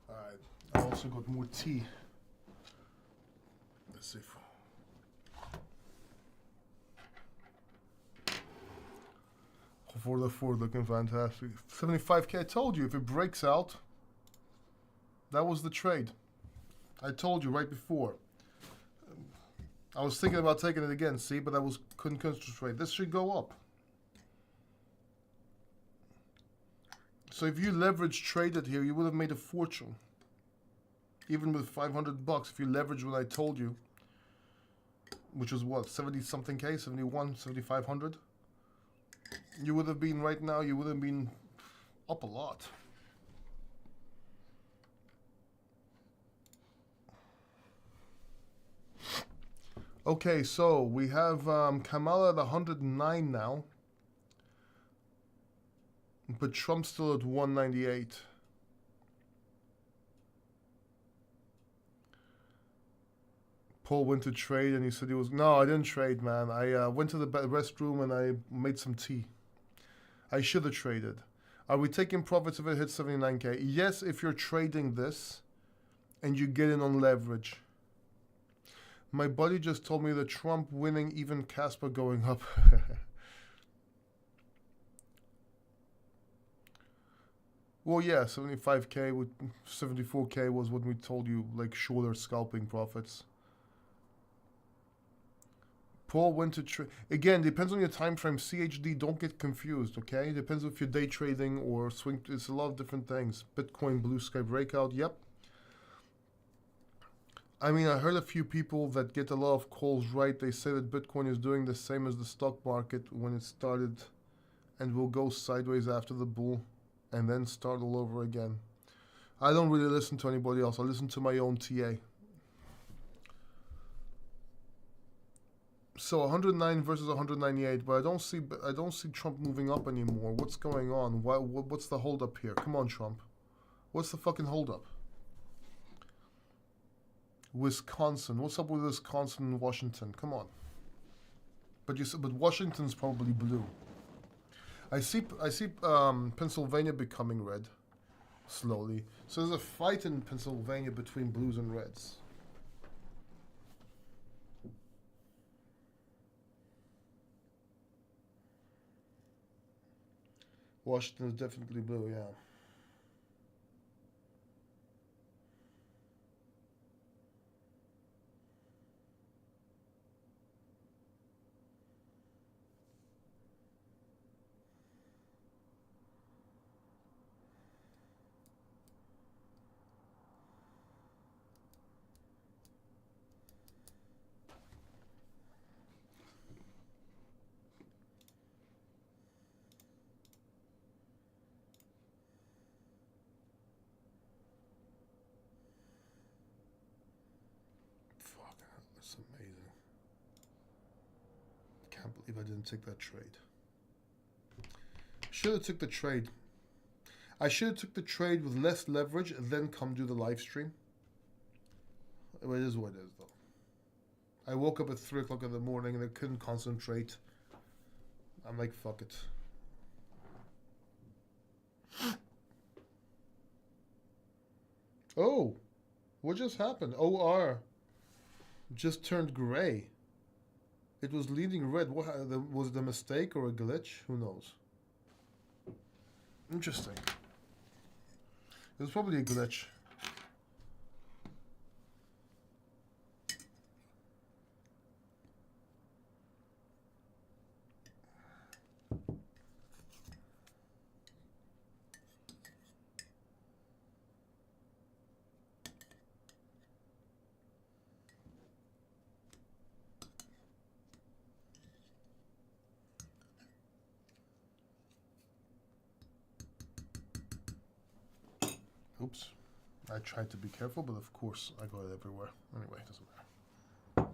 Alright, I also got more tea. Let's see. For the Ford looking fantastic. 75k, I told you, if it breaks out, that was the trade. I told you right before. I was thinking about taking it again, see, but couldn't concentrate. This should go up. So if you leverage traded here, you would have made a fortune. Even with 500 bucks, if you leverage what I told you, which was what, 70 something K, 71, 7,500, you would have been right now, you would have been up a lot. Okay, so we have Kamala at 109 now. But Trump's still at 198. Paul went to trade and he said he was... No, I didn't trade, man. I went to the restroom and I made some tea. I should have traded. Are we taking profits if it hits 79k? Yes, if you're trading this and you get in on leverage. My buddy just told me that Trump winning, even Casper going up. Well, yeah, 75k with 74k was what we told you, like shorter scalping profits. Paul went to trade. Again, depends on your time frame. CHD, don't get confused, okay? Depends if you're day trading or swing. It's a lot of different things. Bitcoin, blue sky breakout, yep. I mean, I heard a few people that get a lot of calls right. They say that Bitcoin is doing the same as the stock market when it started and will go sideways after the bull and then start all over again. I don't really listen to anybody else. I listen to my own TA. So 109 versus 198, but I don't see Trump moving up anymore. What's going on? What's the holdup here? Come on, Trump. What's the fucking holdup? Wisconsin. What's up with Wisconsin and Washington? Come on. But Washington's probably blue. I see Pennsylvania becoming red slowly. So there's a fight in Pennsylvania between blues and reds. Washington is definitely blue, yeah. Fuck, that's amazing. Can't believe I didn't take that trade. Should have took the trade. I should have took the trade with less leverage and then come do the live stream. It is what it is, though. I woke up at 3 o'clock in the morning and I couldn't concentrate. I'm like, fuck it. Oh, what just happened? OR just turned gray. It was leading red. What was it a mistake or a glitch? Who knows? Interesting. It was probably a glitch. Oops. I tried to be careful, but of course I got it everywhere. Anyway, it doesn't matter.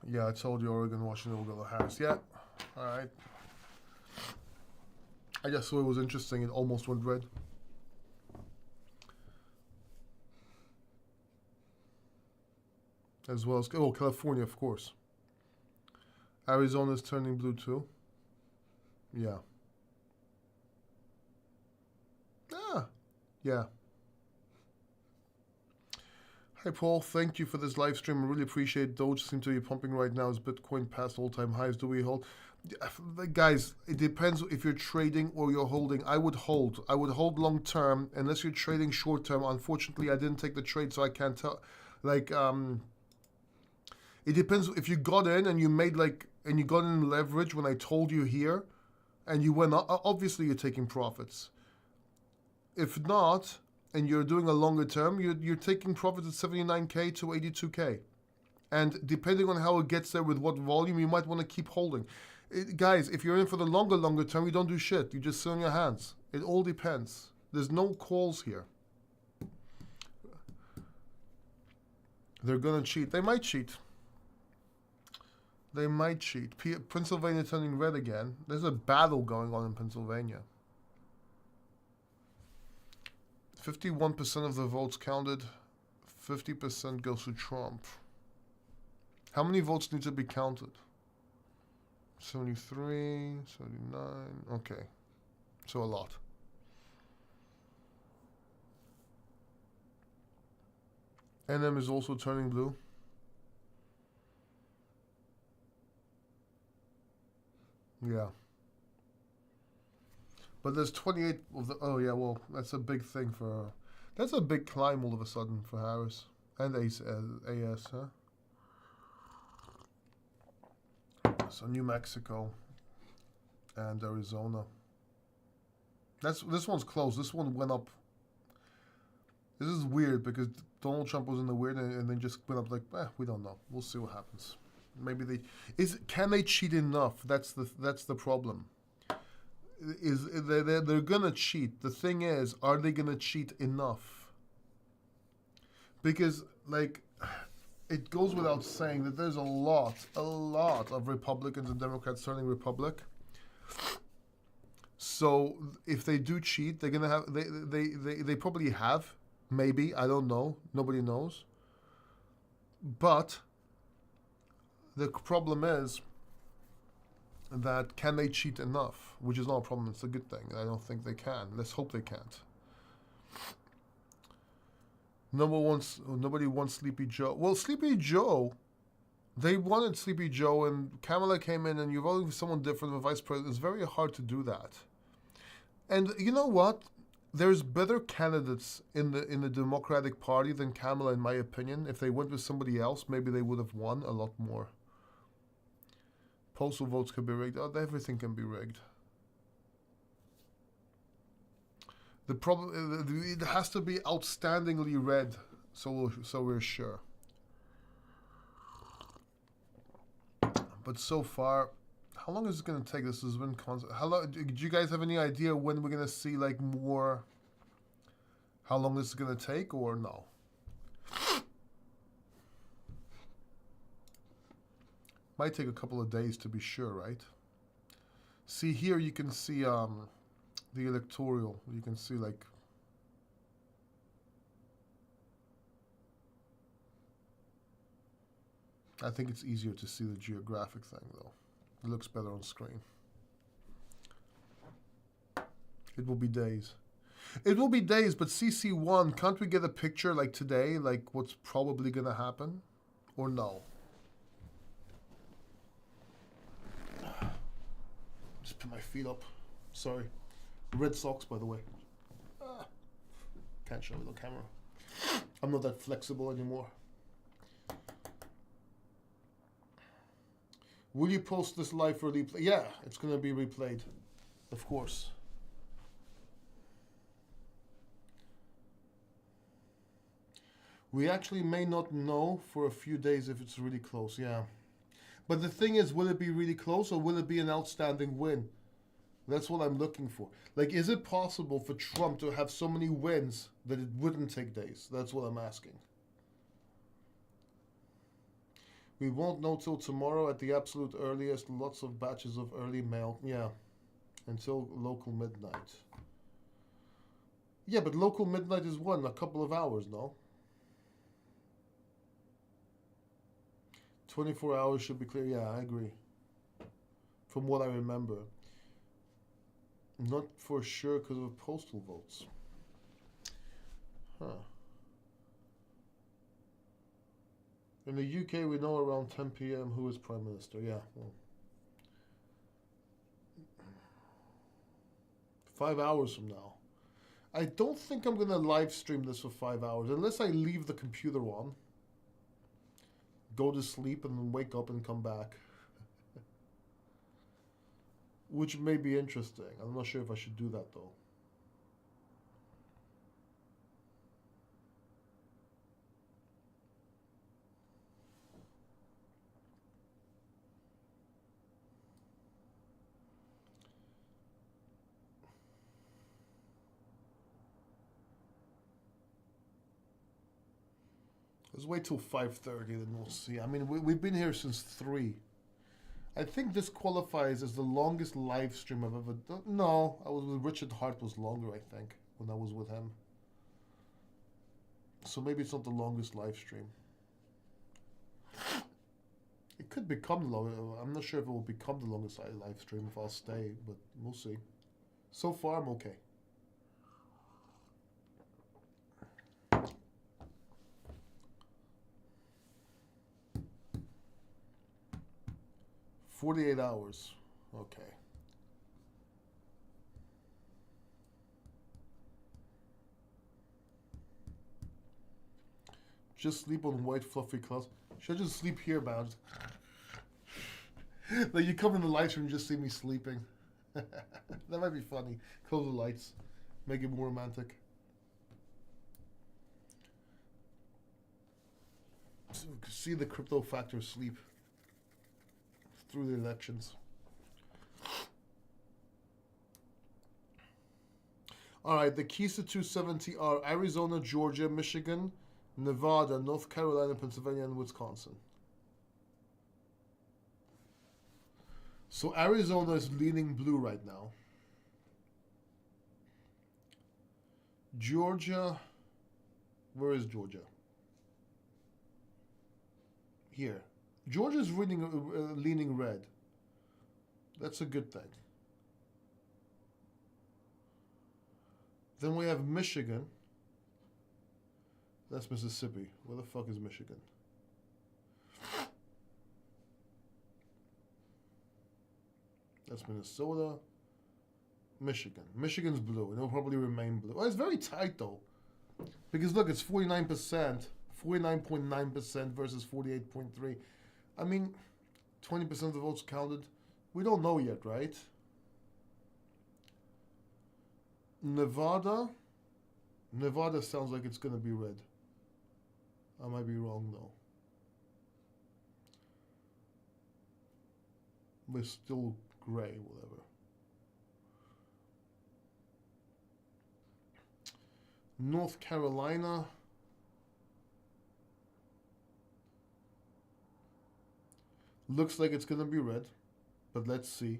Yeah, I told you Oregon, Washington will go to Harris. Yeah, alright. I just thought it was interesting. It almost went red. As well as, oh, California, of course. Arizona's turning blue too. Yeah. Ah, yeah. Hi, Paul. Thank you for this live stream. I really appreciate it. Doge seems to be pumping right now as Bitcoin past all-time highs. Do we hold? Guys, it depends if you're trading or you're holding. I would hold. I would hold long term unless you're trading short term. Unfortunately, I didn't take the trade, so I can't tell. Like, it depends if you got in and you made and you got in leverage when I told you here, and you went up. Obviously, you're taking profits. If not, and you're doing a longer term, you're taking profits at 79K to 82K. And depending on how it gets there with what volume, you might want to keep holding. Guys, if you're in for the longer term, you don't do shit. You just sit on your hands. It all depends. There's no calls here. They're going to cheat. They might cheat. They might cheat. Pennsylvania turning red again. There's a battle going on in Pennsylvania. 51% of the votes counted. 50% goes to Trump. How many votes need to be counted? 73, 79. Okay. So a lot. NM is also turning blue. Yeah. But there's 28 of the. Oh yeah, well that's a big thing for. That's a big climb all of a sudden for Harris and AS, huh? So New Mexico and Arizona. This one's close. This one went up. This is weird because Donald Trump was in the weird and then just went up like, we don't know. We'll see what happens. Maybe can they cheat enough? That's the problem. They're gonna cheat. The thing is, are they gonna cheat enough? Because like, it goes without saying that there's a lot of Republicans and Democrats turning Republic. So if they do cheat, they're gonna have they probably have, maybe, I don't know, nobody knows. But the problem is that can they cheat enough? Which is not a problem, it's a good thing. I don't think they can. Let's hope they can't. Nobody wants Sleepy Joe. Well, Sleepy Joe, they wanted Sleepy Joe, and Kamala came in, and you're voting for someone different for vice president. It's very hard to do that. And you know what? There's better candidates in the Democratic Party than Kamala, in my opinion. If they went with somebody else, maybe they would have won a lot more. Postal votes could be rigged. Oh, everything can be rigged. The problem, it has to be outstandingly red, so we're sure. But so far, how long is it going to take? This has been constant. How long? Do you guys have any idea when we're going to see like more? How long this is going to take, or no? Might take a couple of days to be sure, right? See here, you can see the electoral. You can see like. I think it's easier to see the geographic thing though. It looks better on screen. It will be days. It will be days, but CC1, can't we get a picture like today, like what's probably going to happen? Or no? Just put my feet up. Sorry. Red socks, by the way. Can't show with the camera. I'm not that flexible anymore. Will you post this live for replay? Yeah, it's going to be replayed. Of course. We actually may not know for a few days if it's really close, yeah. But the thing is, will it be really close or will it be an outstanding win? That's what I'm looking for. Like, is it possible for Trump to have so many wins that it wouldn't take days? That's what I'm asking. We won't know till tomorrow at the absolute earliest. Lots of batches of early mail. Yeah, until local midnight. Yeah, but local midnight is what? A couple of hours, no? 24 hours should be clear. Yeah, I agree. From what I remember. Not for sure because of postal votes. Huh. In the UK, we know around 10 p.m. who is Prime Minister. Yeah. Well. 5 hours from now. I don't think I'm going to live stream this for 5 hours. Unless I leave the computer on. Go to sleep and then wake up and come back. Which may be interesting. I'm not sure if I should do that though. Let's wait till 5:30, then we'll see. I mean, we've been here since 3. I think this qualifies as the longest live stream I've ever done. No, I was with Richard Hart was longer, I think, when I was with him. So maybe it's not the longest live stream. It could become the longest. I'm not sure if it will become the longest live stream if I'll stay, but we'll see. So far, I'm okay. 48 hours. Okay. Just sleep on white fluffy cloths. Should I just sleep here, man? Like you come in the lights room and just see me sleeping. That might be funny. Close the lights. Make it more romantic. So we can see the crypto factor sleep through the elections. All right, the keys to 270 are Arizona, Georgia, Michigan, Nevada, North Carolina, Pennsylvania, and Wisconsin. So Arizona is leaning blue right now. Georgia, where is Georgia? Here. Georgia's leaning red. That's a good thing. Then we have Michigan. That's Mississippi. Where the fuck is Michigan? That's Minnesota. Michigan. Michigan's blue, and it'll probably remain blue. Well, it's very tight, though. Because, look, it's 49%. 49.9% versus 48.3%. I mean, 20% of the votes counted. We don't know yet, right? Nevada. Nevada sounds like it's going to be red. I might be wrong, though. We're still gray, whatever. North Carolina. Looks like it's going to be red, but let's see.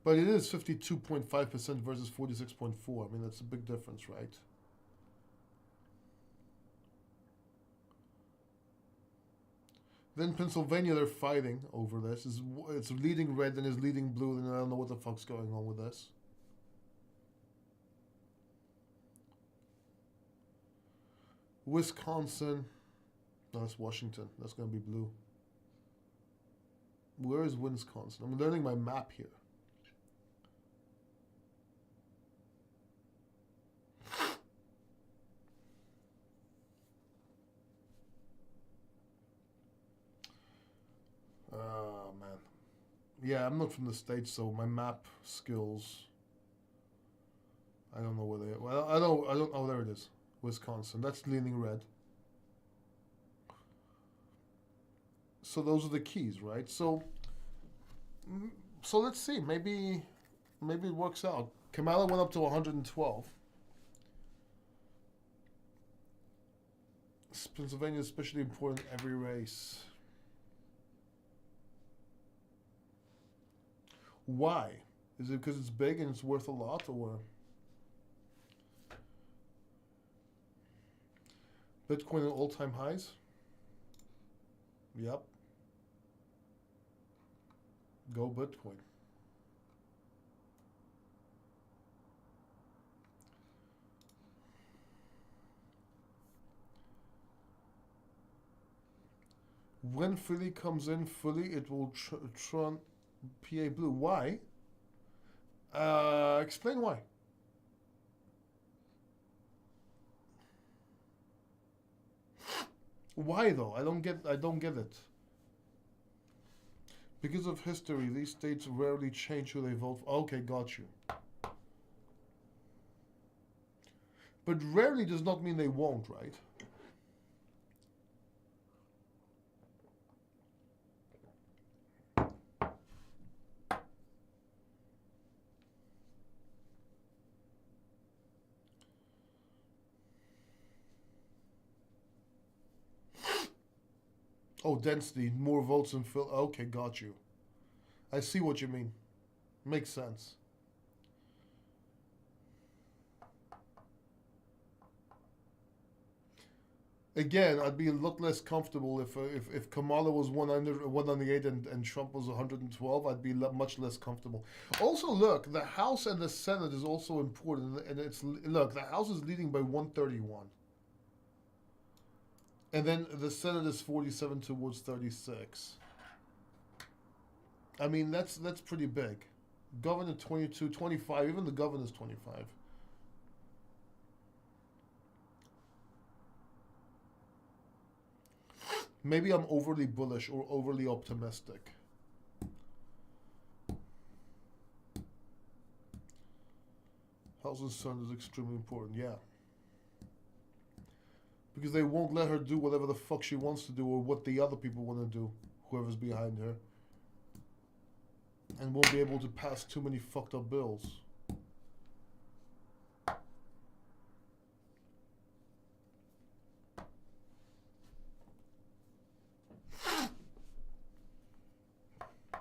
But it is 52.5% versus 46.4%. I mean, that's a big difference, right? Then Pennsylvania, they're fighting over this. It's leading red and is leading blue, and I don't know what the fuck's going on with this. Wisconsin. No, that's Washington. That's going to be blue. Where is Wisconsin? I'm learning my map here. Oh, man. Yeah, I'm not from the States, so my map skills, I don't know where they are. Well, I don't, oh, there it is. Wisconsin. That's leaning red. So those are the keys, right? So let's see. Maybe it works out. Kamala went up to 112. Pennsylvania is especially important in every race. Why? Is it because it's big and it's worth a lot, or? Bitcoin at all-time highs? Yep. Go Bitcoin. When Philly comes in fully, it will trump PA Blue. Why? Explain why. Why though? I don't get it. Because of history, these states rarely change who they vote for. Okay, got you. But rarely does not mean they won't, right? Oh, density, more votes in Phil. Okay, got you. I see what you mean. Makes sense. Again, I'd be a lot less comfortable if Kamala was 198 and Trump was 112. I'd be much less comfortable. Also, look, the House and the Senate is also important, and look, the House is leading by 131. And then the Senate is 47 towards 36. I mean, that's pretty big. Governor 22, 25, even the governor's 25. Maybe I'm overly bullish or overly optimistic. House and son is extremely important, yeah. Because they won't let her do whatever the fuck she wants to do or what the other people want to do, whoever's behind her. And won't be able to pass too many fucked up bills.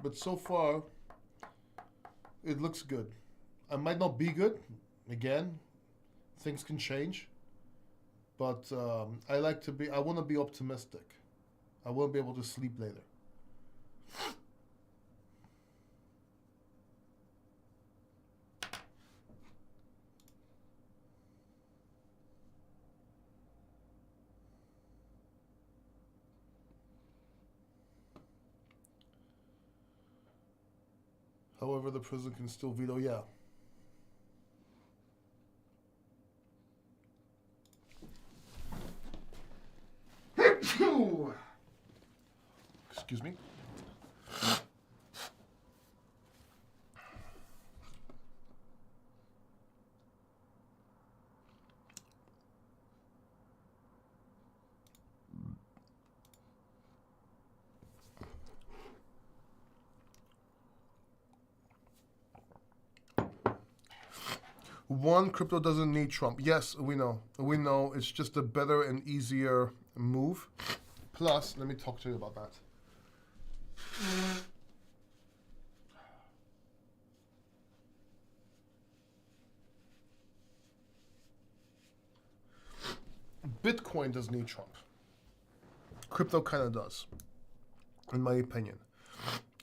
But so far, it looks good. I might not be good. Again, things can change. But I want to be optimistic. I won't be able to sleep later. However, the president can still veto, yeah. Excuse me. One, crypto doesn't need Trump. Yes, we know. We know it's just a better and easier move. Plus, let me talk to you about that. Bitcoin doesn't need Trump. Crypto kind of does, in my opinion.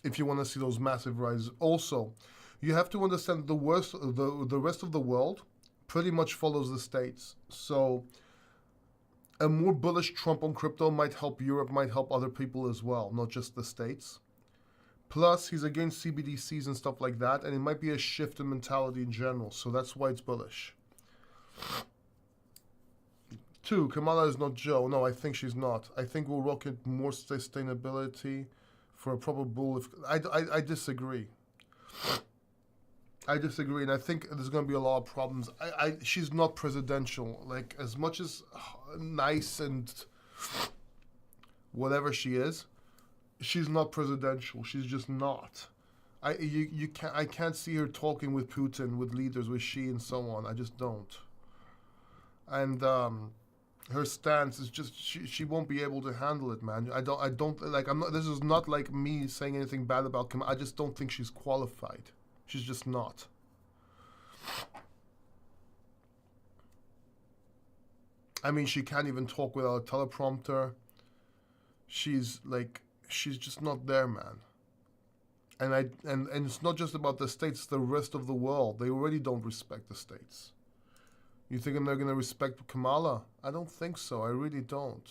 If you want to see those massive rises. Also, you have to understand that the rest of the world pretty much follows the States. So a more bullish Trump on crypto might help Europe, might help other people as well, not just the States. Plus, he's against CBDCs and stuff like that, and it might be a shift in mentality in general, so that's why it's bullish. 2, Kamala is not Joe. No, I think she's not. I think we'll rocket more sustainability for a proper bull. I disagree. I disagree, and I think there's going to be a lot of problems. She's not presidential. Like, as much as nice and whatever she is, she's not presidential. She's just not. I can't see her talking with Putin, with leaders, with Xi, and so on. I just don't. And her stance is just she won't be able to handle it, man. I don't like. I'm not. This is not like me saying anything bad about Kim. I just don't think she's qualified. She's just not. I mean, she can't even talk without a teleprompter. She's just not there, man. And it's not just about the States, it's the rest of the world. They already don't respect the States. You think they're going to respect Kamala? I don't think so. I really don't.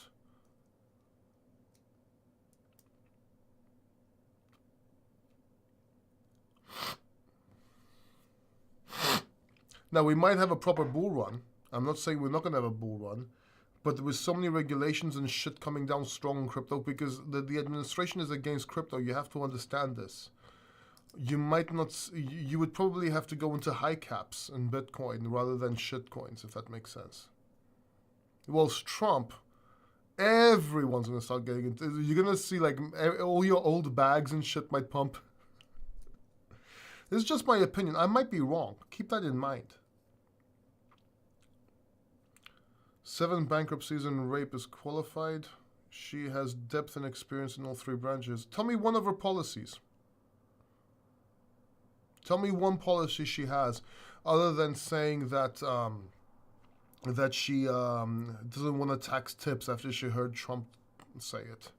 Now, we might have a proper bull run. I'm not saying we're not going to have a bull run. But there was so many regulations and shit coming down strong in crypto because the administration is against crypto. You have to understand this. You might not. You would probably have to go into high caps in Bitcoin rather than shit coins, if that makes sense. Well, it's Trump. Everyone's going to start getting into. You're going to see like all your old bags and shit might pump. This is just my opinion. I might be wrong. Keep that in mind. 7 bankruptcies and rape is qualified. She has depth and experience in all 3 branches. Tell me one of her policies. Tell me one policy she has, other than saying that that she doesn't want to tax tips after she heard Trump say it.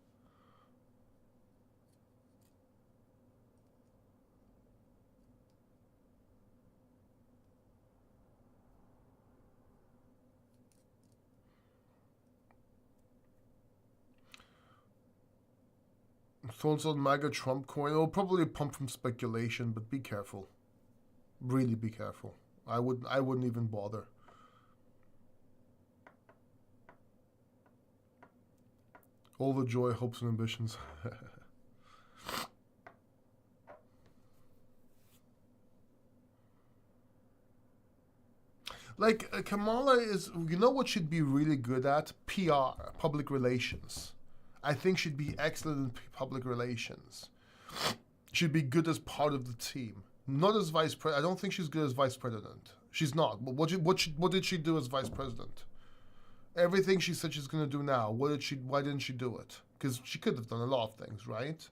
Thoughts on MAGA Trump coin? It'll probably pump from speculation, but be careful. Really be careful. I wouldn't even bother. All the joy, hopes, and ambitions. Like, Kamala is, you know what she'd be really good at? PR, public relations. I think she'd be excellent in public relations. She'd be good as part of the team. Not as vice president. I don't think she's good as vice president. She's not. But what did she do as vice president? Everything she said she's going to do now, why didn't she do it? Because she could have done a lot of things, right?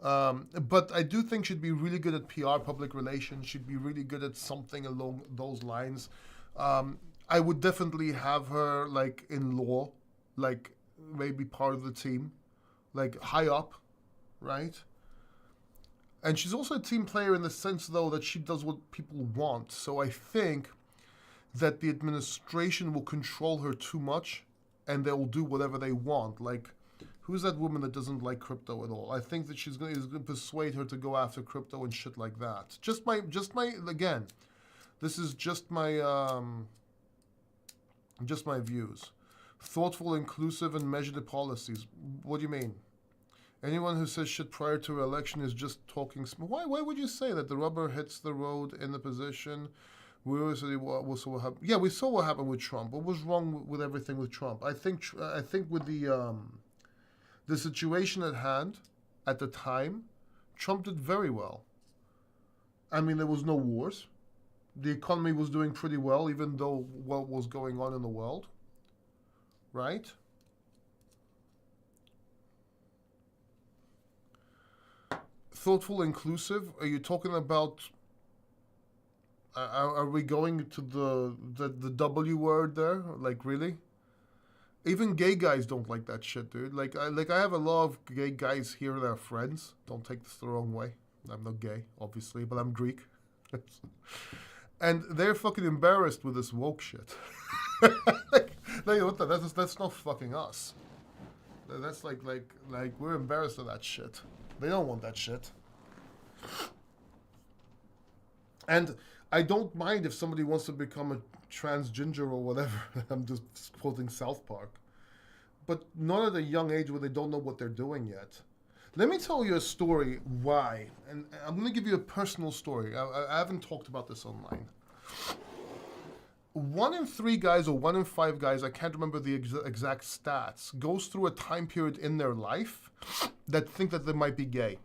But I do think she'd be really good at PR, public relations. She'd be really good at something along those lines. I would definitely have her like in law, like maybe part of the team, like high up, right? And she's also a team player in the sense, though, that she does what people want. So I think that the administration will control her too much, and they will do whatever they want. Like, who's that woman that doesn't like crypto at all? I think that is going to persuade her to go after crypto and shit like that. Just my again, this is just my views. Thoughtful, inclusive, and measured policies. What do you mean? Anyone who says shit prior to an election is just talking. Why would you say that? The rubber hits the road in the position. We always saw what happened. Yeah, we saw what happened with Trump. What was wrong with everything with Trump? I think with the situation at hand, at the time, Trump did very well. I mean, there was no wars. The economy was doing pretty well, even though what was going on in the world. Right? Thoughtful, inclusive. Are you talking about? Are we going to the W word there? Like, really? Even gay guys don't like that shit, dude. Like I have a lot of gay guys here that are friends. Don't take this the wrong way. I'm not gay, obviously, but I'm Greek. And they're fucking embarrassed with this woke shit. That's not fucking us. That's like we're embarrassed of that shit. They don't want that shit. And I don't mind if somebody wants to become a transgender or whatever. I'm just quoting South Park. But not at a young age where they don't know what they're doing yet. Let me tell you a story why. And I'm going to give you a personal story. I haven't talked about this online. 1 in 3 guys or 1 in 5 guys, I can't remember the exact stats, goes through a time period in their life that think that they might be gay.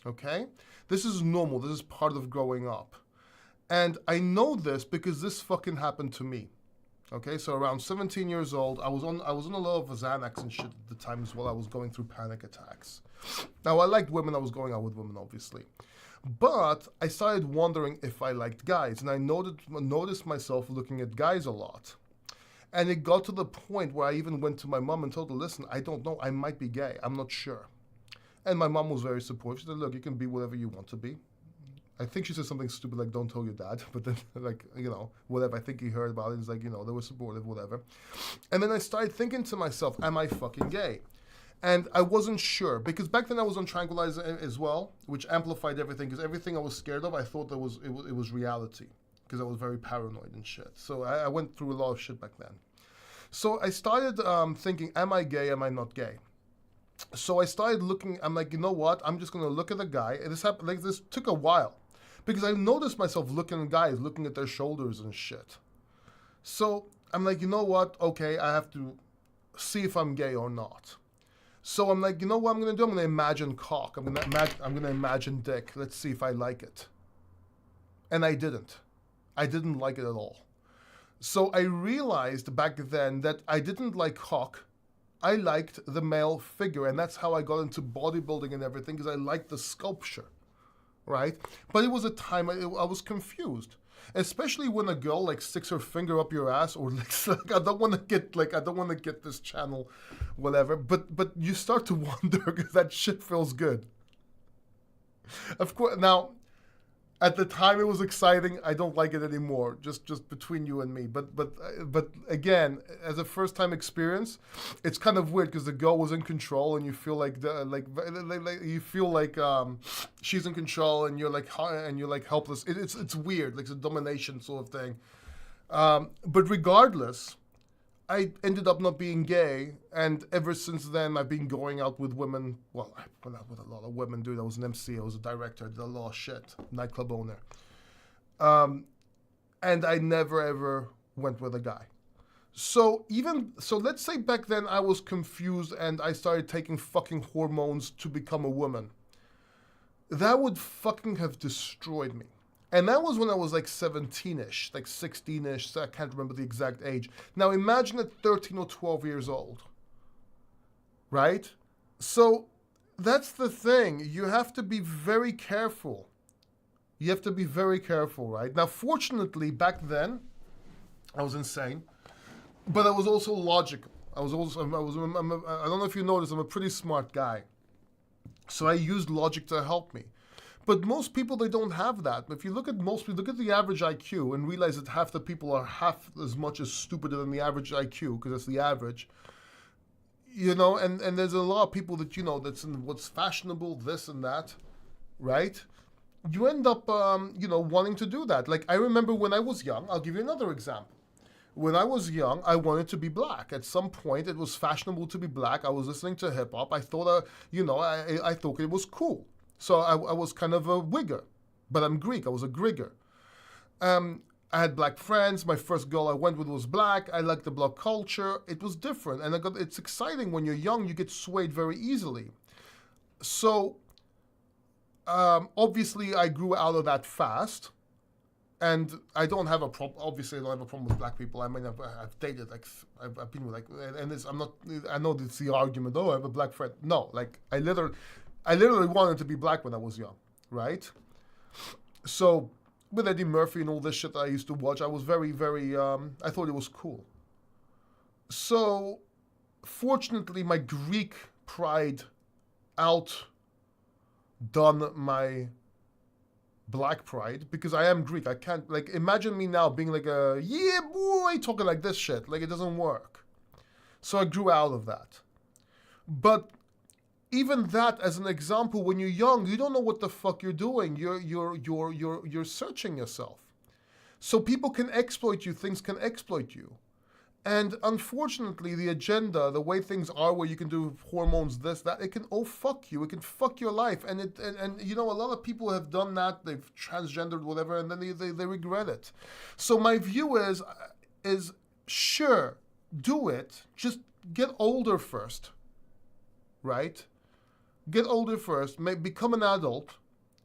Okay? This is normal. This is part of growing up. And I know this because this fucking happened to me. Okay, so around 17 years old, I was on a lot of Xanax and shit at the time as well. I was going through panic attacks. Now, I liked women. I was going out with women, obviously. But I started wondering if I liked guys. And I noticed myself looking at guys a lot. And it got to the point where I even went to my mom and told her, listen, I don't know. I might be gay. I'm not sure. And my mom was very supportive. She said, look, you can be whatever you want to be. I think she said something stupid like, don't tell your dad. But then, like, you know, whatever. I think he heard about it. He's like, you know, they were supportive, whatever. And then I started thinking to myself, am I fucking gay? And I wasn't sure. Because back then I was on tranquilizer as well, which amplified everything. Because everything I was scared of, I thought that it was reality. Because I was very paranoid and shit. So I went through a lot of shit back then. So I started thinking, am I gay? Am I not gay? So I started looking. I'm like, you know what? I'm just going to look at the guy. And this happened. Like, this took a while. Because I noticed myself looking at guys, looking at their shoulders and shit. So I'm like, you know what? Okay, I have to see if I'm gay or not. So I'm like, you know what I'm going to do? I'm going to imagine cock. I'm going to imagine dick. Let's see if I like it. And I didn't. I didn't like it at all. So I realized back then that I didn't like cock. I liked the male figure. And that's how I got into bodybuilding and everything, because I liked the sculpture. Right? But it was a time I was confused. Especially when a girl like sticks her finger up your ass, or like I don't want to get this channel, whatever. But you start to wonder because that shit feels good. Of course, now at the time it was exciting. I don't like it anymore. Just between you and me. But again, as a first time experience, it's kind of weird because the girl was in control, and you feel like she's in control, and you're like helpless. It's weird. Like it's a domination sort of thing. But regardless, I ended up not being gay, and ever since then, I've been going out with women. Well, I went out with a lot of women, dude. I was an MC, I was a director, I did a lot of shit, nightclub owner. And I never ever went with a guy. So let's say back then I was confused and I started taking fucking hormones to become a woman. That would fucking have destroyed me. And that was when I was like 17-ish, like 16-ish, so I can't remember the exact age. Now imagine at 13 or 12 years old, right? So that's the thing. You have to be very careful. You have to be very careful, right? Now, fortunately, back then, I was insane, but I was also logical. I don't know if you noticed, I'm a pretty smart guy. So I used logic to help me. But most people, they don't have that. If you look at look at the average IQ and realize that half the people are half as much as stupider than the average IQ, because that's the average. You know, and there's a lot of people that, you know, that's in what's fashionable, this and that, right? You end up, wanting to do that. Like, I remember when I was young, I'll give you another example. When I was young, I wanted to be black. At some point, it was fashionable to be black. I was listening to hip hop. I thought, I thought it was cool. So I was kind of a wigger, but I'm Greek. I was a grigger. I had black friends. My first girl I went with was black. I liked the black culture. It was different, and it's exciting when you're young. You get swayed very easily. So obviously, I grew out of that fast. And I don't have a problem. Obviously, I don't have a problem with black people. I mean, I've dated, like, I've been with, like, and I'm not. I know it's the argument. Oh, I have a black friend. No, like, I literally wanted to be black when I was young, right? So with Eddie Murphy and all this shit that I used to watch, I was very, very. I thought it was cool. So, fortunately, my Greek pride outdone my black pride, because I am Greek. I can't, like, imagine me now being like a, yeah, boy, talking like this shit. Like, it doesn't work. So I grew out of that. But even that, as an example, when you're young, you don't know what the fuck you're doing. You're searching yourself. So people can exploit you. Things can exploit you. And unfortunately, the agenda, the way things are, where you can do hormones, this, that, it can fuck you. It can fuck your life. And you know, a lot of people have done that. They've transgendered, whatever, and then they regret it. So my view is sure, do it. Just get older first, right? Get older first. Become an adult,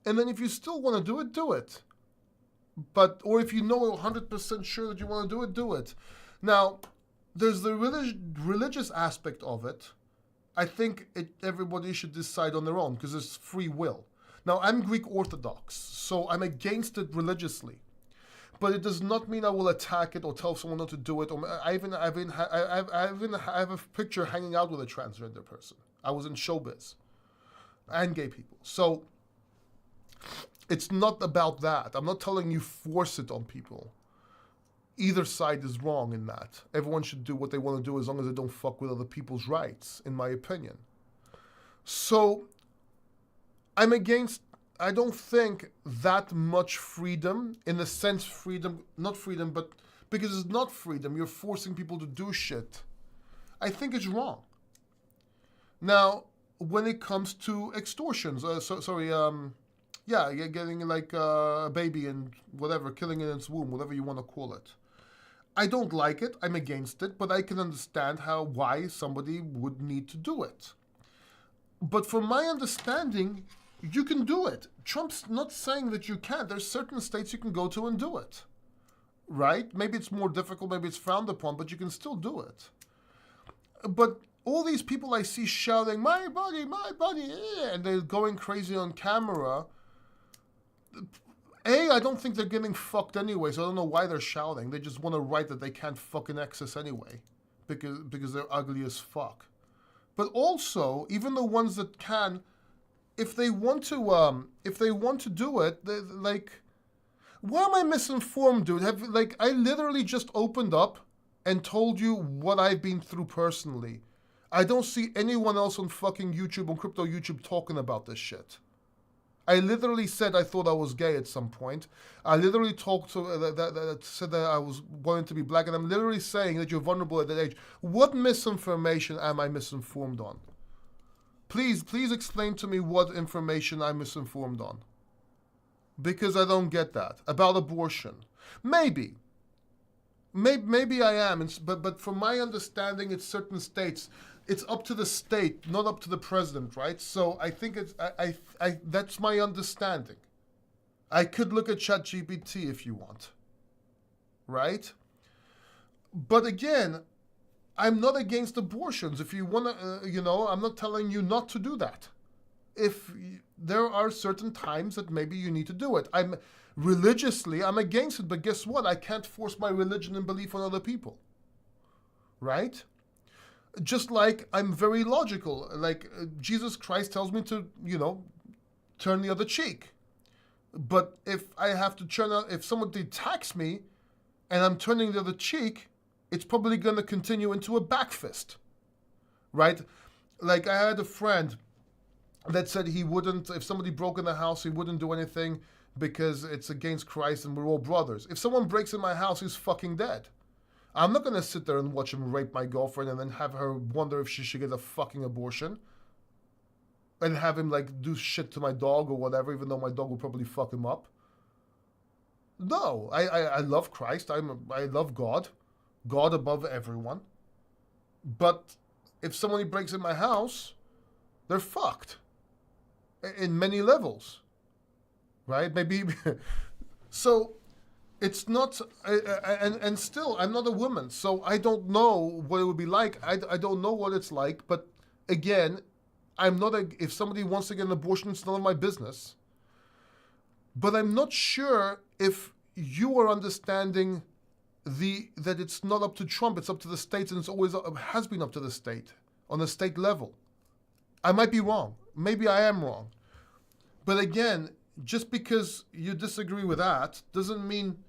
and then if you still want to do it, do it. Or if you know 100% sure that you want to do it, do it. Now, there's the religious aspect of it. I think everybody should decide on their own, because it's free will. Now, I'm Greek Orthodox, so I'm against it religiously. But it does not mean I will attack it or tell someone not to do it. Or I have a picture hanging out with a transgender person. I was in showbiz. And gay people. So, it's not about that. I'm not telling you force it on people. Either side is wrong in that. Everyone should do what they want to do as long as they don't fuck with other people's rights, in my opinion. So, I'm against, I don't think that much freedom, in the sense freedom, not freedom, but because it's not freedom, you're forcing people to do shit. I think it's wrong. Now, when it comes to extortions, getting like a baby and whatever, killing in its womb, whatever you want to call it. I don't like it, I'm against it, but I can understand why somebody would need to do it. But from my understanding, you can do it. Trump's not saying that you can't. There's certain states you can go to and do it. Right? Maybe it's more difficult, maybe it's frowned upon, but you can still do it. But all these people I see shouting, my body, and they're going crazy on camera. I don't think they're getting fucked anyway, so I don't know why they're shouting. They just want to write that they can't fucking access anyway, because they're ugly as fuck. But also, even the ones that can, if they want to do it, why am I misinformed, dude? I literally just opened up and told you what I've been through personally. I don't see anyone else on fucking YouTube, on crypto YouTube, talking about this shit. I literally said I thought I was gay at some point. I literally talked to that said that I was wanting to be black, and I'm literally saying that you're vulnerable at that age. What misinformation am I misinformed on? Please explain to me what information I'm misinformed on. Because I don't get that. About abortion. Maybe I am, but from my understanding, it's certain states. It's up to the state, not up to the president, right? So I think that's my understanding. I could look at ChatGPT if you want, right? But again, I'm not against abortions. If you want to, I'm not telling you not to do that. If there are certain times that maybe you need to do it. Religiously, I'm against it, but guess what? I can't force my religion and belief on other people, right? Just like I'm very logical. Like Jesus Christ tells me to, turn the other cheek. But if I have to if somebody attacks me and I'm turning the other cheek, it's probably going to continue into a back fist, right? Like I had a friend that said he wouldn't, if somebody broke in the house, he wouldn't do anything because it's against Christ and we're all brothers. If someone breaks in my house, he's fucking dead. I'm not going to sit there and watch him rape my girlfriend and then have her wonder if she should get a fucking abortion and have him like do shit to my dog or whatever, even though my dog will probably fuck him up. No, I love Christ. I love God above everyone. But if somebody breaks in my house, they're fucked in many levels, right? Maybe so. It's not, and still, I'm not a woman, so I don't know what it would be like. I don't know what it's like, but again, I'm not if somebody wants to get an abortion, it's none of my business. But I'm not sure if you are understanding that it's not up to Trump, it's up to the states, and it's always has been up to the state, on the state level. I might be wrong. Maybe I am wrong. But again, just because you disagree with that doesn't mean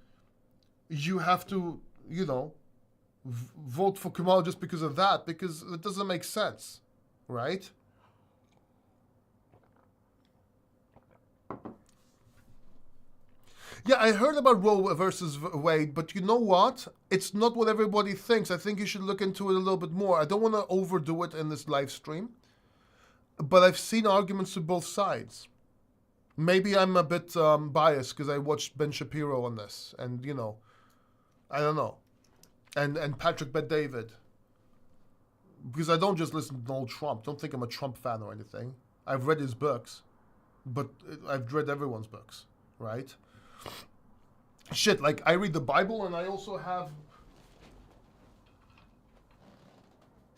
you have to, vote for Kamala just because of that, because it doesn't make sense, right? Yeah, I heard about Roe versus Wade, but you know what? It's not what everybody thinks. I think you should look into it a little bit more. I don't want to overdo it in this live stream, but I've seen arguments to both sides. Maybe I'm a bit biased because I watched Ben Shapiro on this, and I don't know, and Patrick Bet-David, because I don't just listen to Donald Trump. Don't think I'm a Trump fan or anything. I've read his books, but I've read everyone's books, right? Shit, like I read the Bible, and I also have.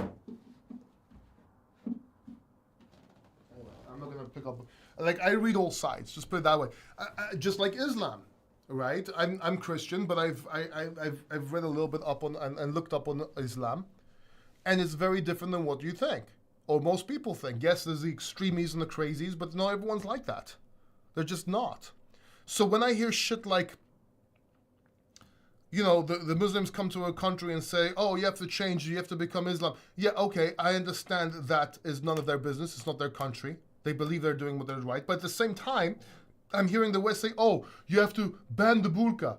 I'm not gonna pick up. Like I read all sides. Just put it that way. Just like Islam, right? I'm Christian, but I've read a little bit up on and looked up on Islam, and it's very different than what you think or most people think. Yes, there's the extremies and the crazies, but not everyone's like that. They're just not. So when I hear shit like, the Muslims come to a country and say, oh, you have to change, you have to become Islam. Yeah, okay, I understand that is none of their business. It's not their country. They believe they're doing what they're right. But at the same time, I'm hearing the West say, oh, you have to ban the burqa.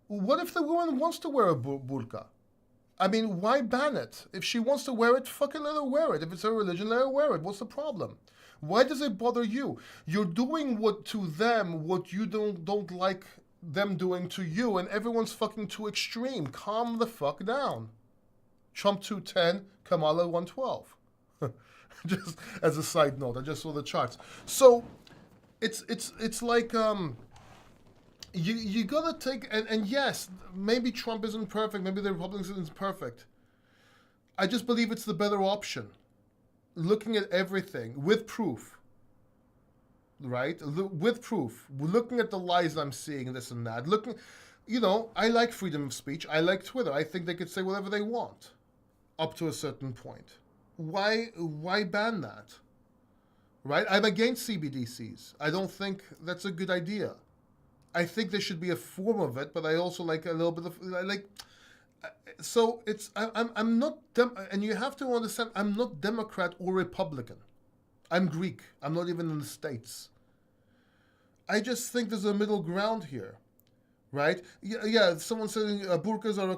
What if the woman wants to wear a burqa? I mean, why ban it? If she wants to wear it, fucking let her wear it. If it's her religion, let her wear it. What's the problem? Why does it bother you? You're doing what you don't like them doing to you, and everyone's fucking too extreme. Calm the fuck down. Trump 210, Kamala 112. Just as a side note, I just saw the charts. So it's like you gotta take and yes, maybe Trump isn't perfect, maybe the Republicans isn't perfect. I just believe it's the better option. Looking at everything with proof, right? With proof, looking at the lies I'm seeing, this and that. I like freedom of speech. I like Twitter. I think they could say whatever they want, up to a certain point. Why ban that? Right? I'm against CBDCs. I don't think that's a good idea. I think there should be a form of it, but I also like a little bit of So it's I'm not and you have to understand I'm not Democrat or Republican. I'm Greek. I'm not even in the States. I just think there's a middle ground here, right? Yeah, someone saying burqas are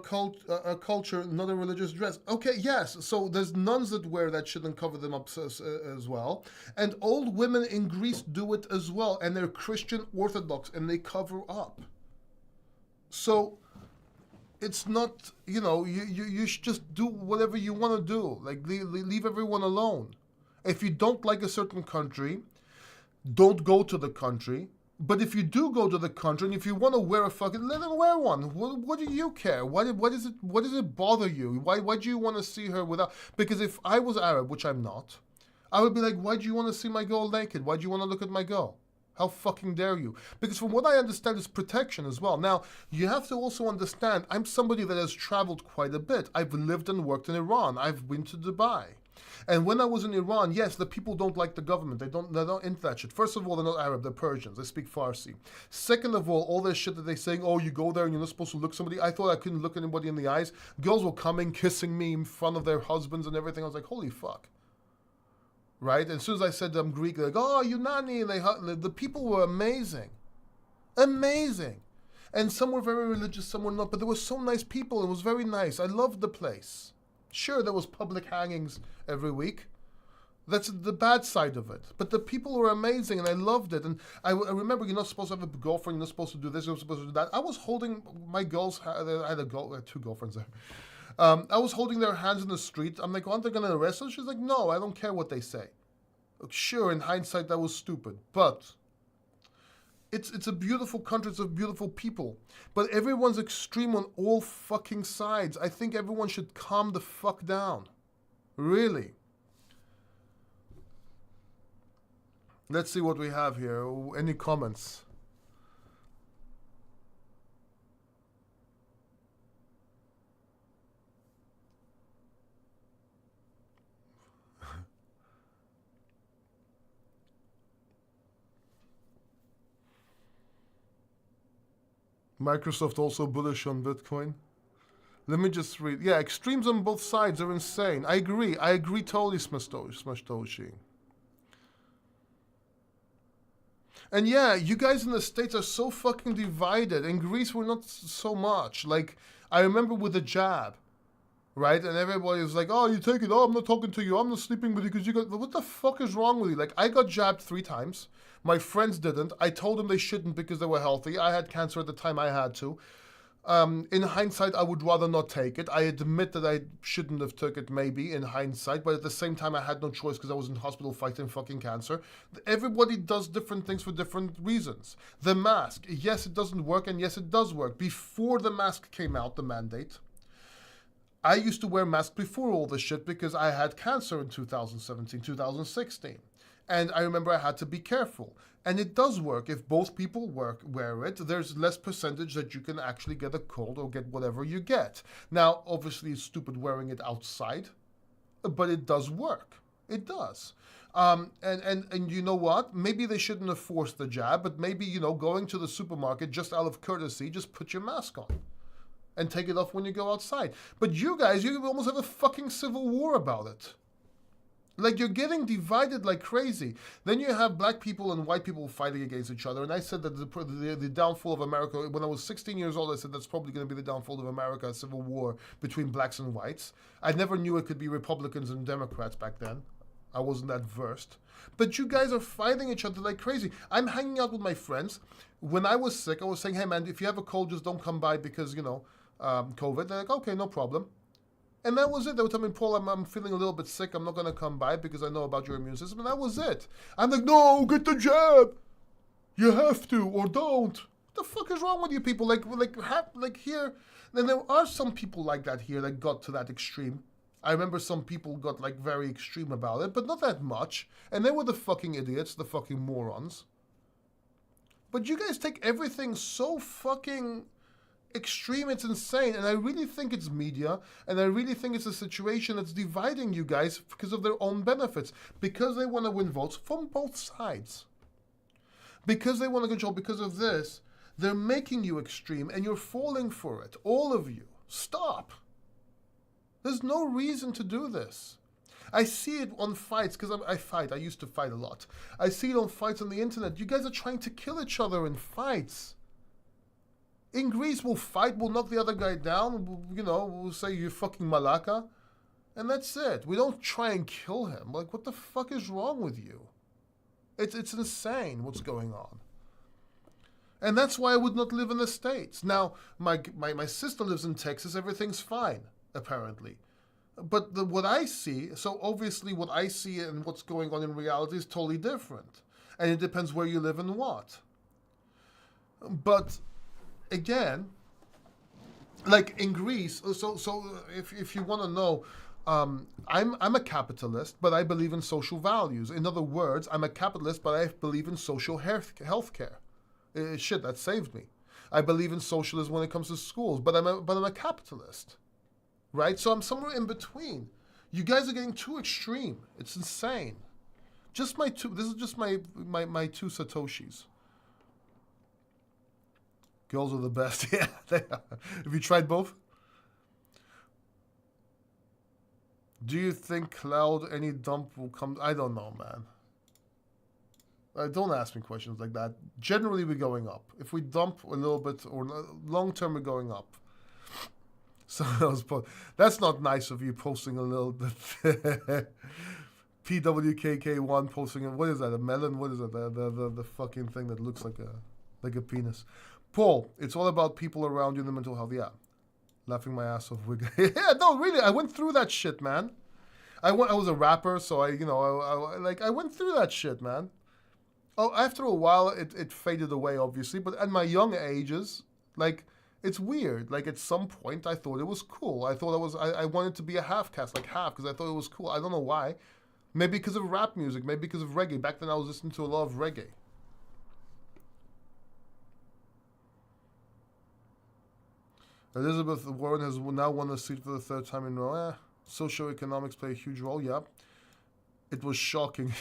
a culture, not a religious dress. Okay, yes. So there's nuns that wear that shit and cover them up as well, and old women in Greece do it as well, and they're Christian Orthodox and they cover up. So it's not, you should just do whatever you want to do. Like leave everyone alone. If you don't like a certain country, don't go to the country. But if you do go to the country and if you want to wear a fucking, let them wear one. What do you care? What is it? What does it bother you? Why do you want to see her without? Because if I was Arab, which I'm not, I would be like, why do you want to see my girl naked? Why do you want to look at my girl? How fucking dare you? Because from what I understand, it's protection as well. Now, you have to also understand, I'm somebody that has traveled quite a bit. I've lived and worked in Iran. I've been to Dubai. And when I was in Iran, yes, the people don't like the government. They're not into that shit. First of all, they're not Arab, they're Persians. They speak Farsi. Second of all this shit that they're saying, oh, you go there and you're not supposed to look somebody. I thought I couldn't look anybody in the eyes. Girls were coming, kissing me in front of their husbands and everything. I was like, holy fuck. Right? And as soon as I said I'm Greek, they're like, oh, you nani. And the people were amazing. Amazing. And some were very religious, some were not. But they were so nice people. It was very nice. I loved the place. Sure, there was public hangings every week. That's the bad side of it. But the people were amazing, and I loved it. And I remember you're not supposed to have a girlfriend, you're not supposed to do this, you're not supposed to do that. I was holding my girls' I had two girlfriends there. I was holding their hands in the street. I'm like, aren't they going to arrest us? She's like, no, I don't care what they say. Sure, in hindsight, that was stupid. But it's a beautiful country, it's a beautiful people. But everyone's extreme on all fucking sides. I think everyone should calm the fuck down. Really. Let's see what we have here. Any comments? Microsoft also bullish on Bitcoin. Let me just read. Yeah, extremes on both sides are insane. I agree totally, Smashtoshi. And yeah, you guys in the States are so fucking divided. In Greece, we're not so much. Like, I remember with the jab, right? And everybody was like, oh, you take it. Oh, I'm not talking to you. I'm not sleeping with you because you got... What the fuck is wrong with you? Like, I got jabbed 3 times. My friends didn't. I told them they shouldn't because they were healthy. I had cancer at the time. I had to. In hindsight, I would rather not take it. I admit that I shouldn't have took it, maybe, in hindsight, but at the same time, I had no choice because I was in hospital fighting fucking cancer. Everybody does different things for different reasons. The mask, yes, it doesn't work, and yes, it does work. Before the mask came out, the mandate, I used to wear masks before all this shit because I had cancer in 2017, 2016. And I remember I had to be careful. And it does work. If both people wear it, there's less percentage that you can actually get a cold or get whatever you get. Now, obviously, it's stupid wearing it outside, but it does work. It does. And you know what? Maybe they shouldn't have forced the jab, but maybe, going to the supermarket just out of courtesy, just put your mask on and take it off when you go outside. But you guys, you almost have a fucking civil war about it. Like, you're getting divided like crazy. Then you have black people and white people fighting against each other. And I said that the downfall of America, when I was 16 years old, I said that's probably going to be the downfall of America, a civil war between blacks and whites. I never knew it could be Republicans and Democrats back then. I wasn't that versed. But you guys are fighting each other like crazy. I'm hanging out with my friends. When I was sick, I was saying, hey, man, if you have a cold, just don't come by because, COVID. They're like, okay, no problem. And that was it. They would tell me, Paul, I'm feeling a little bit sick. I'm not going to come by because I know about your immune system. And that was it. I'm like, no, get the jab. You have to or don't. What the fuck is wrong with you people? Like here. Then there are some people like that here that got to that extreme. I remember some people got like very extreme about it, but not that much. And they were the fucking idiots, the fucking morons. But you guys take everything so fucking... extreme, it's insane, and I really think it's media, and I really think it's a situation that's dividing you guys because of their own benefits, because they want to win votes from both sides, because they want to control. Because of this, they're making you extreme, and you're falling for it. All of you, stop. There's no reason to do this. I see it on fights because I fight. I used to fight a lot. I see it on fights on the internet. You guys are trying to kill each other in fights. In Greece, we'll fight, we'll knock the other guy down, we'll say you're fucking malaka, and that's it. We don't try and kill him. Like, what the fuck is wrong with you? It's insane what's going on. And that's why I would not live in the States. Now, my sister lives in Texas, everything's fine, apparently. But what I see, so obviously what I see and what's going on in reality is totally different. And it depends where you live and what. But again, like in Greece, so if you want to know, I'm a capitalist, but I believe in social values. In other words, I'm a capitalist, but I believe in social health care. Shit, that saved me. I believe in socialism when it comes to schools, but I'm a capitalist, right? So I'm somewhere in between. You guys are getting too extreme. It's insane. This is just my two satoshis. Girls are the best. Yeah, they are. Have you tried both? Do you think cloud any dump will come? I don't know, man. Don't ask me questions like that. Generally, we're going up. If we dump a little bit, or long term, we're going up. So that's not nice of you posting a little bit. PWKK1 posting. What is that? A melon? What is it? The fucking thing that looks like a penis. Paul, it's all about people around you in the mental health. Yeah. Laughing my ass off. Yeah, no, really. I went through that shit, man. I was a rapper, so I went through that shit, man. Oh, after a while, it faded away, obviously. But at my young ages, like, it's weird. Like, at some point, I thought it was cool. I wanted to be a half caste, like half, because I thought it was cool. I don't know why. Maybe because of rap music. Maybe because of reggae. Back then, I was listening to a lot of reggae. Elizabeth Warren has now won a seat for the third time in a row. Socioeconomics play a huge role, yeah. It was shocking.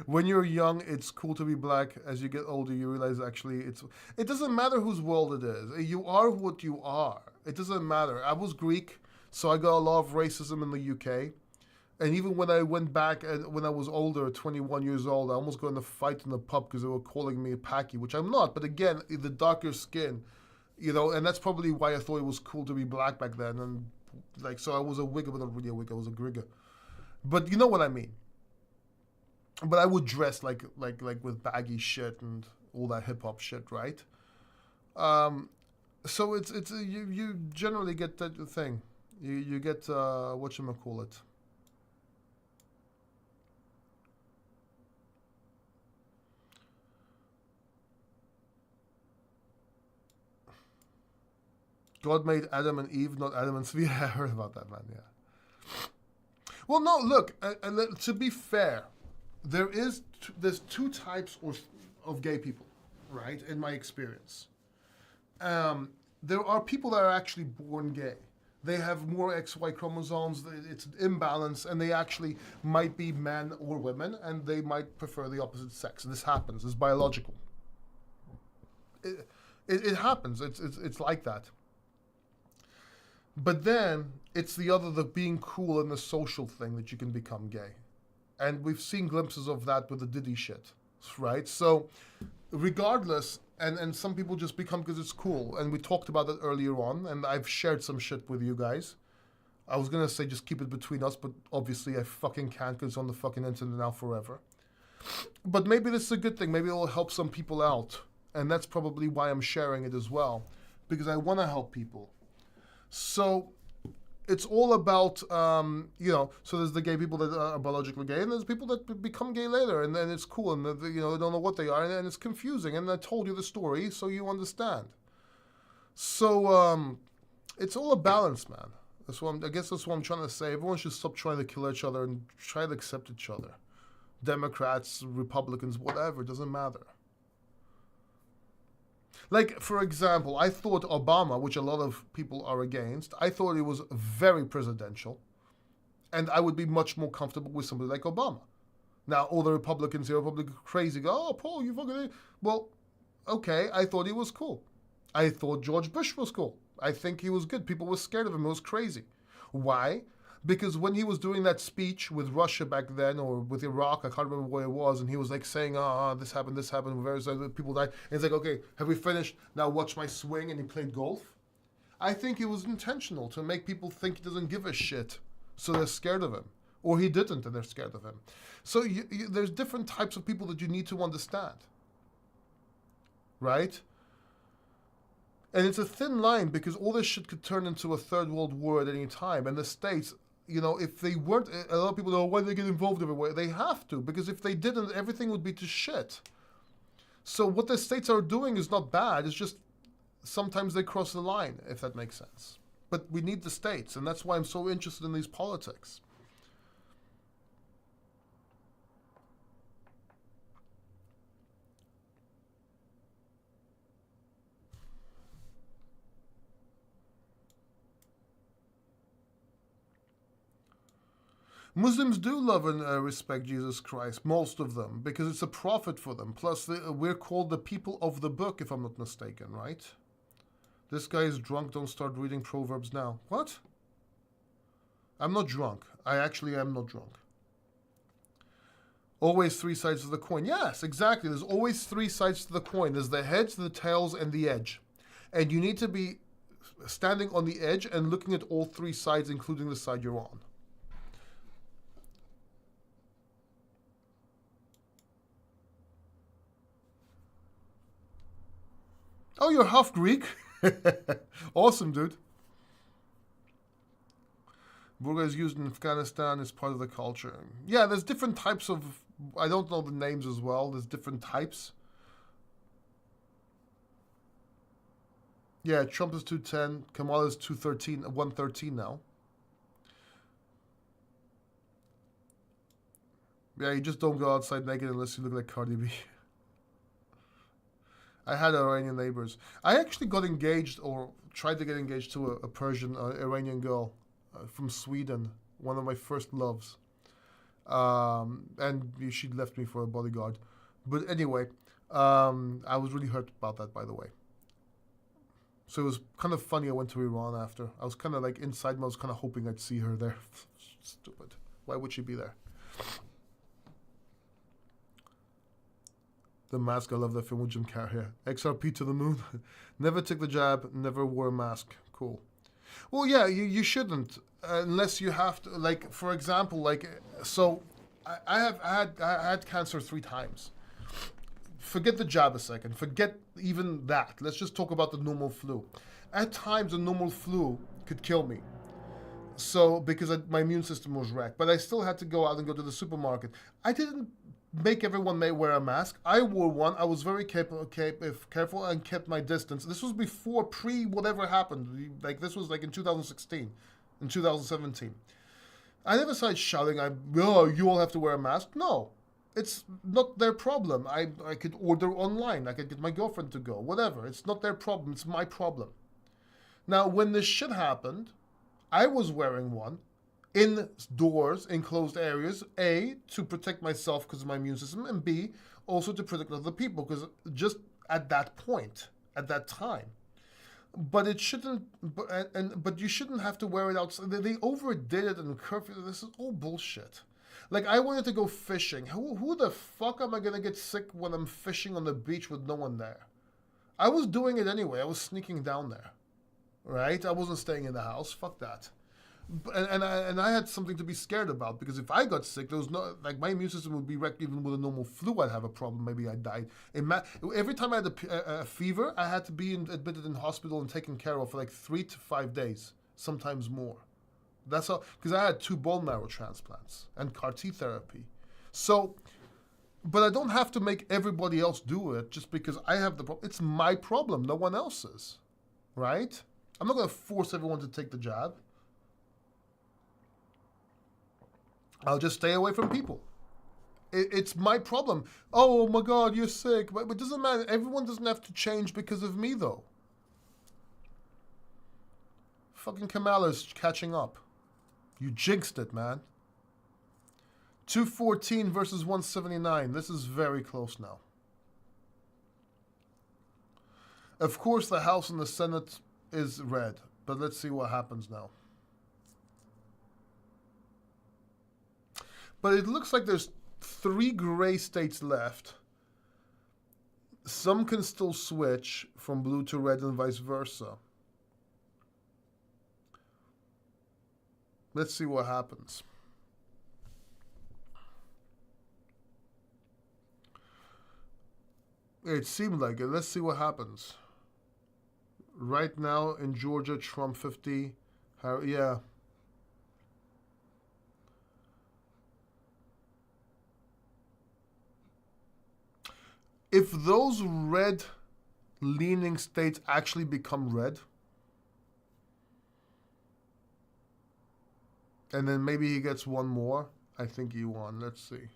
When you're young, it's cool to be black. As you get older, you realize actually it doesn't matter whose world it is. You are what you are. It doesn't matter. I was Greek, so I got a lot of racism in the UK. And even when I went back, when I was older, 21 years old, I almost got in a fight in the pub because they were calling me a Paki, which I'm not. But again, the darker skin, and that's probably why I thought it was cool to be black back then. And so I was a wigger, but not really a wigger. I was a grigger. But you know what I mean. But I would dress like with baggy shit and all that hip hop shit, right? So it's you generally get that thing. You get whatchamacallit. God made Adam and Eve, not Adam and Eve. I heard about that, man. Yeah. Well, no. Look, to be fair, there's two types of gay people, right? In my experience, there are people that are actually born gay. They have more XY chromosomes. It's an imbalance, and they actually might be men or women, and they might prefer the opposite sex. And this happens. It's biological. It happens. It's like that. But then it's the being cool and the social thing that you can become gay. And we've seen glimpses of that with the Diddy shit, right? So regardless, and some people just become because it's cool. And we talked about that earlier on, and I've shared some shit with you guys. I was going to say just keep it between us, but obviously I fucking can't because it's on the fucking internet now forever. But maybe this is a good thing. Maybe it'll help some people out. And that's probably why I'm sharing it as well, because I want to help people. So it's all about, so there's the gay people that are biologically gay, and there's people that become gay later, and then it's cool, and they don't know what they are, and it's confusing. And I told you the story, so you understand. So it's all a balance, man. I guess that's what I'm trying to say. Everyone should stop trying to kill each other and try to accept each other. Democrats, Republicans, whatever, it doesn't matter. Like, for example, I thought Obama, which a lot of people are against, I thought he was very presidential, and I would be much more comfortable with somebody like Obama. Now, all the Republicans here are probably crazy, go, oh, Paul, you fucking... Well, okay, I thought he was cool. I thought George Bush was cool. I think he was good. People were scared of him. It was crazy. Why? Because when he was doing that speech with Russia back then, or with Iraq, I can't remember where it was, and he was like saying, this happened, various other people died. And he's like, okay, have we finished? Now watch my swing, and he played golf. I think it was intentional to make people think he doesn't give a shit, so they're scared of him. Or he didn't, and they're scared of him. So there's different types of people that you need to understand. Right? And it's a thin line, because all this shit could turn into a third world war at any time. And the States, if they weren't, a lot of people know, why do they get involved everywhere? They have to, because if they didn't, everything would be to shit. So what the States are doing is not bad. It's just sometimes they cross the line, if that makes sense. But we need the States, and that's why I'm so interested in these politics. Muslims do love and respect Jesus Christ, most of them, because it's a prophet for them. Plus, we're called the people of the book, if I'm not mistaken, right? This guy is drunk, don't start reading Proverbs now. What? I'm not drunk. I actually am not drunk. Always three sides of the coin. Yes, exactly. There's always three sides to the coin. There's the heads, the tails, and the edge. And you need to be standing on the edge and looking at all three sides, including the side you're on. Oh, you're half Greek? Awesome, dude. Burqa is used in Afghanistan as part of the culture. Yeah, there's different types of... I don't know the names as well. There's different types. Yeah, Trump is 210. Kamala is 213, 113 now. Yeah, you just don't go outside naked unless you look like Cardi B. I had Iranian neighbors. I actually got engaged, or tried to get engaged to a Persian, Iranian girl from Sweden. One of my first loves. And she left me for a bodyguard. But anyway, I was really hurt about that, by the way. So it was kind of funny I went to Iran after. I was kind of like, inside me, I was kind of hoping I'd see her there. Stupid. Why would she be there? The mask, I love that film with Jim Carrey. XRP to the moon. Never took the jab, never wore a mask. Cool. Well, yeah, you shouldn't, unless you have to, like, for example, like, so I had cancer 3 times. Forget the jab a second. Forget even that. Let's just talk about the normal flu. At times, a normal flu could kill me. So, because my immune system was wrecked. But I still had to go out and go to the supermarket. I didn't make everyone may wear a mask. I wore one. I was very careful and kept my distance. This was before, whatever happened. Like, this was like in 2016, in 2017. I never started shouting, you all have to wear a mask. No, it's not their problem. I could order online. I could get my girlfriend to go, whatever. It's not their problem. It's my problem. Now, when this shit happened, I was wearing one. Indoors, in closed areas, A, to protect myself because of my immune system, and B, also to protect other people, because just at that point, at that time. But it shouldn't, but you shouldn't have to wear it outside. They overdid it in curfew. This is all bullshit. Like, I wanted to go fishing. Who the fuck am I going to get sick when I'm fishing on the beach with no one there? I was doing it anyway. I was sneaking down there, right? I wasn't staying in the house. Fuck that. And I had something to be scared about, because if I got sick, there was no, like, my immune system would be wrecked. Even with a normal flu, I'd have a problem. Maybe I'd die. Every time I had a fever, I had to be admitted in hospital and taken care of for like 3 to 5 days, sometimes more. That's all, because I had 2 bone marrow transplants and CAR-T therapy. So, but I don't have to make everybody else do it just because I have the problem. It's my problem, no one else's, right? I'm not going to force everyone to take the jab. I'll just stay away from people. It's my problem. Oh my God, you're sick. But it doesn't matter. Everyone doesn't have to change because of me, though. Fucking Kamala's catching up. You jinxed it, man. 214 versus 179. This is very close now. Of course, the House and the Senate is red. But let's see what happens now. But it looks like there's 3 gray states left. Some can still switch from blue to red and vice versa. Let's see what happens. It seemed like it. Let's see what happens. Right now in Georgia, Trump 50. Yeah. If those red leaning states actually become red, and then maybe he gets one more, I think he won. Let's see.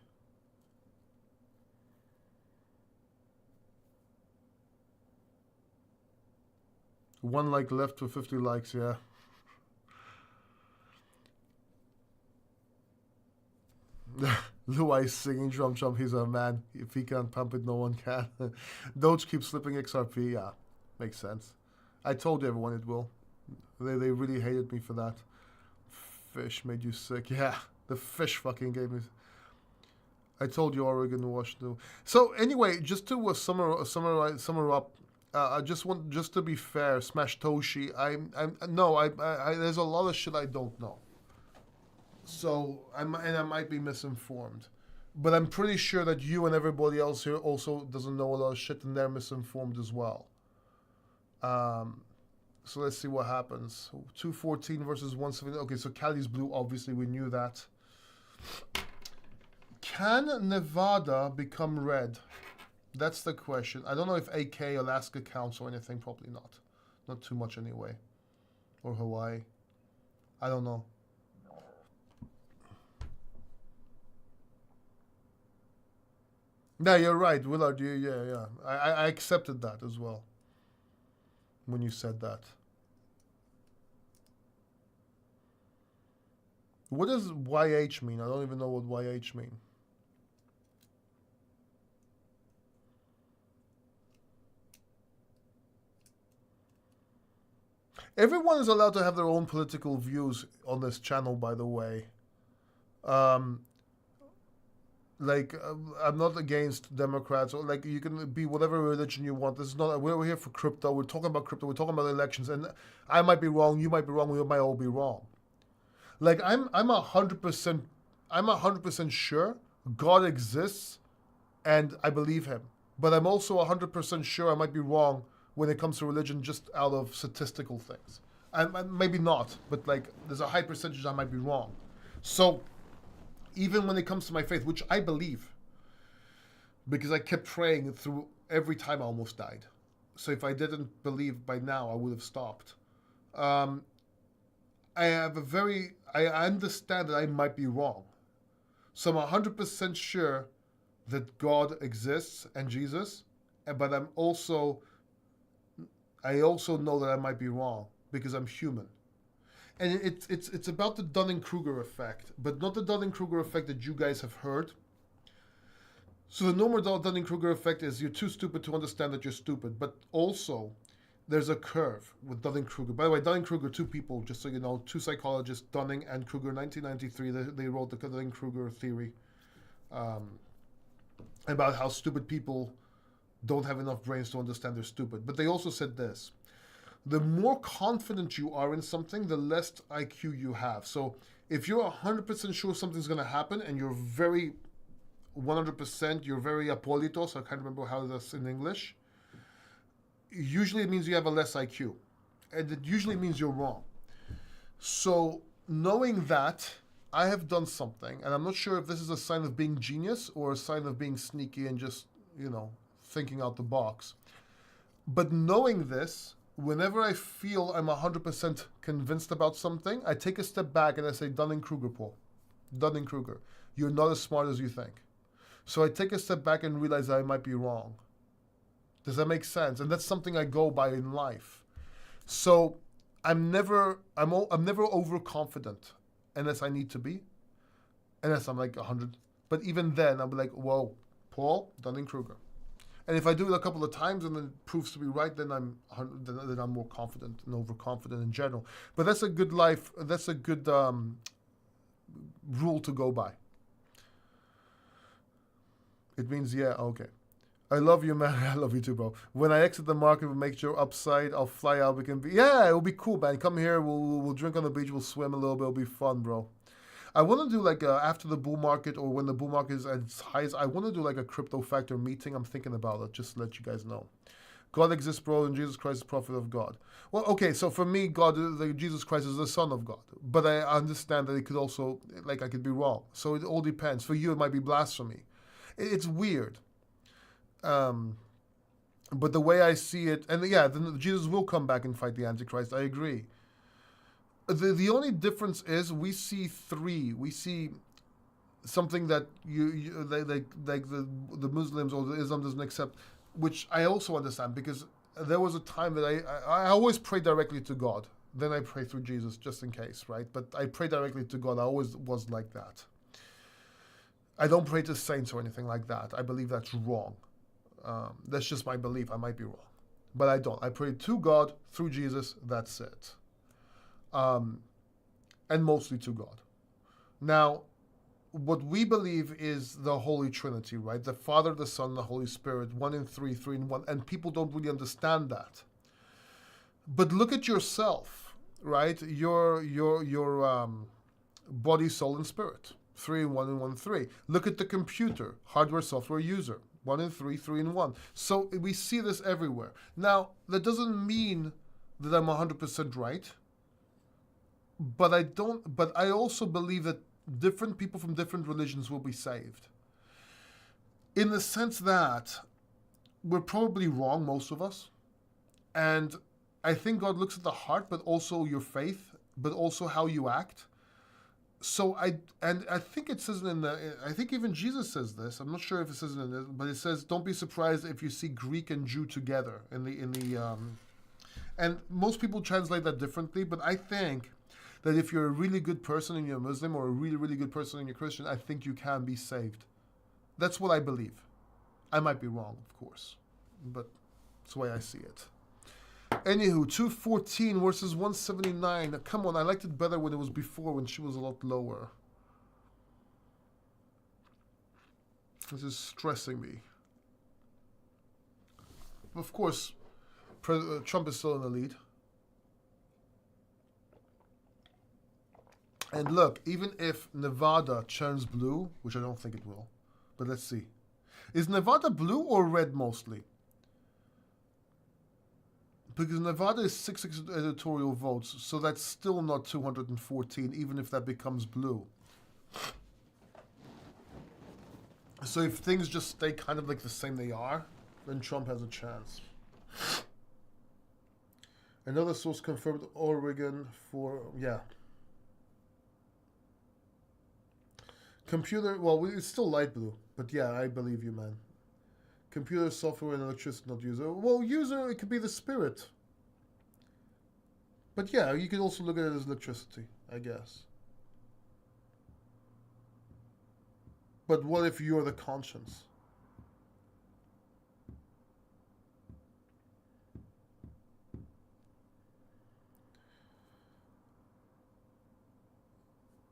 One like left for 50 likes, yeah. Blue Eyes singing Trump Trump, he's a man. If he can't pump it, no one can. Doge keeps slipping XRP, yeah. Makes sense. I told everyone it will. They really hated me for that. Fish made you sick. Yeah, the fish fucking gave me... I told you Oregon, Washington. So anyway, just to summer up, I just want, just to be fair, Smash Toshi, there's a lot of shit I don't know. So, I might be misinformed. But I'm pretty sure that you and everybody else here also doesn't know a lot of shit and they're misinformed as well. So let's see what happens. 214 versus 170. Okay, so Cali's blue, obviously we knew that. Can Nevada become red? That's the question. I don't know if AK, Alaska counts or anything. Probably not. Not too much anyway. Or Hawaii. I don't know. Yeah, you're right, Willard. Yeah. I accepted that as well when you said that. What does YH mean? I don't even know what YH mean. Everyone is allowed to have their own political views on this channel, by the way. I'm not against Democrats, or like, you can be whatever religion you want. This is not, we're here for crypto. We're talking about crypto. We're talking about elections, and I might be wrong. You might be wrong. We might all be wrong. Like, I'm 100% sure God exists, and I believe him. But I'm also 100% sure I might be wrong when it comes to religion, just out of statistical things. Maybe not, but like, there's a high percentage I might be wrong. So, even when it comes to my faith, which I believe, because I kept praying through every time I almost died. So if I didn't believe by now, I would have stopped. I understand that I might be wrong. So I'm 100% sure that God exists and Jesus, but I also know that I might be wrong because I'm human. And it's about the Dunning-Kruger effect, but not the Dunning-Kruger effect that you guys have heard. So the normal Dunning-Kruger effect is you're too stupid to understand that you're stupid, but also there's a curve with Dunning-Kruger. By the way, Dunning-Kruger, 2 people, just so you know, 2 psychologists, Dunning and Kruger, 1993, they wrote the Dunning-Kruger theory about how stupid people don't have enough brains to understand they're stupid. But they also said this: the more confident you are in something, the less IQ you have. So if you're 100% sure something's going to happen and you're very 100%, you're very apolitos, I can't remember how that's in English, usually it means you have a less IQ. And it usually means you're wrong. So knowing that, I have done something, and I'm not sure if this is a sign of being genius or a sign of being sneaky and just, thinking out the box. But knowing this, whenever I feel I'm 100% convinced about something, I take a step back and I say, Dunning-Kruger, Paul. Dunning-Kruger, you're not as smart as you think. So I take a step back and realize I might be wrong. Does that make sense? And that's something I go by in life. So I'm never overconfident unless I need to be, unless I'm like 100. But even then, I'll be like, whoa, Paul, Dunning-Kruger. And if I do it a couple of times and it proves to be right, then I'm more confident and overconfident in general. But that's a good life. That's a good rule to go by. It means yeah. Okay. I love you, man. I love you too, bro. When I exit the market, we'll make sure upside. I'll fly out. We can be. Yeah, it'll be cool, man. Come here. We'll drink on the beach. We'll swim a little bit. It'll be fun, bro. I want to do like after the bull market or when the bull market is at its highest. I want to do like a crypto factor meeting. I'm thinking about it. Just to let you guys know. God exists, bro, and Jesus Christ is the prophet of God. Well, okay, so for me, God, Jesus Christ is the Son of God. But I understand that it could also, like, I could be wrong. So it all depends. For you, it might be blasphemy. It's weird. But the way I see it, and yeah, then Jesus will come back and fight the Antichrist. I agree. The only difference is we see three. We see something that you like the Muslims or the Islam doesn't accept, which I also understand because there was a time that I always pray directly to God. Then I pray through Jesus just in case, right? But I pray directly to God. I always was like that. I don't pray to saints or anything like that. I believe that's wrong. That's just my belief. I might be wrong. But I don't. I pray to God through Jesus. That's it. And mostly to God. Now, what we believe is the Holy Trinity, right? The Father, the Son, the Holy Spirit, 1 in 3, 3 in 1. And people don't really understand that. But look at yourself, right? Your body, soul, and spirit. 3 in 1 and 1 in 3. Look at the computer, hardware, software user. 1 in 3, 3 in 1. So we see this everywhere. Now, that doesn't mean that I'm 100% right. But I also believe that different people from different religions will be saved. In the sense that we're probably wrong, most of us. And I think God looks at the heart, but also your faith, but also how you act. So I think it says I think even Jesus says this. I'm not sure if it says it in this, but it says, "Don't be surprised if you see Greek and Jew together." And most people translate that differently, but I think that if you're a really good person and you're a Muslim, or a really, really good person and you're Christian, I think you can be saved. That's what I believe. I might be wrong, of course, but that's the way I see it. Anywho, 214 versus 179. Come on, I liked it better when it was before, when she was a lot lower. This is stressing me. Of course, Trump is still in the lead. And look, even if Nevada turns blue, which I don't think it will, but let's see. Is Nevada blue or red mostly? Because Nevada is 6 editorial votes, so that's still not 214, even if that becomes blue. So if things just stay kind of like the same they are, then Trump has a chance. Another source confirmed Oregon for, yeah. Computer, well, it's still light blue, but yeah, I believe you, man. Computer, software, and electricity, not user. Well, user, it could be the spirit. But yeah, you could also look at it as electricity, I guess. But what if you're the conscience?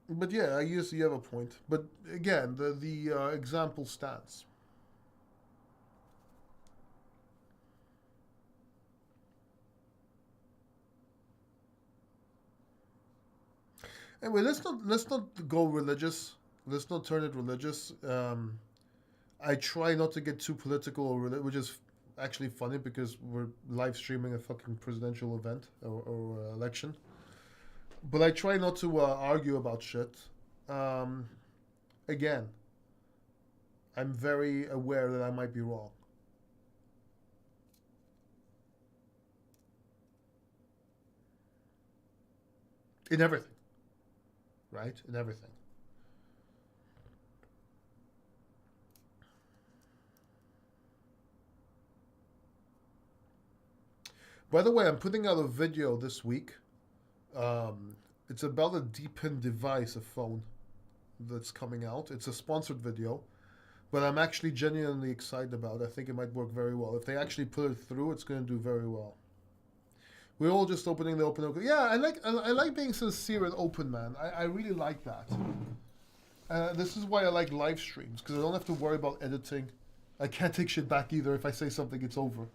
But yeah, I guess you have a point. But again, the example stands. Anyway, let's not go religious. Let's not turn it religious. I try not to get too political or which is actually funny because we're live streaming a fucking presidential event or election. But I try not to argue about shit. Again, I'm very aware that I might be wrong. In everything. Right? In everything. By the way, I'm putting out a video this week. It's about a D-pin device, a phone that's coming out. It's a sponsored video, but I'm actually genuinely excited about it. I think it might work very well. If they actually put it through, it's going to do very well. We're all just opening the open. Yeah, I like being sincere and open, man. I really like that. This is why I like live streams, because I don't have to worry about editing. I can't take shit back either. If I say something, it's over.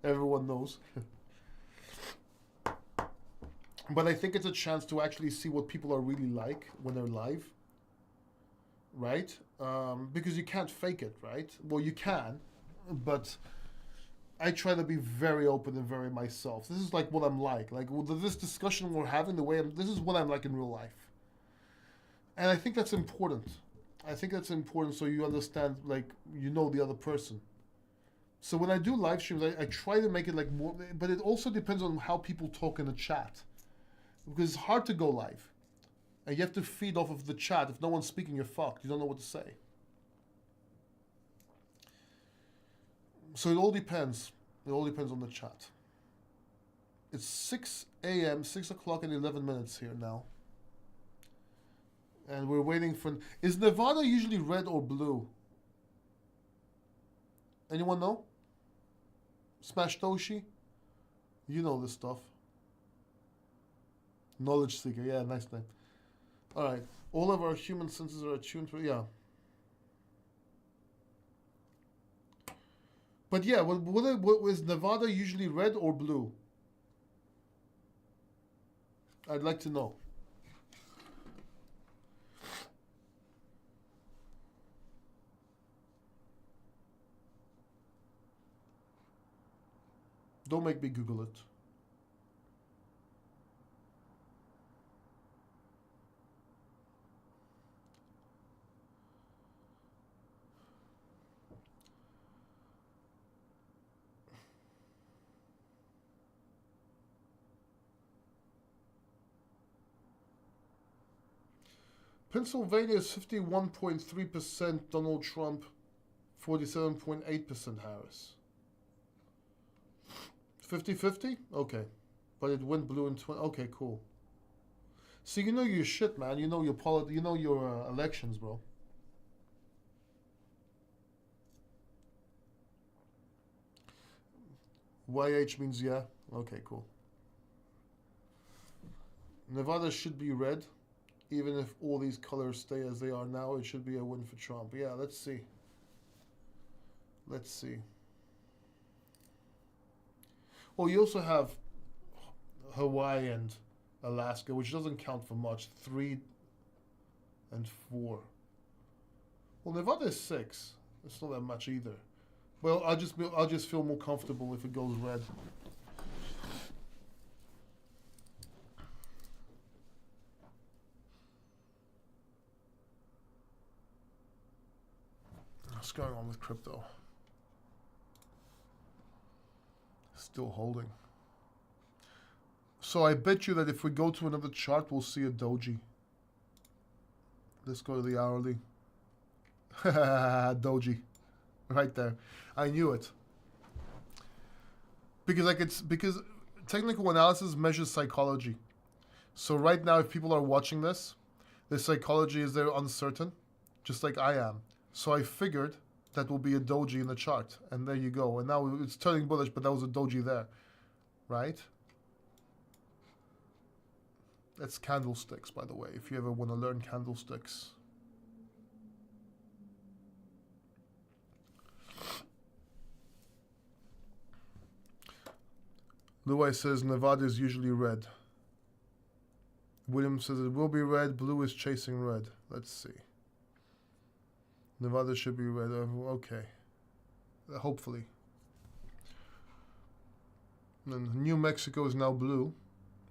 Everyone knows. But I think it's a chance to actually see what people are really like when they're live, right? Because you can't fake it, right? Well, you can, but I try to be very open and very myself. This is like what I'm like. Like this discussion we're having, this is what I'm like in real life. And I think that's important. I think that's important so you understand, like, you know the other person. So when I do live streams, I try to make it like more, but it also depends on how people talk in the chat. Because it's hard to go live. And you have to feed off of the chat. If no one's speaking, you're fucked. You don't know what to say. So it all depends. It all depends on the chat. It's 6 a.m., 6 o'clock and 11 minutes here now. And we're waiting for... Is Nevada usually red or blue? Anyone know? Smash Toshi? You know this stuff. Knowledge seeker, yeah, nice name. Alright, all of our human senses are attuned to... Yeah. But yeah, what is Nevada usually red or blue? I'd like to know. Don't make me Google it. Pennsylvania is 51.3% Donald Trump, 47.8% Harris. 50-50? Okay. But it went blue in 20. Okay, cool. So you know your shit, man. You know your elections, bro. YH means yeah. Okay, cool. Nevada should be red. Even if all these colors stay as they are now, it should be a win for Trump. Yeah, let's see. Let's see. Well, you also have Hawaii and Alaska, which doesn't count for much. 3 and 4. Well, Nevada is 6. It's not that much either. Well, I'll just feel more comfortable if it goes red. What's going on with crypto? Still holding. So I bet you that if we go to another chart, we'll see a doji. Let's go to the hourly. Doji. Right there. I knew it. Because technical analysis measures psychology. So right now, if people are watching this, their psychology is they're uncertain, just like I am. So I figured that will be a doji in the chart. And there you go. And now it's turning bullish, but that was a doji there. Right? That's candlesticks, by the way, if you ever want to learn candlesticks. Luai says Nevada is usually red. William says it will be red. Blue is chasing red. Let's see. Nevada should be red. Okay. Hopefully. And New Mexico is now blue.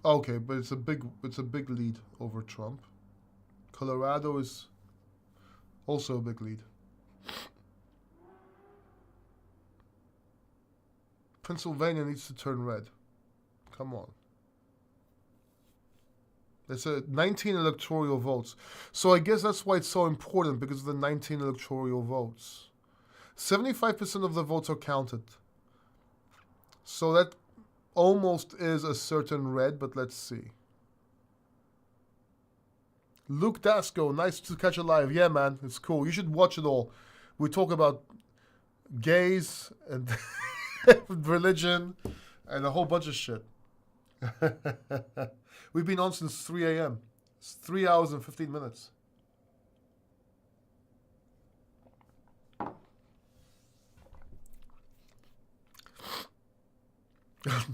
Okay, but it's a big lead over Trump. Colorado is also a big lead. Pennsylvania needs to turn red. Come on. It's a 19 electoral votes. So I guess that's why it's so important, because of the 19 electoral votes. 75% of the votes are counted. So that almost is a certain red, but let's see. Luke Dasco, nice to catch you live. Yeah, man, it's cool. You should watch it all. We talk about gays and religion and a whole bunch of shit. We've been on since 3 a.m. It's 3 hours and 15 minutes.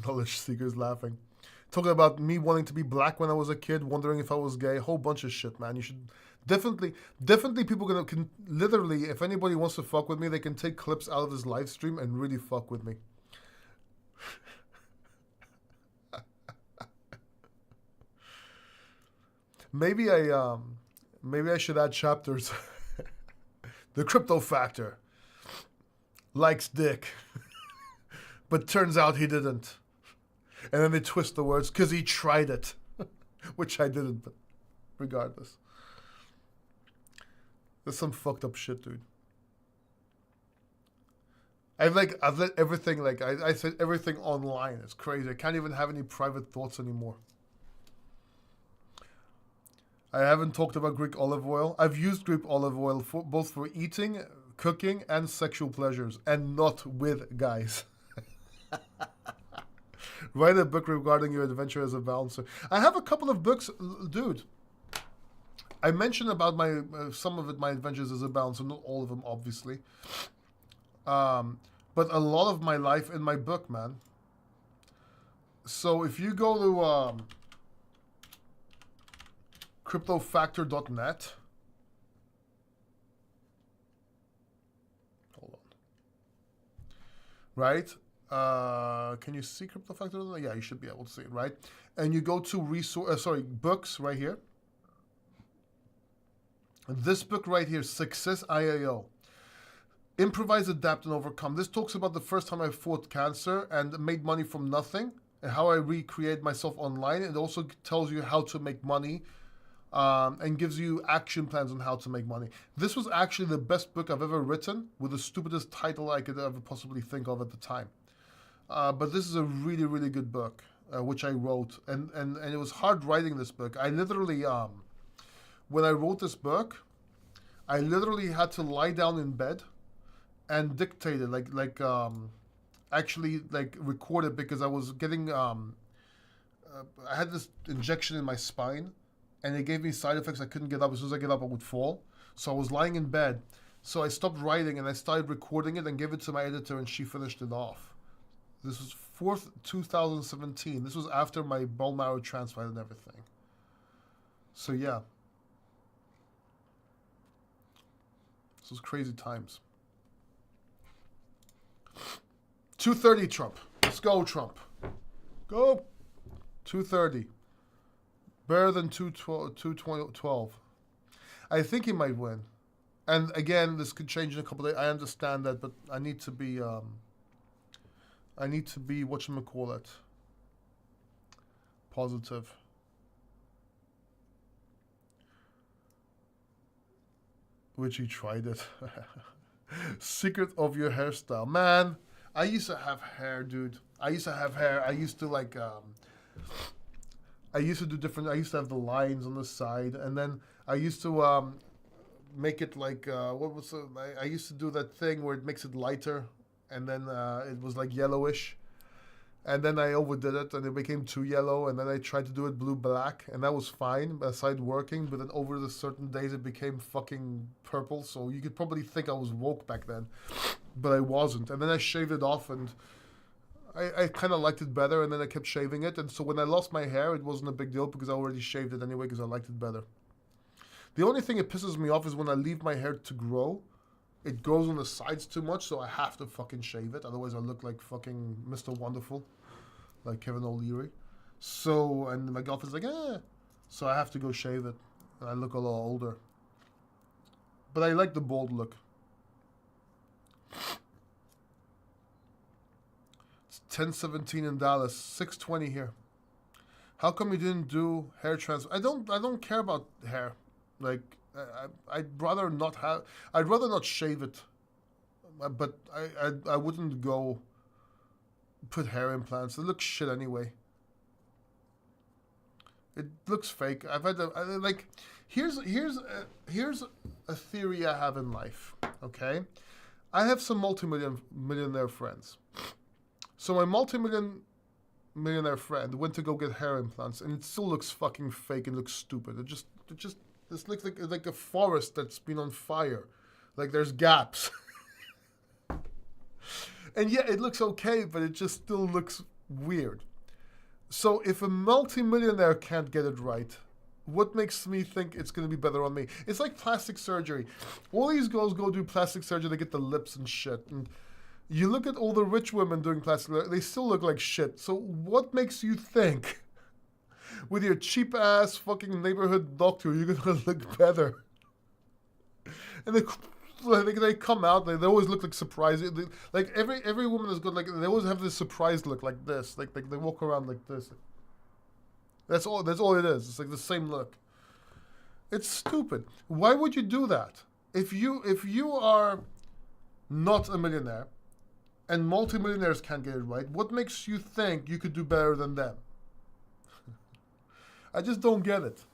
Knowledge seekers laughing. Talking about me wanting to be black when I was a kid, wondering if I was gay. A whole bunch of shit, man. You should definitely people can literally, if anybody wants to fuck with me, they can take clips out of this live stream and really fuck with me. Maybe I should add chapters. The crypto factor likes dick, but turns out he didn't. And then they twist the words because he tried it, which I didn't. But regardless, there's some fucked up shit, dude. I've let everything I said everything online. It's crazy. I can't even have any private thoughts anymore. I haven't talked about Greek olive oil. I've used Greek olive oil both for eating, cooking, and sexual pleasures, and not with guys. Write a book regarding your adventure as a bouncer. I have a couple of books, dude. I mentioned about my some of it, my adventures as a bouncer, not all of them, obviously. But a lot of my life in my book, man. So if you go to cryptofactor.net. Hold on. Right? Can you see cryptofactor? Yeah, you should be able to see it, right? And you go to books right here. This book right here, Success IAO. Improvise, adapt, and overcome. This talks about the first time I fought cancer and made money from nothing and how I recreate myself online. It also tells you how to make money. And gives you action plans on how to make money. This was actually the best book I've ever written with the stupidest title I could ever possibly think of at the time. But this is a really, really good book, which I wrote. And it was hard writing this book. I literally, when I wrote this book, I literally had to lie down in bed and dictate it, actually record it because I was getting, I had this injection in my spine. And it gave me side effects. I couldn't get up. As soon as I get up, I would fall. So I was lying in bed. So I stopped writing and I started recording it and gave it to my editor and she finished it off. This was 4th, 2017. This was after my bone marrow transplant and everything. So yeah. This was crazy times. 230 Trump. Let's go, Trump. Go. 230. Better than 212. I think he might win. And again, this could change in a couple of days. I understand that, but I need to be whatchamacallit, positive. Which he tried it. Secret of your hairstyle. Man, I used to have hair, dude. I used to do different. I used to have the lines on the side, and then I used to make it I used to do that thing where it makes it lighter, and then it was like yellowish, and then I overdid it, and it became too yellow, and then I tried to do it blue-black, and that was fine, aside working, but then over the certain days it became fucking purple, so you could probably think I was woke back then, but I wasn't, and then I shaved it off, and I kind of liked it better, and then I kept shaving it. And so when I lost my hair, it wasn't a big deal because I already shaved it anyway because I liked it better. The only thing that pisses me off is when I leave my hair to grow. It grows on the sides too much, so I have to fucking shave it. Otherwise, I look like fucking Mr. Wonderful, like Kevin O'Leary. So, and my girlfriend's like, eh. So I have to go shave it. And I look a lot older. But I like the bald look. 1017 in Dallas, 620 here. How come you didn't do hair transplant? I don't care about hair. Like I'd rather not shave it. But I wouldn't go put hair implants. It looks shit anyway. It looks fake. Here's a theory I have in life. Okay, I have some millionaire friends. So my millionaire friend went to go get hair implants, and it still looks fucking fake and looks stupid. This looks like a forest that's been on fire, like there's gaps. And yeah, it looks okay, but it just still looks weird. So if a multimillionaire can't get it right, what makes me think it's going to be better on me? It's like plastic surgery. All these girls go do plastic surgery, they get the lips and shit. And you look at all the rich women doing plastic surgery, they still look like shit. So what makes you think with your cheap ass fucking neighborhood doctor you're going to look better? And they come out, they always look like surprised. Like every woman is good, like they always have this surprised look like this. Like they walk around like this. That's all it is. It's like the same look. It's stupid. Why would you do that? If you are not a millionaire and multimillionaires can't get it right, what makes you think you could do better than them? I just don't get it.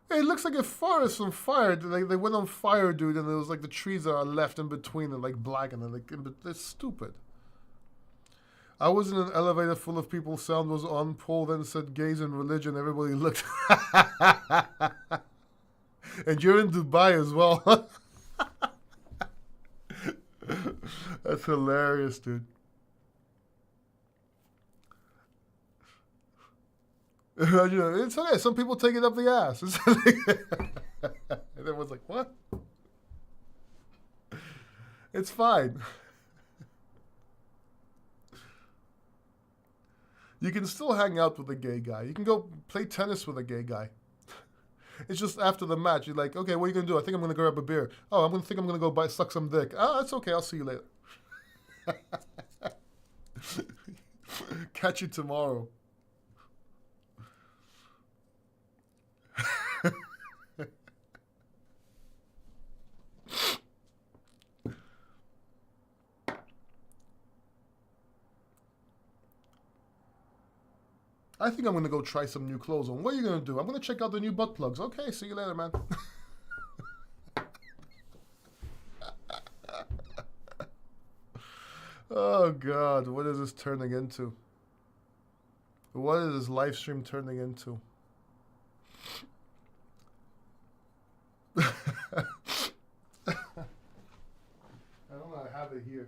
It looks like a forest on fire. They went on fire, dude, and it was like the trees are left in between and like black, and like it's stupid. I was in an elevator full of people. Sound was on. Paul then said gays and religion. Everybody looked. And you're in Dubai as well. That's hilarious, dude. It's okay. Some people take it up the ass. And everyone's like, what? It's fine. You can still hang out with a gay guy. You can go play tennis with a gay guy. It's just after the match, you're like, okay, what are you going to do? I think I'm going to grab a beer. Oh, I'm going to go suck some dick. Oh, that's okay. I'll see you later. Catch you tomorrow. I think I'm going to go try some new clothes on. What are you going to do? I'm going to check out the new butt plugs. Okay, see you later, man. Oh, God. What is this turning into? What is this live stream turning into? I don't know. I have it here.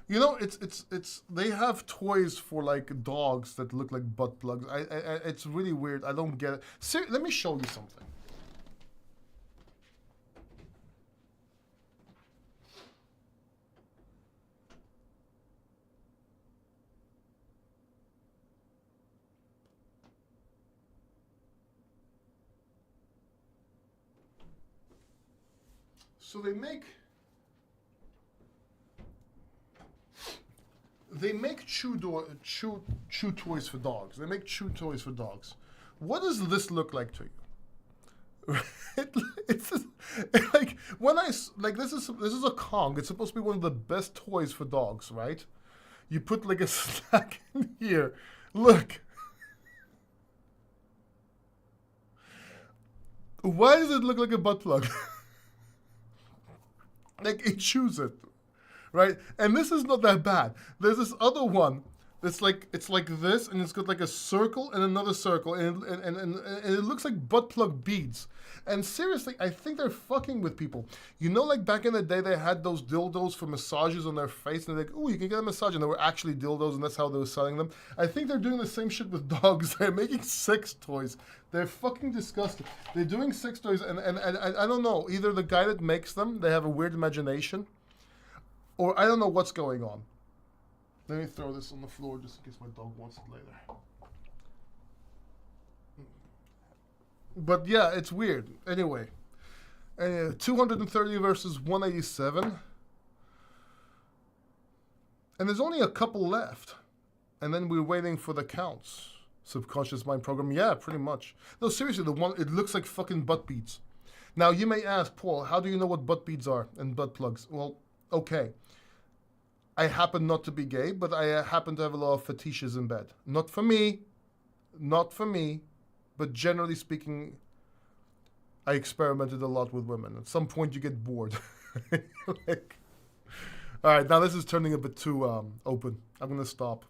You know, it's they have toys for like dogs that look like butt plugs. It's really weird. I don't get it. Let me show you something. So they make chew toys for dogs. They make chew toys for dogs. What does this look like to you? It's like when this is a Kong. It's supposed to be one of the best toys for dogs, right? You put like a snack in here. Look. Why does it look like a butt plug? Like it chews it. Right? And this is not that bad. There's this other one that's like, it's like this, and it's got like a circle and another circle, and it looks like butt plug beads. And seriously, I think they're fucking with people. You know, like back in the day, they had those dildos for massages on their face, and they're like, ooh, you can get a massage, and they were actually dildos, and that's how they were selling them. I think they're doing the same shit with dogs. They're making sex toys. They're fucking disgusting. They're doing sex toys, and I don't know, either the guy that makes them, they have a weird imagination, or I don't know what's going on. Let me throw this on the floor just in case my dog wants it later. But yeah, it's weird. Anyway, 230 versus 187. And there's only a couple left. And then we're waiting for the counts. Subconscious mind program. Yeah, pretty much. No, seriously, the one, it looks like fucking butt beads. Now, you may ask, Paul, how do you know what butt beads are and butt plugs? Well, okay. I happen not to be gay, but I happen to have a lot of fetishes in bed. Not for me, but generally speaking, I experimented a lot with women. At some point, you get bored. Like, all right, now this is turning a bit too open. I'm gonna stop.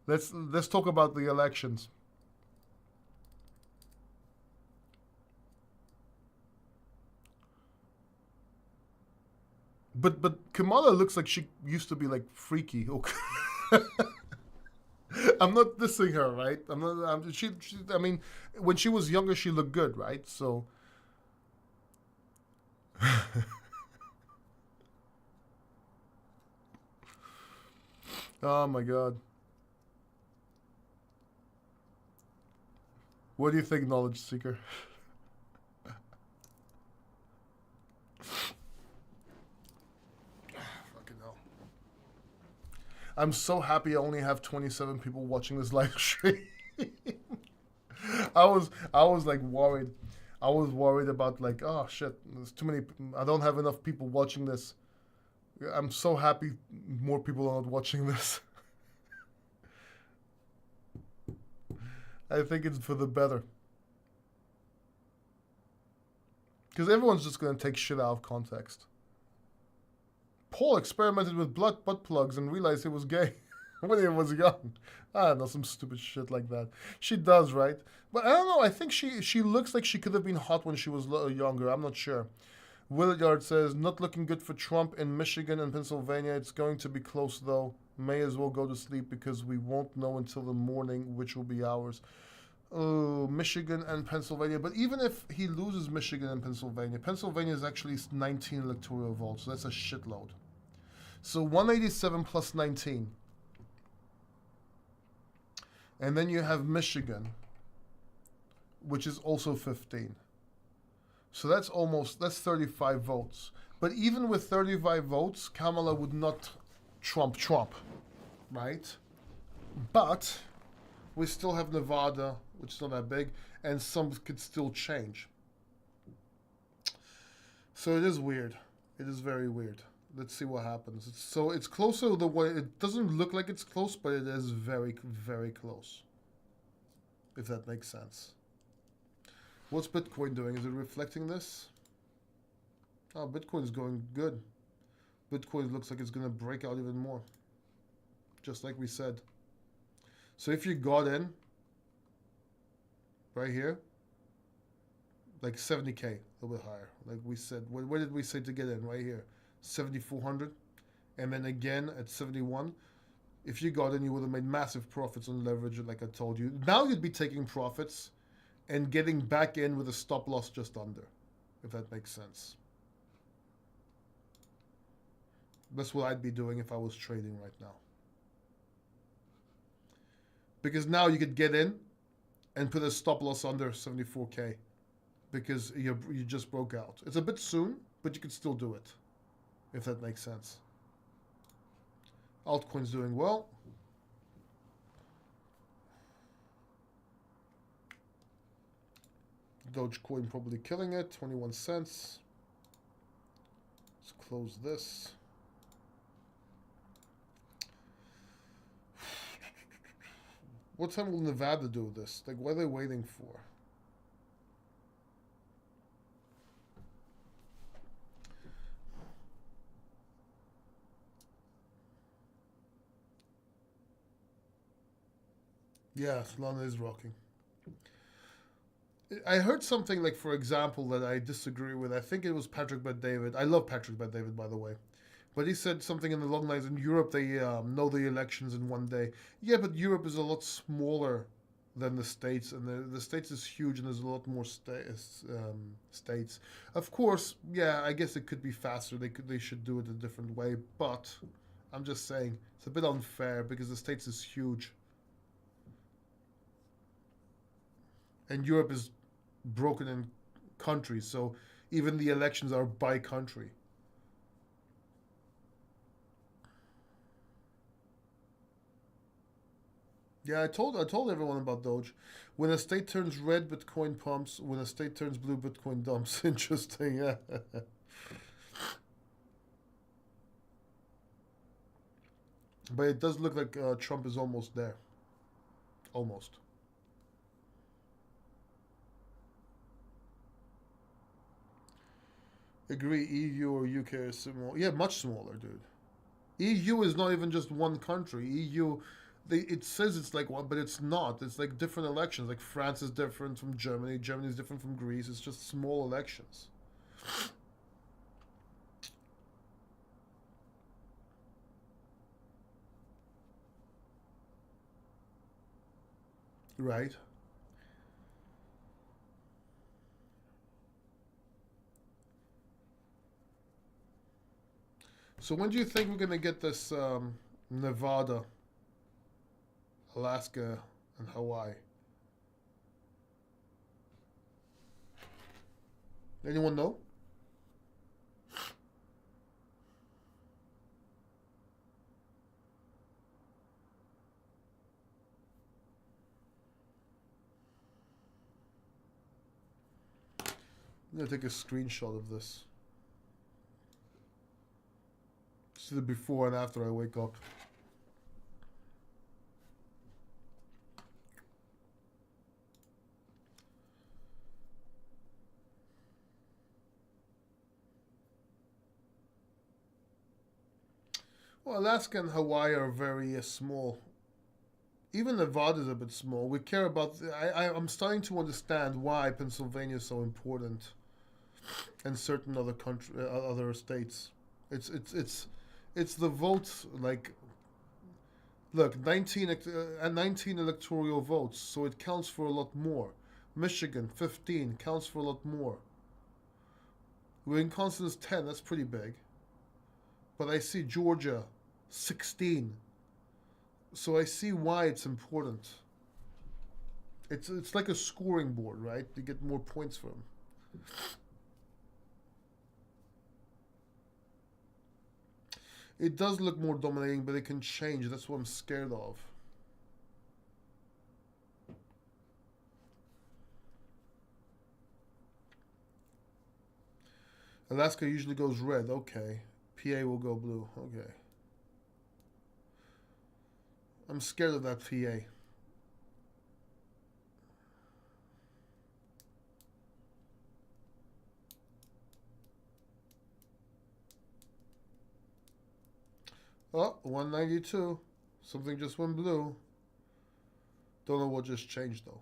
Let's talk about the elections. But Kamala looks like she used to be like freaky. Okay. I'm not dissing her, right? I'm not. She. I mean, when she was younger, she looked good, right? So. Oh my God. What do you think, Knowledge Seeker? Fucking hell. I'm so happy I only have 27 people watching this live stream. I was like worried. I was worried about like, oh shit, there's too many. I don't have enough people watching this. I'm so happy more people are not watching this. I think it's for the better. Because everyone's just gonna take shit out of context. Paul experimented with butt plugs and realized he was gay when he was young. I don't know, some stupid shit like that. She does, right? But I don't know. I think she looks like she could have been hot when she was younger. I'm not sure. Willard says, not looking good for Trump in Michigan and Pennsylvania. It's going to be close, though. May as well go to sleep because we won't know until the morning, which will be ours. Oh, Michigan and Pennsylvania. But even if he loses Michigan and Pennsylvania, Pennsylvania is actually 19 electoral votes, so that's a shitload. So 187 plus 19. And then you have Michigan, which is also 15. So that's 35 votes. But even with 35 votes, Kamala would not trump Trump, right? But we still have Nevada, which is not that big, and some could still change. So it is weird. It is very weird. Let's see what happens. It's closer the way it doesn't look like it's close, but it is very, very close. If that makes sense. What's Bitcoin doing? Is it reflecting this? Oh, Bitcoin's going good. Bitcoin looks like it's going to break out even more. Just like we said. So if you got in, right here, like 70K, a little bit higher. Like we said, where did we say to get in? Right here, 7,400. And then again at 71. If you got in, you would have made massive profits on leverage, like I told you. Now you'd be taking profits and getting back in with a stop loss just under, if that makes sense. That's what I'd be doing if I was trading right now. Because now you could get in and put a stop loss under 74K because you just broke out. It's a bit soon, but you could still do it, if that makes sense. Altcoin's doing well. Dogecoin probably killing it, 21 cents. Let's close this. What time will Nevada do this? Like, what are they waiting for? Yeah, Solana is rocking. I heard something like, for example, that I disagree with. I think it was Patrick Bet-David. I love Patrick Bet-David, by the way. But he said something in the long lines, in Europe they know the elections in one day. Yeah, but Europe is a lot smaller than the States, and the States is huge, and there's a lot more states. Of course, yeah, I guess it could be faster. They should do it a different way, but I'm just saying it's a bit unfair because the States is huge. And Europe is broken in countries, so even the elections are by country. Yeah, I told everyone about Doge. When a state turns red, Bitcoin pumps. When a state turns blue, Bitcoin dumps. Interesting. Yeah. But it does look like Trump is almost there. Almost. Agree, EU or UK are similar. Yeah, much smaller, dude. EU is not even just one country. EU, it says it's like one, but it's not. It's like different elections. Like France is different from Germany. Germany is different from Greece. It's just small elections. Right. So when do you think we're gonna get this Nevada, Alaska, and Hawaii? Anyone know? I'm gonna take a screenshot of this. See the before and after I wake up. Well, Alaska and Hawaii are very small. Even Nevada is a bit small. We care about. I'm starting to understand why Pennsylvania is so important, and certain other other states. It's the votes. Like, look, 19 electoral votes, so it counts for a lot more. Michigan 15 counts for a lot more. Wisconsin's 10. That's pretty big. But I see Georgia 16. So I see why it's important. It's like a scoring board, right? You get more points from. It does look more dominating, but it can change. That's what I'm scared of. Alaska usually goes red. Okay. PA will go blue. Okay. I'm scared of that PA. Oh, 192. Something just went blue. Don't know what just changed though.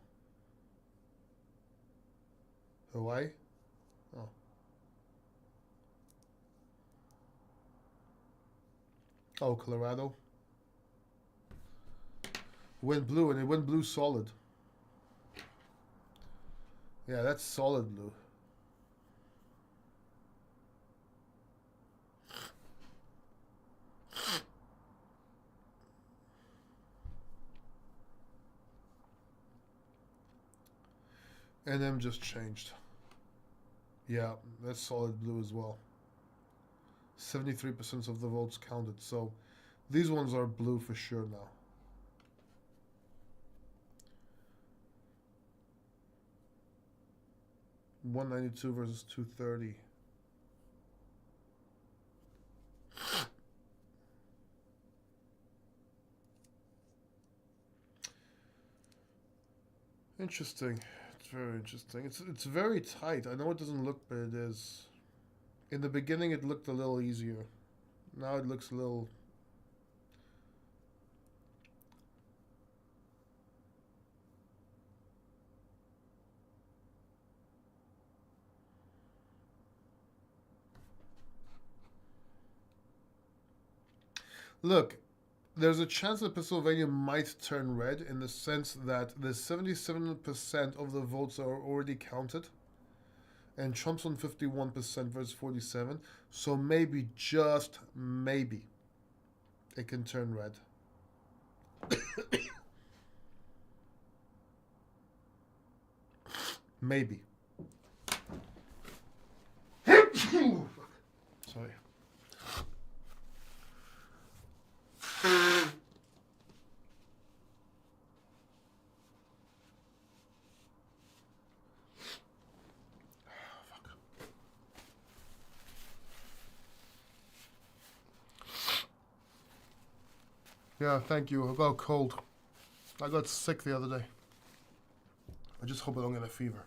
Hawaii? Oh. Oh, Colorado. Went blue, and it went blue solid. Yeah, that's solid blue. NM just changed. Yeah, that's solid blue as well. 73% of the votes counted, so these ones are blue for sure now. $192 versus $230. Interesting. It's very interesting. It's very tight. I know it doesn't look, but it is. In the beginning, it looked a little easier. Now it looks a little. Look, there's a chance that Pennsylvania might turn red in the sense that the 77% of the votes are already counted, and Trump's on 51% versus 47. So maybe, just maybe, it can turn red. Maybe. Sorry. Yeah, thank you. I got a cold. I got sick the other day. I just hope I don't get a fever.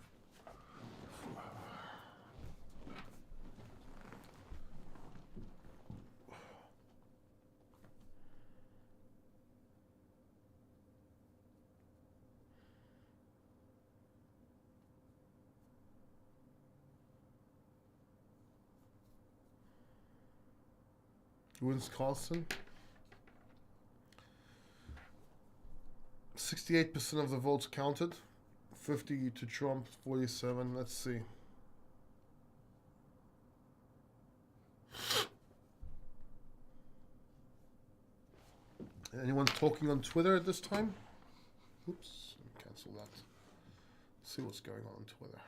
Wisconsin. 68% of the votes counted. 50 to Trump, 47. Let's see. Anyone talking on Twitter at this time? Oops, cancel that. Let's see what's going on Twitter.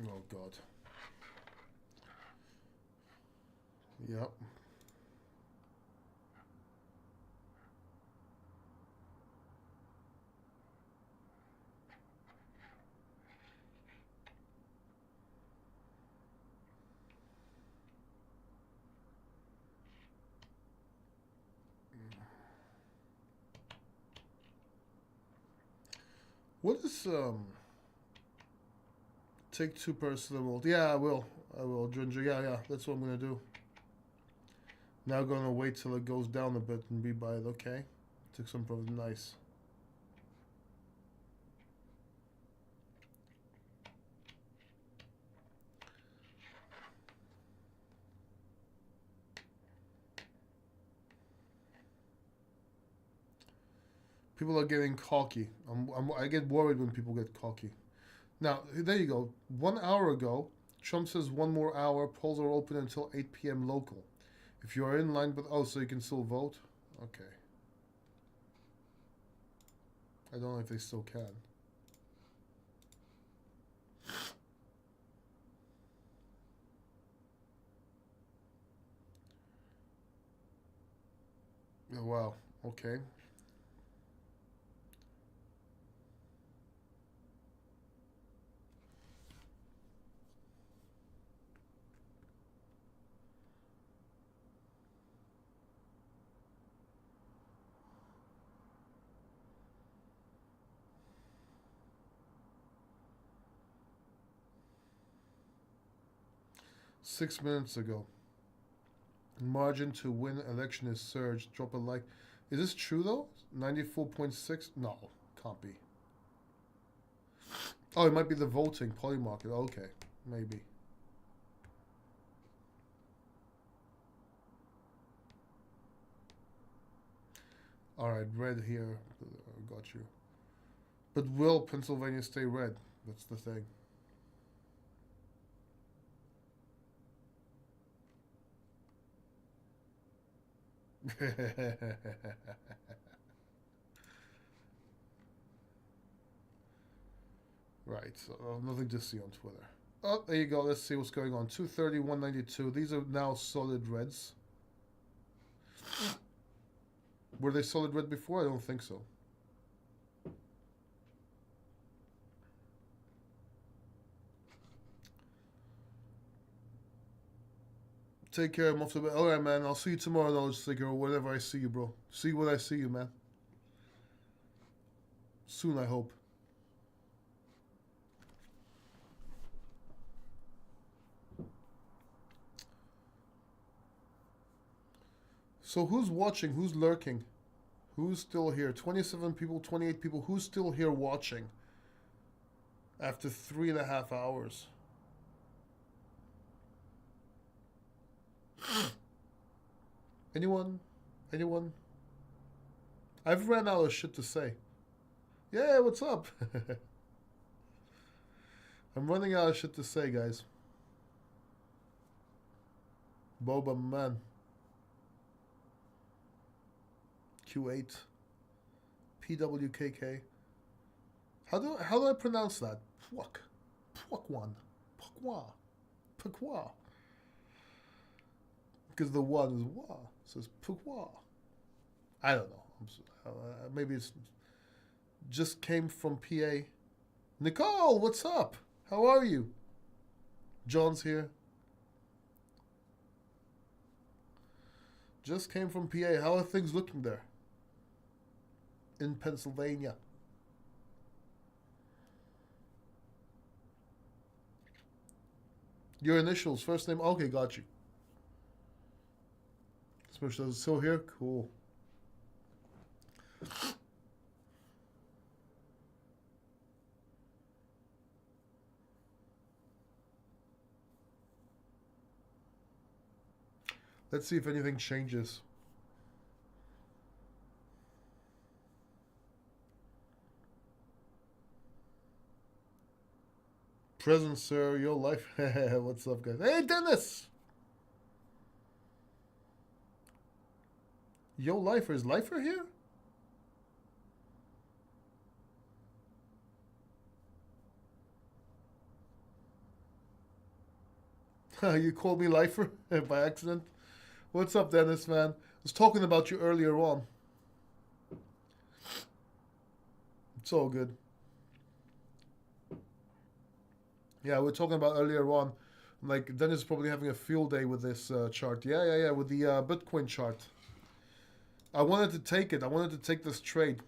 Oh God. Yep. What is take 2 personal? Yeah, I will. Ginger. Yeah. That's what I'm gonna do. Now gonna wait till it goes down a bit and be by it. Okay. Took some probably nice. People are getting cocky. I get worried when people get cocky. Now, there you go. 1 hour ago, Trump says 1 more hour. Polls are open until 8 p.m. local. If you are in line, but so you can still vote? Okay. I don't know if they still can. Oh, wow. Okay. Six minutes ago. Margin to win election is surged. Drop a like. Is this true though? 94.6? No, can't be. Oh, it might be the voting Polymarket. Okay, maybe. Alright, red here. Got you. But will Pennsylvania stay red? That's the thing. Right, so nothing to see on Twitter. Oh, there you go. Let's see what's going on. 230, 192. These are now solid reds. Were they solid red before? I don't think so. Take care. I'm off to bed. All right, man. I'll see you tomorrow, Knowledge Seeker, or whenever I see you, bro. See when I see you, man. Soon, I hope. So who's watching? Who's lurking? Who's still here? 27 people, 28 people. Who's still here watching? After 3.5 hours. Anyone? Anyone? I've ran out of shit to say. Yeah, what's up? I'm running out of shit to say, guys. Boba man. Q8. PWKK. How do I pronounce that? Pwak. Pwakwan. Pwakwa. Pwakwa. Because the one is wa. So it's Pwakwa. I don't know. Maybe it's just came from PA. Nicole, what's up? How are you? John's here. Just came from PA. How are things looking there? In Pennsylvania. Your initials, first name. Okay, got you. Especially still here. Cool. Let's see if anything changes. Present, sir. Your life. What's up, guys? Hey, Dennis! Yo, Lifer. Is Lifer here? You called me Lifer by accident? What's up, Dennis, man? I was talking about you earlier on. It's all good. Yeah, we were talking about earlier on. Like, Dennis is probably having a field day with this chart. Yeah, with the Bitcoin chart. I wanted to take it. I wanted to take this trade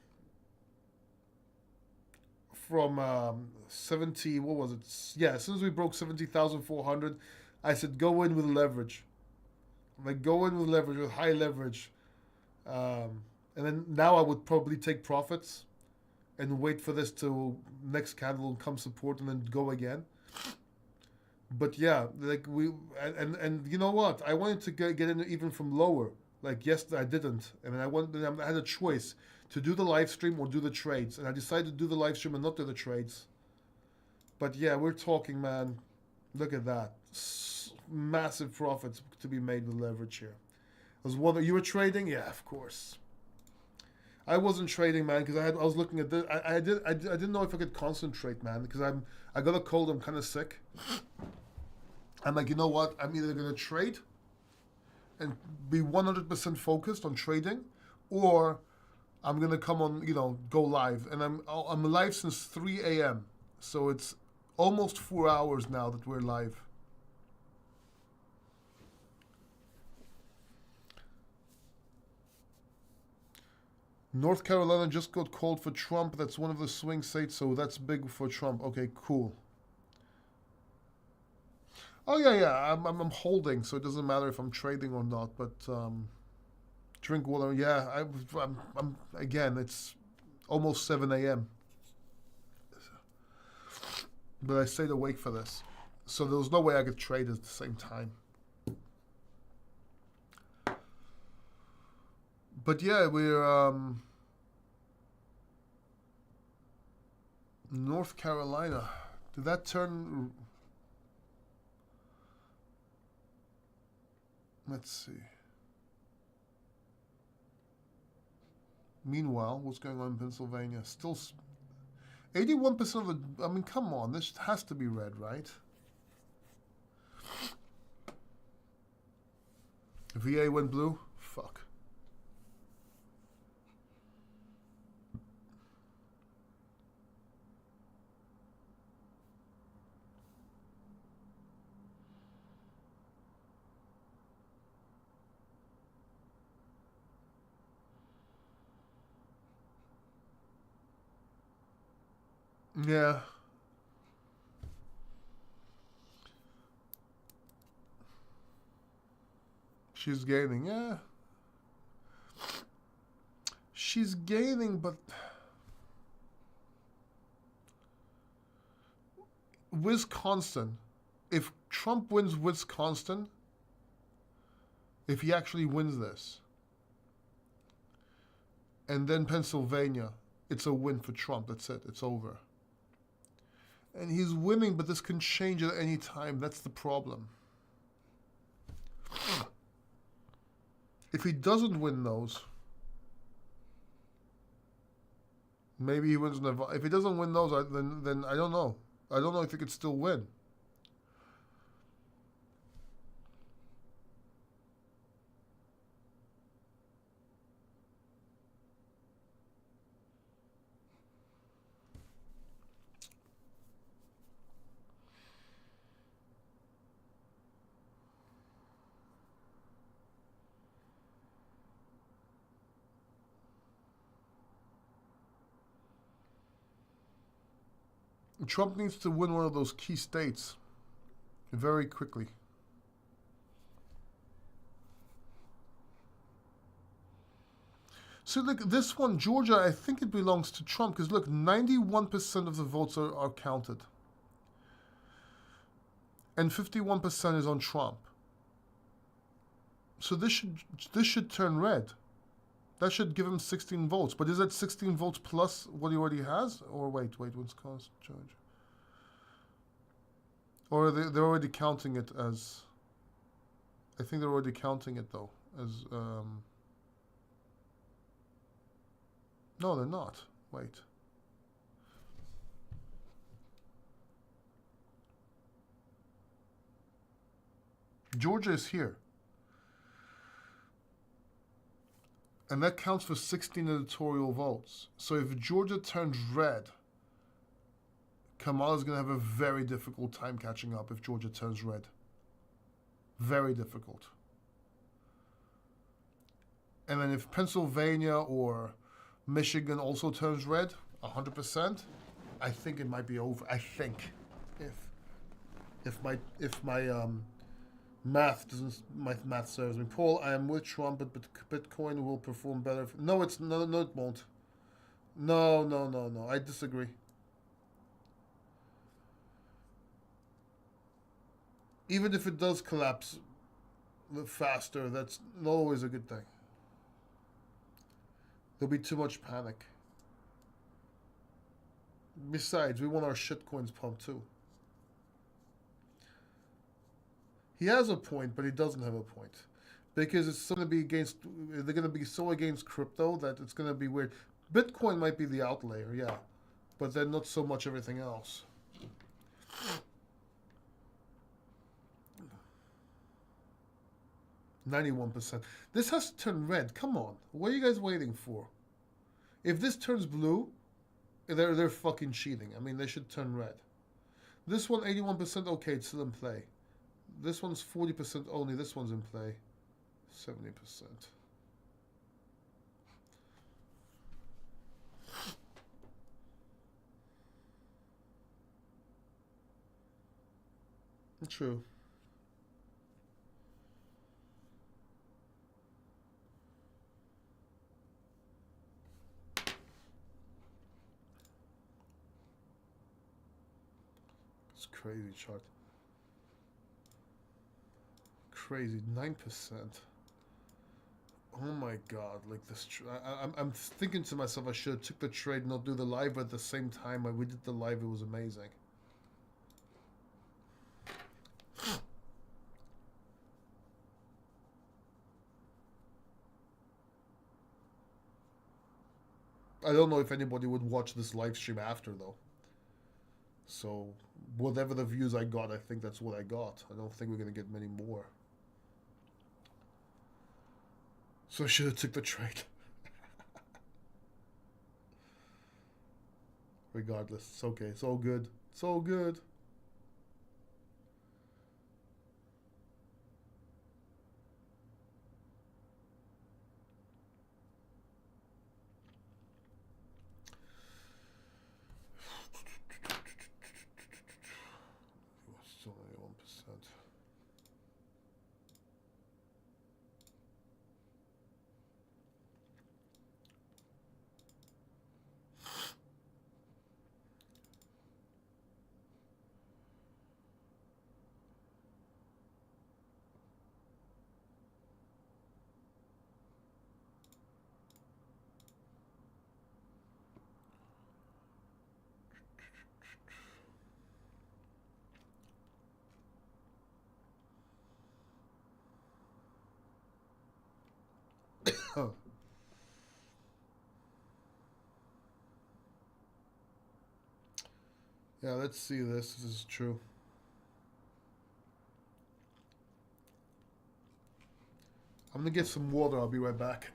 from 70, what was it? Yeah, as soon as we broke 70,400, I said go in with leverage. Like, go in with leverage, with high leverage. And then now I would probably take profits and wait for this to next candle and come support and then go again. But yeah, like and you know what? I wanted to get in even from lower. Like yesterday, I didn't, and I had a choice to do the live stream or do the trades, and I decided to do the live stream and not do the trades. But yeah, we're talking, man. Look at that, massive profits to be made with leverage here. Was one that you were trading? Yeah, of course. I wasn't trading, man, because I was looking at this. I didn't know if I could concentrate, man, because I got a cold. I'm kind of sick. I'm like, you know what? I'm either gonna trade and be 100% focused on trading, or I'm gonna come on, go live. And I'm live since 3 a.m. So it's almost 4 hours now that we're live. North Carolina just got called for Trump. That's one of the swing states, so that's big for Trump. Okay, cool. Oh yeah. I'm holding, so it doesn't matter if I'm trading or not. But drink water. Yeah, I'm again. It's almost 7 a.m. But I stayed awake for this, so there was no way I could trade at the same time. But yeah, we're North Carolina. Did that turn? Let's see. Meanwhile, what's going on in Pennsylvania? Still 81% of the... I mean, come on. This has to be red, right? VA went blue? Fuck. Yeah. She's gaining, yeah. She's gaining, but Wisconsin, if Trump wins Wisconsin, if he actually wins this, and then Pennsylvania, it's a win for Trump. That's it. It's over. And he's winning, but this can change at any time. That's the problem. If he doesn't win those, maybe he wins Nevada. If he doesn't win those, then I don't know. I don't know if he could still win. Trump needs to win one of those key states very quickly. So look, this one, Georgia, I think it belongs to Trump because look, 91% of the votes are counted. And 51% is on Trump. So this should turn red. That should give him 16 volts. But is that 16 volts plus what he already has? Or wait, what's cost charge? Or they're already counting it as... I think they're already counting it though. As, no, they're not. Wait. Georgia is here. And that counts for 16 editorial volts. So if Georgia turns red, Kamala's going to have a very difficult time catching up if Georgia turns red. Very difficult. And then if Pennsylvania or Michigan also turns red, 100%, I think it might be over. I think. If my math serves me. Paul, I am with Trump, but Bitcoin will perform better. No, it won't. No. I disagree. Even if it does collapse faster, that's not always a good thing. There'll be too much panic. Besides, we want our shitcoins pumped too. He has a point, but he doesn't have a point. Because it's going to be against, they're going to be so against crypto that it's going to be weird. Bitcoin might be the outlier, yeah. But then not so much everything else. %91. This has to turn red. Come on. What are you guys waiting for? If this turns blue, they're fucking cheating. I mean, they should turn red. This one, 81%, okay, it's still in play. This one's 40% only. This one's in play. 70%. True. It's crazy chart. Crazy, 9%. Oh my god! Like this, I'm thinking to myself, I should have took the trade, and not do the live at the same time. We did the live; it was amazing. I don't know if anybody would watch this live stream after though. So whatever the views I got, I think that's what I got. I don't think we're gonna get many more. So I should have took the trade. Regardless, it's okay. It's all good. It's all good. Still 91%. Yeah, let's see this. This is true. I'm gonna get some water. I'll be right back.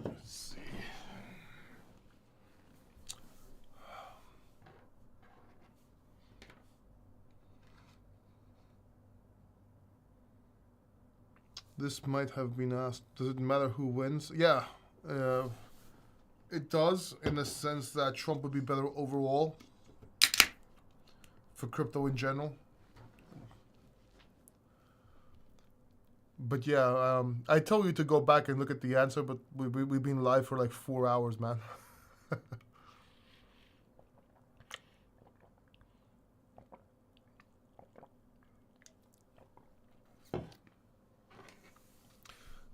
Let's see. This might have been asked. Does it matter who wins? Yeah, it does in the sense that Trump would be better overall for crypto in general. But yeah, I told you to go back and look at the answer, but we've been live for like 4 hours, man.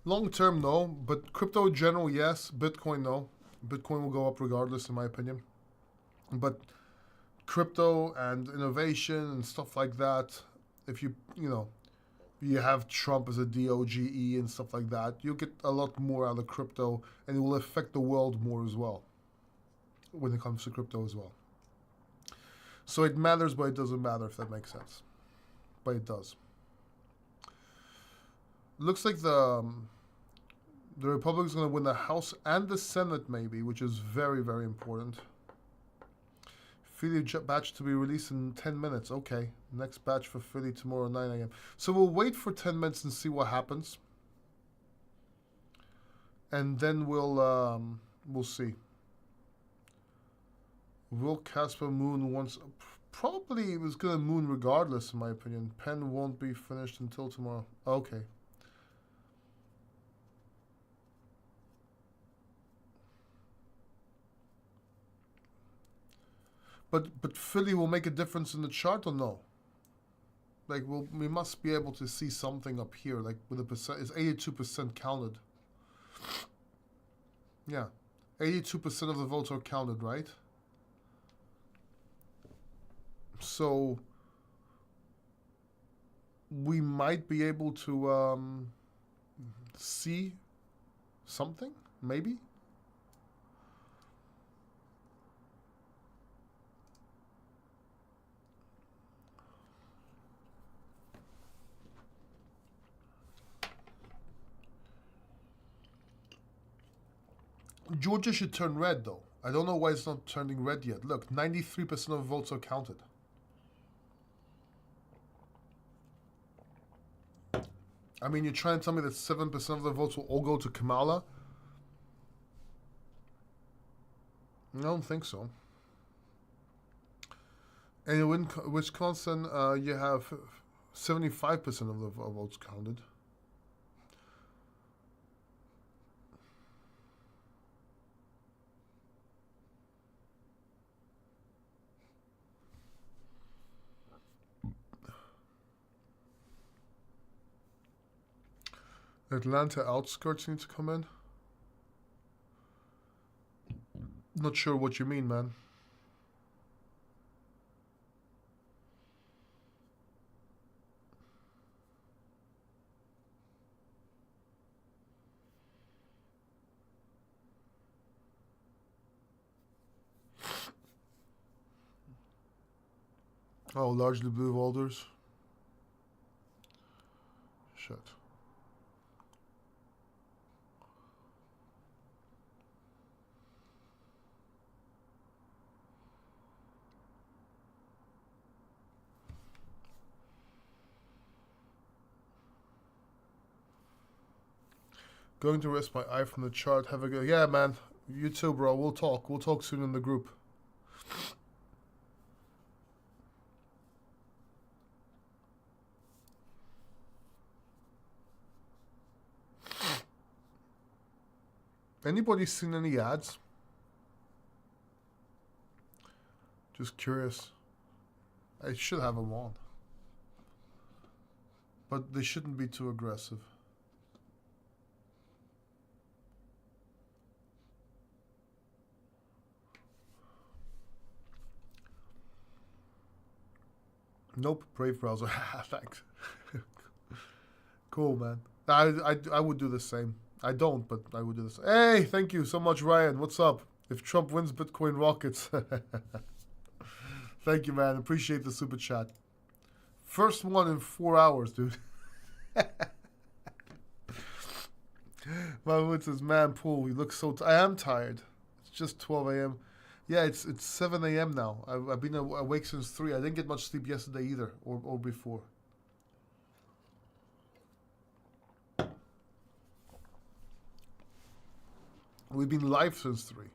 Long term, no. But crypto in general, yes. Bitcoin, no. Bitcoin will go up regardless, in my opinion. But crypto and innovation and stuff like that, if you have Trump as a DOGE and stuff like that, you'll get a lot more out of crypto, and it will affect the world more as well when it comes to crypto as well. So it matters, but it doesn't matter, if that makes sense. But it does. Looks like the Republicans going to win the House and the Senate, maybe, which is very, very important. Philly batch to be released in 10 minutes. Okay. Next batch for Philly tomorrow, 9 a.m. So we'll wait for 10 minutes and see what happens. And then we'll see. Will Casper moon once? Probably it was going to moon regardless, in my opinion. Pen won't be finished until tomorrow. Okay. But Philly will make a difference in the chart or no? Like we must be able to see something up here, like with a percent. It's 82% counted. Yeah, 82% of the votes are counted, right? So we might be able to see something, maybe. Georgia should turn red, though. I don't know why it's not turning red yet. Look, 93% of votes are counted. I mean, you're trying to tell me that 7% of the votes will all go to Kamala? I don't think so. And in Wisconsin, you have 75% of the votes counted. Atlanta outskirts need to come in. Not sure what you mean, man. Oh, largely blue holders. Shit. Going to rest my eye from the chart. Have a good... Yeah, man. You too, bro. We'll talk. We'll talk soon in the group. Anybody seen any ads? Just curious. I should have them on. But they shouldn't be too aggressive. Nope, Brave browser. Thanks. Cool, man. I would do the same. I don't, but I would do this. Hey, thank you so much, Ryan. What's up? If Trump wins, Bitcoin rockets. Thank you, man. Appreciate the super chat. First one in 4 hours, dude. Mahmoud says, "Man, Paul, you look so. I am tired. It's just 12 a.m. Yeah, it's 7 a.m. now. I've been awake since 3. I didn't get much sleep yesterday either, or before. We've been live since 3,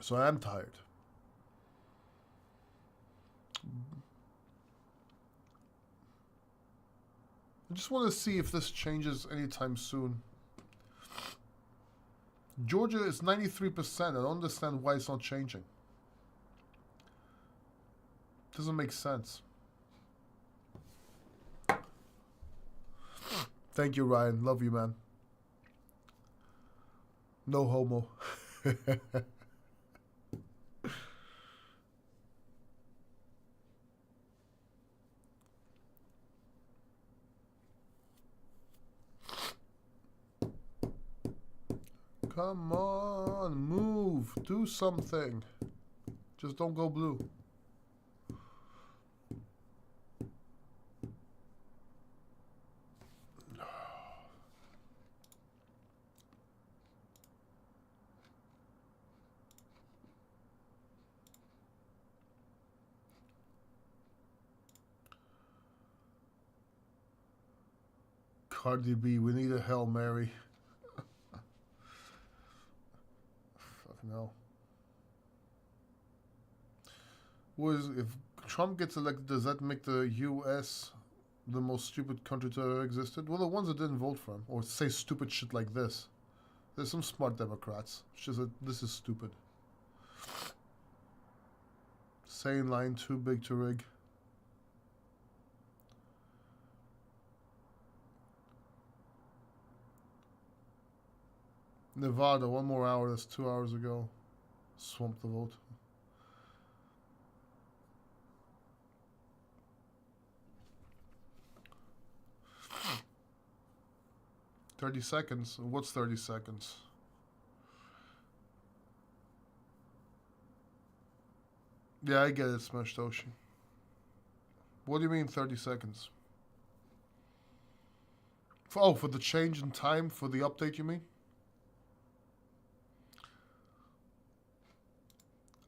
so I am tired. I just want to see if this changes anytime soon. Georgia is 93%. I don't understand why it's not changing. Doesn't make sense. Thank you, Ryan. Love you, man. No homo. Come on, move. Do something. Just don't go blue. Cardi B, we need a Hail Mary. Fucking hell. If Trump gets elected, does that make the U.S. the most stupid country to ever existed? Well, the ones that didn't vote for him or say stupid shit like this. There's some smart Democrats. It's just that this is stupid. Sane line, too big to rig. Nevada, 1 more hour. That's 2 hours ago. Swamped the vote. $30 seconds. What's 30 seconds? Yeah, I get it, Smash Toshi. What do you mean 30 seconds? For the change in time for the update, you mean?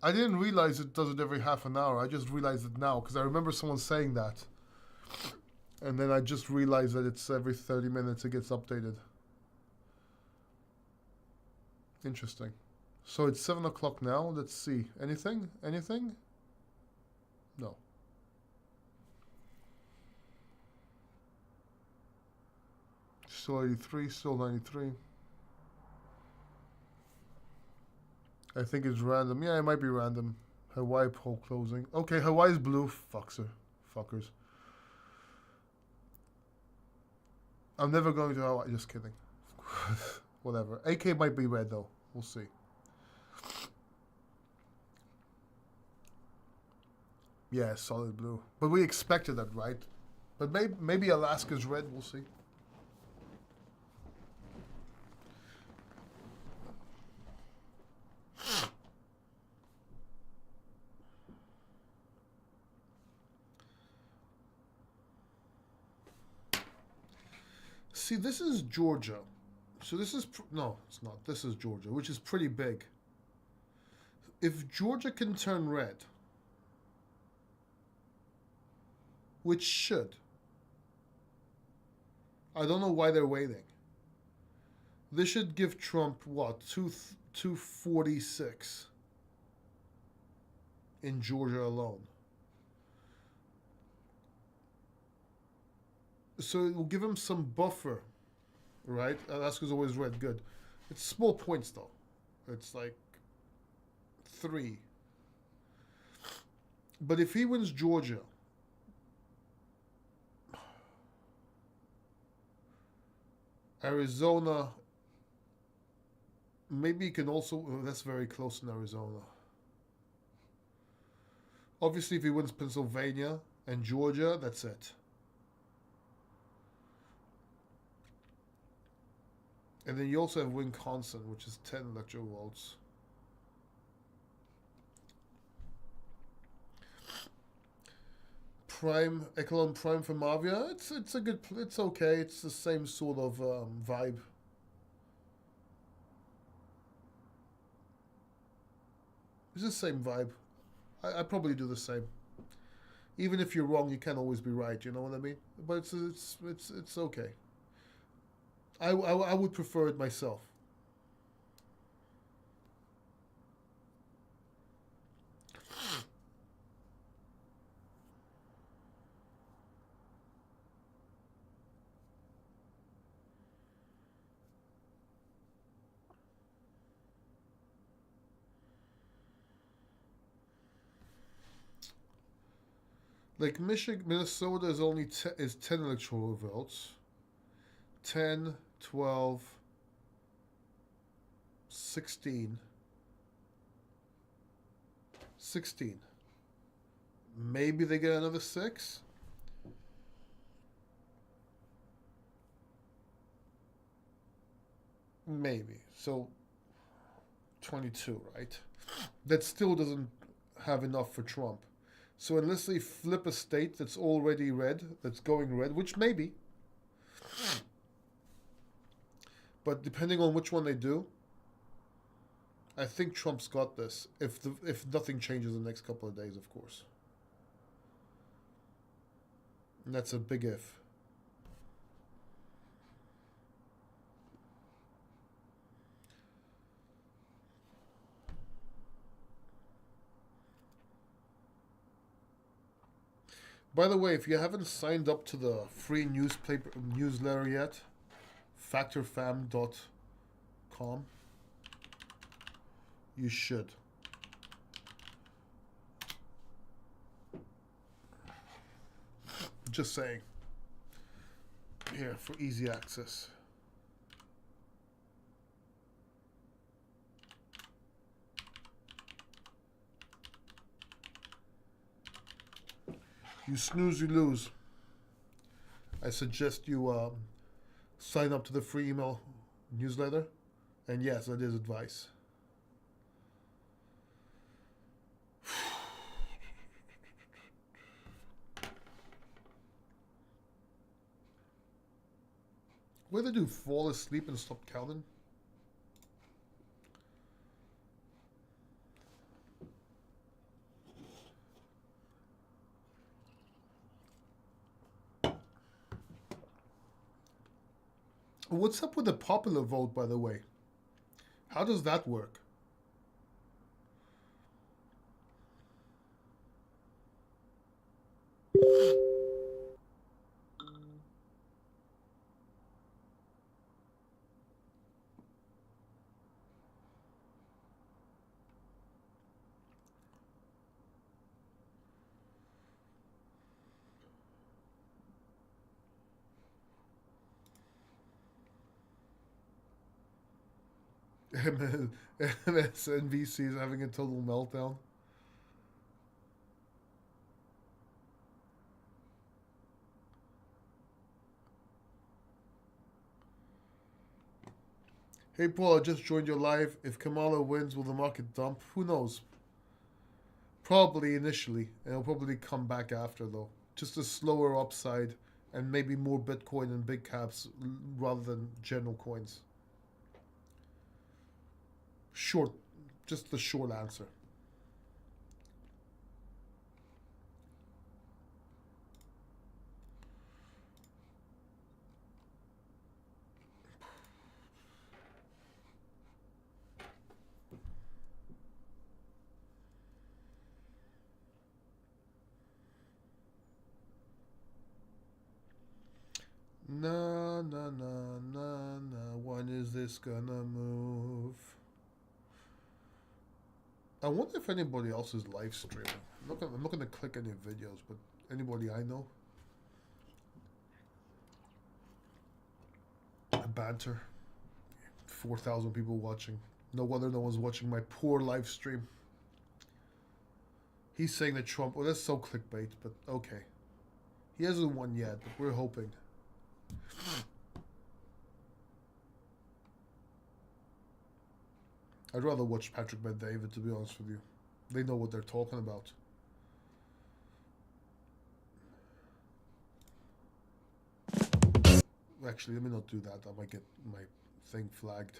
I didn't realize it does it every half an hour. I just realized it now because I remember someone saying that. And then I just realized that it's every 30 minutes it gets updated. Interesting. So it's 7 o'clock now. Let's see. Anything? Anything? No. Still 83, still 93. I think it's random. Yeah, it might be random. Hawaii poll closing. Okay, Hawaii's blue. Fuckers. I'm never going to Hawaii. Just kidding. Whatever. AK might be red though. We'll see. Yeah, solid blue. But we expected that, right? But maybe Alaska's red. We'll see. See, this is Georgia. So this is... no, it's not. This is Georgia, which is pretty big. If Georgia can turn red, which should, I don't know why they're waiting. This should give Trump, what, 246 in Georgia alone. So it will give him some buffer, right? Alaska's always red, good. It's small points though. It's like 3. But if he wins Georgia, Arizona, maybe he can also... oh, that's very close in Arizona. Obviously, if he wins Pennsylvania and Georgia, that's it. And then you also have Wisconsin, which is 10 electoral votes. Prime, Echelon Prime for Mavia, it's a good, it's okay. It's the same sort of vibe. It's the same vibe. I probably do the same. Even if you're wrong, you can't always be right. You know what I mean? But it's okay. I would prefer it myself. Like Michigan, Minnesota is only is 10 electoral votes. 10, 12, 16. 16. Maybe they get another 6? Maybe. So 22, right? That still doesn't have enough for Trump. So unless they flip a state that's already red, that's going red, which maybe, but depending on which one they do, I think Trump's got this. If nothing changes in the next couple of days, of course. And that's a big if. By the way, if you haven't signed up to the free newsletter yet, factorfam.com, you should. Just saying. Here, for easy access. You snooze, you lose. I suggest you sign up to the free email newsletter. And yes, that is advice. What did I do? Fall asleep and stop counting? What's up with the popular vote, by the way? How does that work? MSNBC is having a total meltdown. Hey Paul, I just joined your live. If Kamala wins, will the market dump? Who knows? Probably initially, and it'll probably come back after though. Just a slower upside, and maybe more Bitcoin and big caps rather than general coins. Short, just the short answer. Na na na na na. When is this gonna move? I wonder if anybody else is live streaming. I'm not gonna click any videos, but anybody I know. Banter. 4,000 people watching. No wonder no one's watching my poor live stream. He's saying that Trump. Well, that's so clickbait, but okay. He hasn't won yet, but we're hoping. I'd rather watch Patrick Bet-David, to be honest with you. They know what they're talking about. Actually, let me not do that. I might get my thing flagged.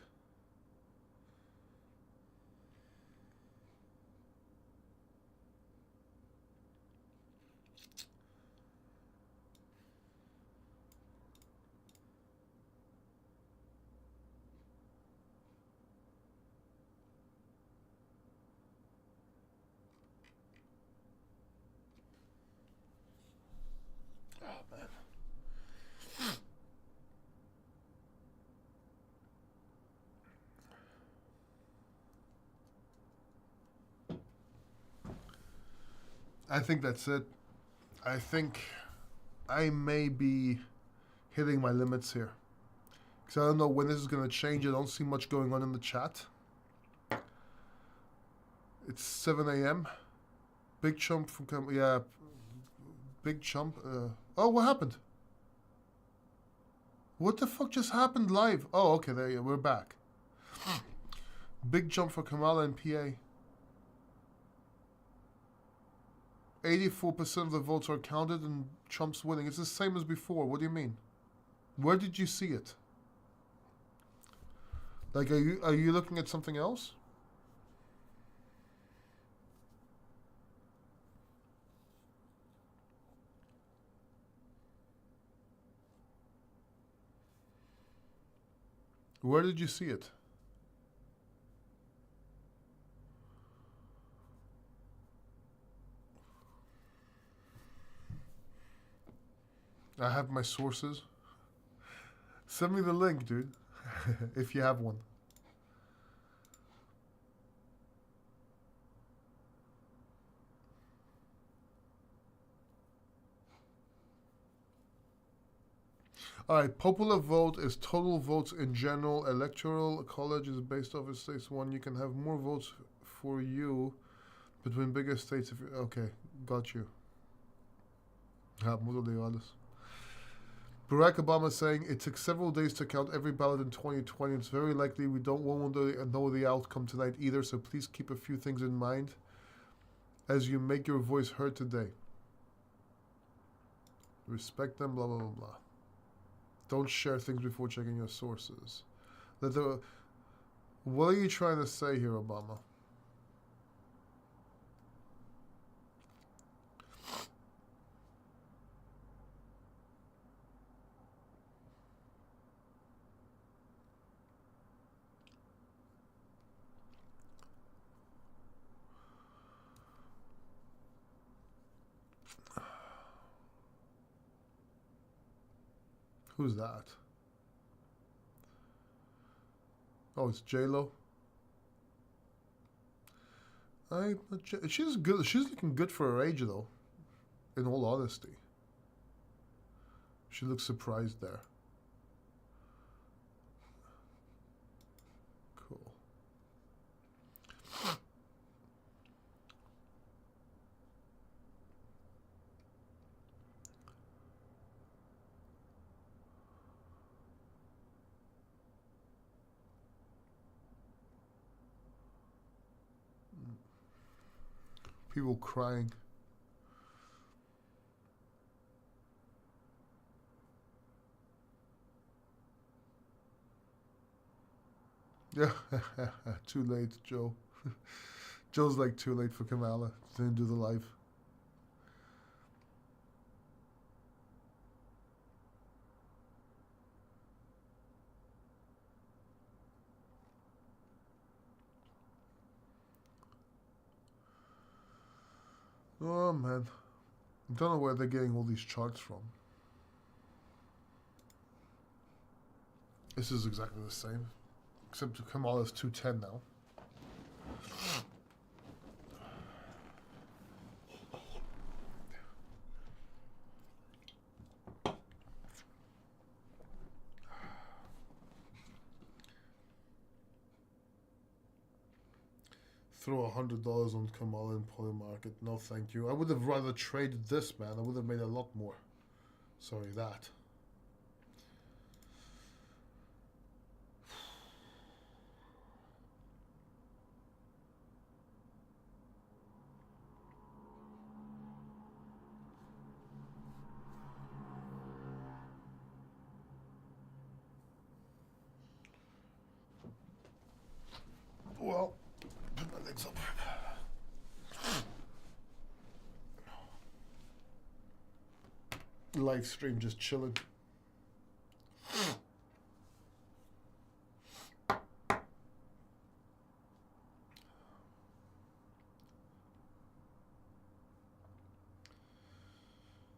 I think that's it. I think I may be hitting my limits here. Because I don't know when this is going to change. I don't see much going on in the chat. It's 7 a.m. Big chump from... Yeah. Big chump. Oh, what happened? What the fuck just happened live? Oh, okay. There you go. We're back. Big jump for Kamala and PA. 84% of the votes are counted and Trump's winning. It's the same as before. What do you mean? Where did you see it? Like, are you looking at something else? Where did you see it? I have my sources. Send me the link, dude. If you have one. Alright, popular vote is total votes in general. Electoral college is based off of states one. You can have more votes for you between bigger states if you... Okay, got you. Barack Obama saying it took several days to count every ballot in 2020. It's very likely we won't know the outcome tonight either, so please keep a few things in mind as you make your voice heard today. Respect them, blah, blah, blah, blah. Don't share things before checking your sources. What are you trying to say here, Obama? Who's that? Oh, it's J-Lo. She's good. She's looking good for her age, though. In all honesty, she looks surprised there. Cool. People crying. Yeah, too late, Joe. Joe's like too late for Kamala. Didn't do the live. Oh man, I don't know where they're getting all these charts from. This is exactly the same, except Kamala's 210 now. Throw $100 on Kamala in Poly Market. No, thank you. I would have rather traded this, man. I would have made a lot more. Sorry, that. Well, put my legs up. Live stream just chilling.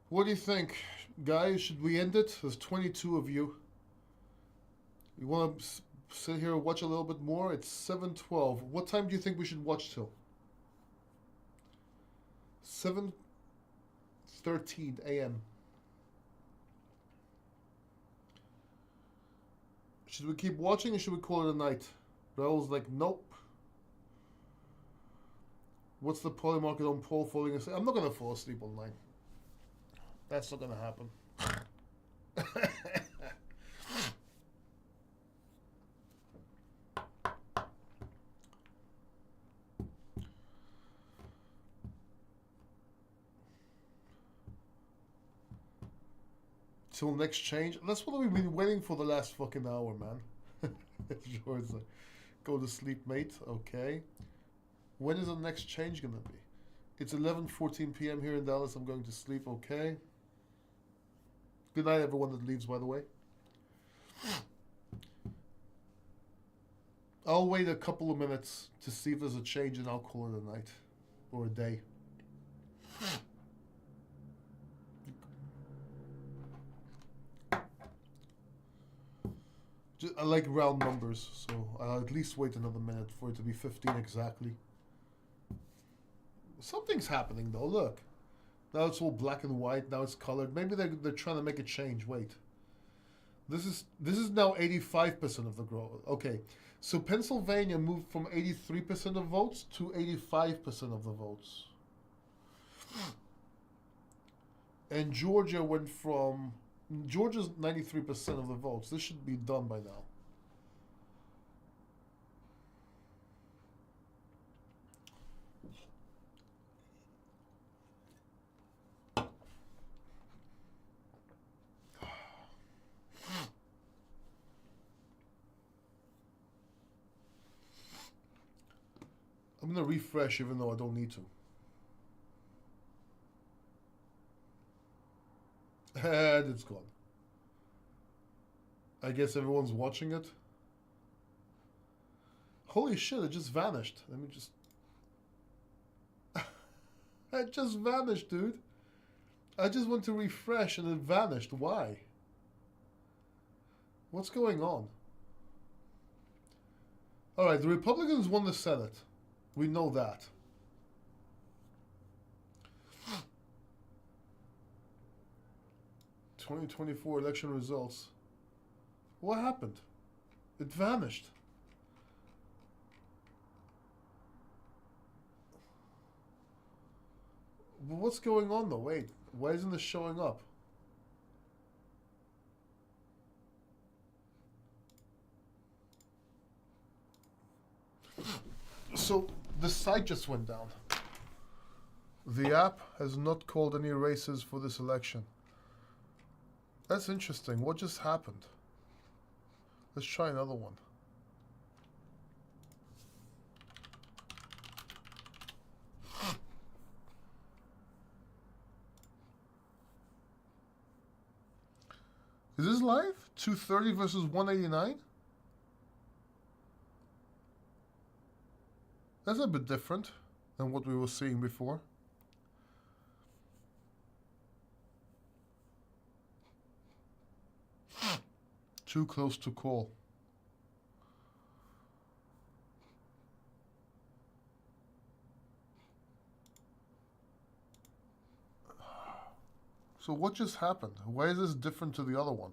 What do you think, guys? Should we end it? There's 22 of you. You want to sit here and watch a little bit more? It's 7:12. What time do you think we should watch till? 7:13 a.m. Should we keep watching or should we call it a night? Raul's like, nope. What's the poly market on Paul falling asleep? I'm not gonna fall asleep online. That's not gonna happen. Till next change. That's what we've been waiting for the last fucking hour, man. George's like, go to sleep, mate. Okay. When is the next change gonna be? It's 11:14 p.m. here in Dallas. I'm going to sleep. Okay. Good night, everyone that leaves, by the way. I'll wait a couple of minutes to see if there's a change, and I'll call it a night or a day. I like round numbers, so I'll at least wait another minute for it to be 15 exactly. Something's happening though, look. Now it's all black and white, now it's colored. Maybe they're trying to make a change, wait. This is now 85% of the growth. Okay, so Pennsylvania moved from 83% of votes to 85% of the votes. And Georgia went from... Georgia's 93% of the votes. This should be done by now. I'm gonna refresh even though I don't need to. And it's gone. I guess everyone's watching it. Holy shit, it just vanished. Let me just... It just vanished, dude. I just went to refresh and it vanished. Why? What's going on? Alright, the Republicans won the Senate. We know that. '24 election results. What happened? It vanished. What's going on though? Wait, why isn't this showing up? So the site just went down. The app has not called any races for this election. That's interesting. What just happened? Let's try another one. Is this live? 230 versus 189? That's a bit different than what we were seeing before. Too close to call. So what just happened? Why is this different to the other one?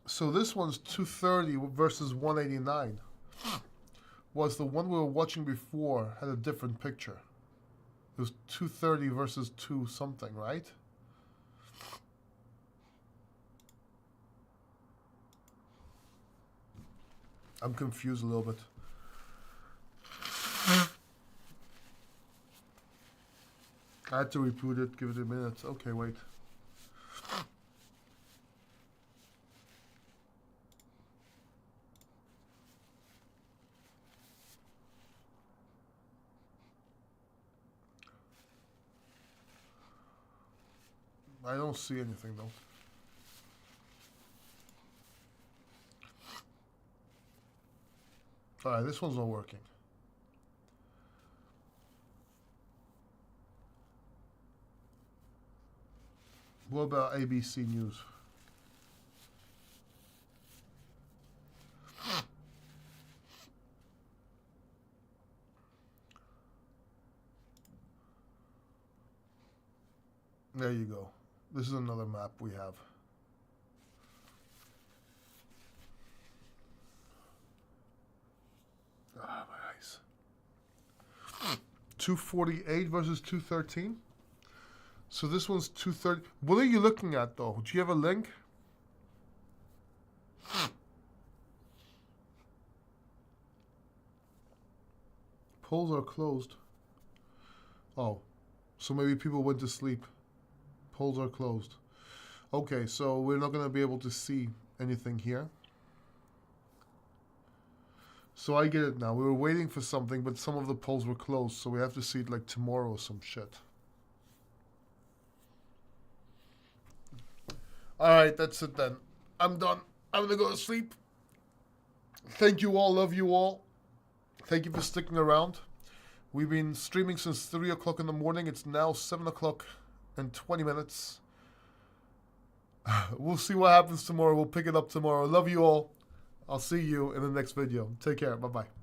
So this one's 230 versus 189. Was the one we were watching before had a different picture. It was 230 versus 2 something, right? I'm confused a little bit. I had to reboot it, give it a minute. Okay, wait. I don't see anything though. Alright, this one's not working. What about ABC News? There you go. This is another map we have. Ah, my eyes. 248 versus 213. So this one's 230. What are you looking at, though? Do you have a link? Polls are closed. Oh, so maybe people went to sleep. Polls are closed. Okay, so we're not going to be able to see anything here. So I get it now. We were waiting for something, but some of the polls were closed, so we have to see it like tomorrow or some shit. Alright, that's it then. I'm done. I'm gonna go to sleep. Thank you all. Love you all. Thank you for sticking around. We've been streaming since 3 o'clock in the morning. It's now 7 o'clock and 20 minutes. We'll see what happens tomorrow. We'll pick it up tomorrow. Love you all. I'll see you in the next video. Take care. Bye-bye.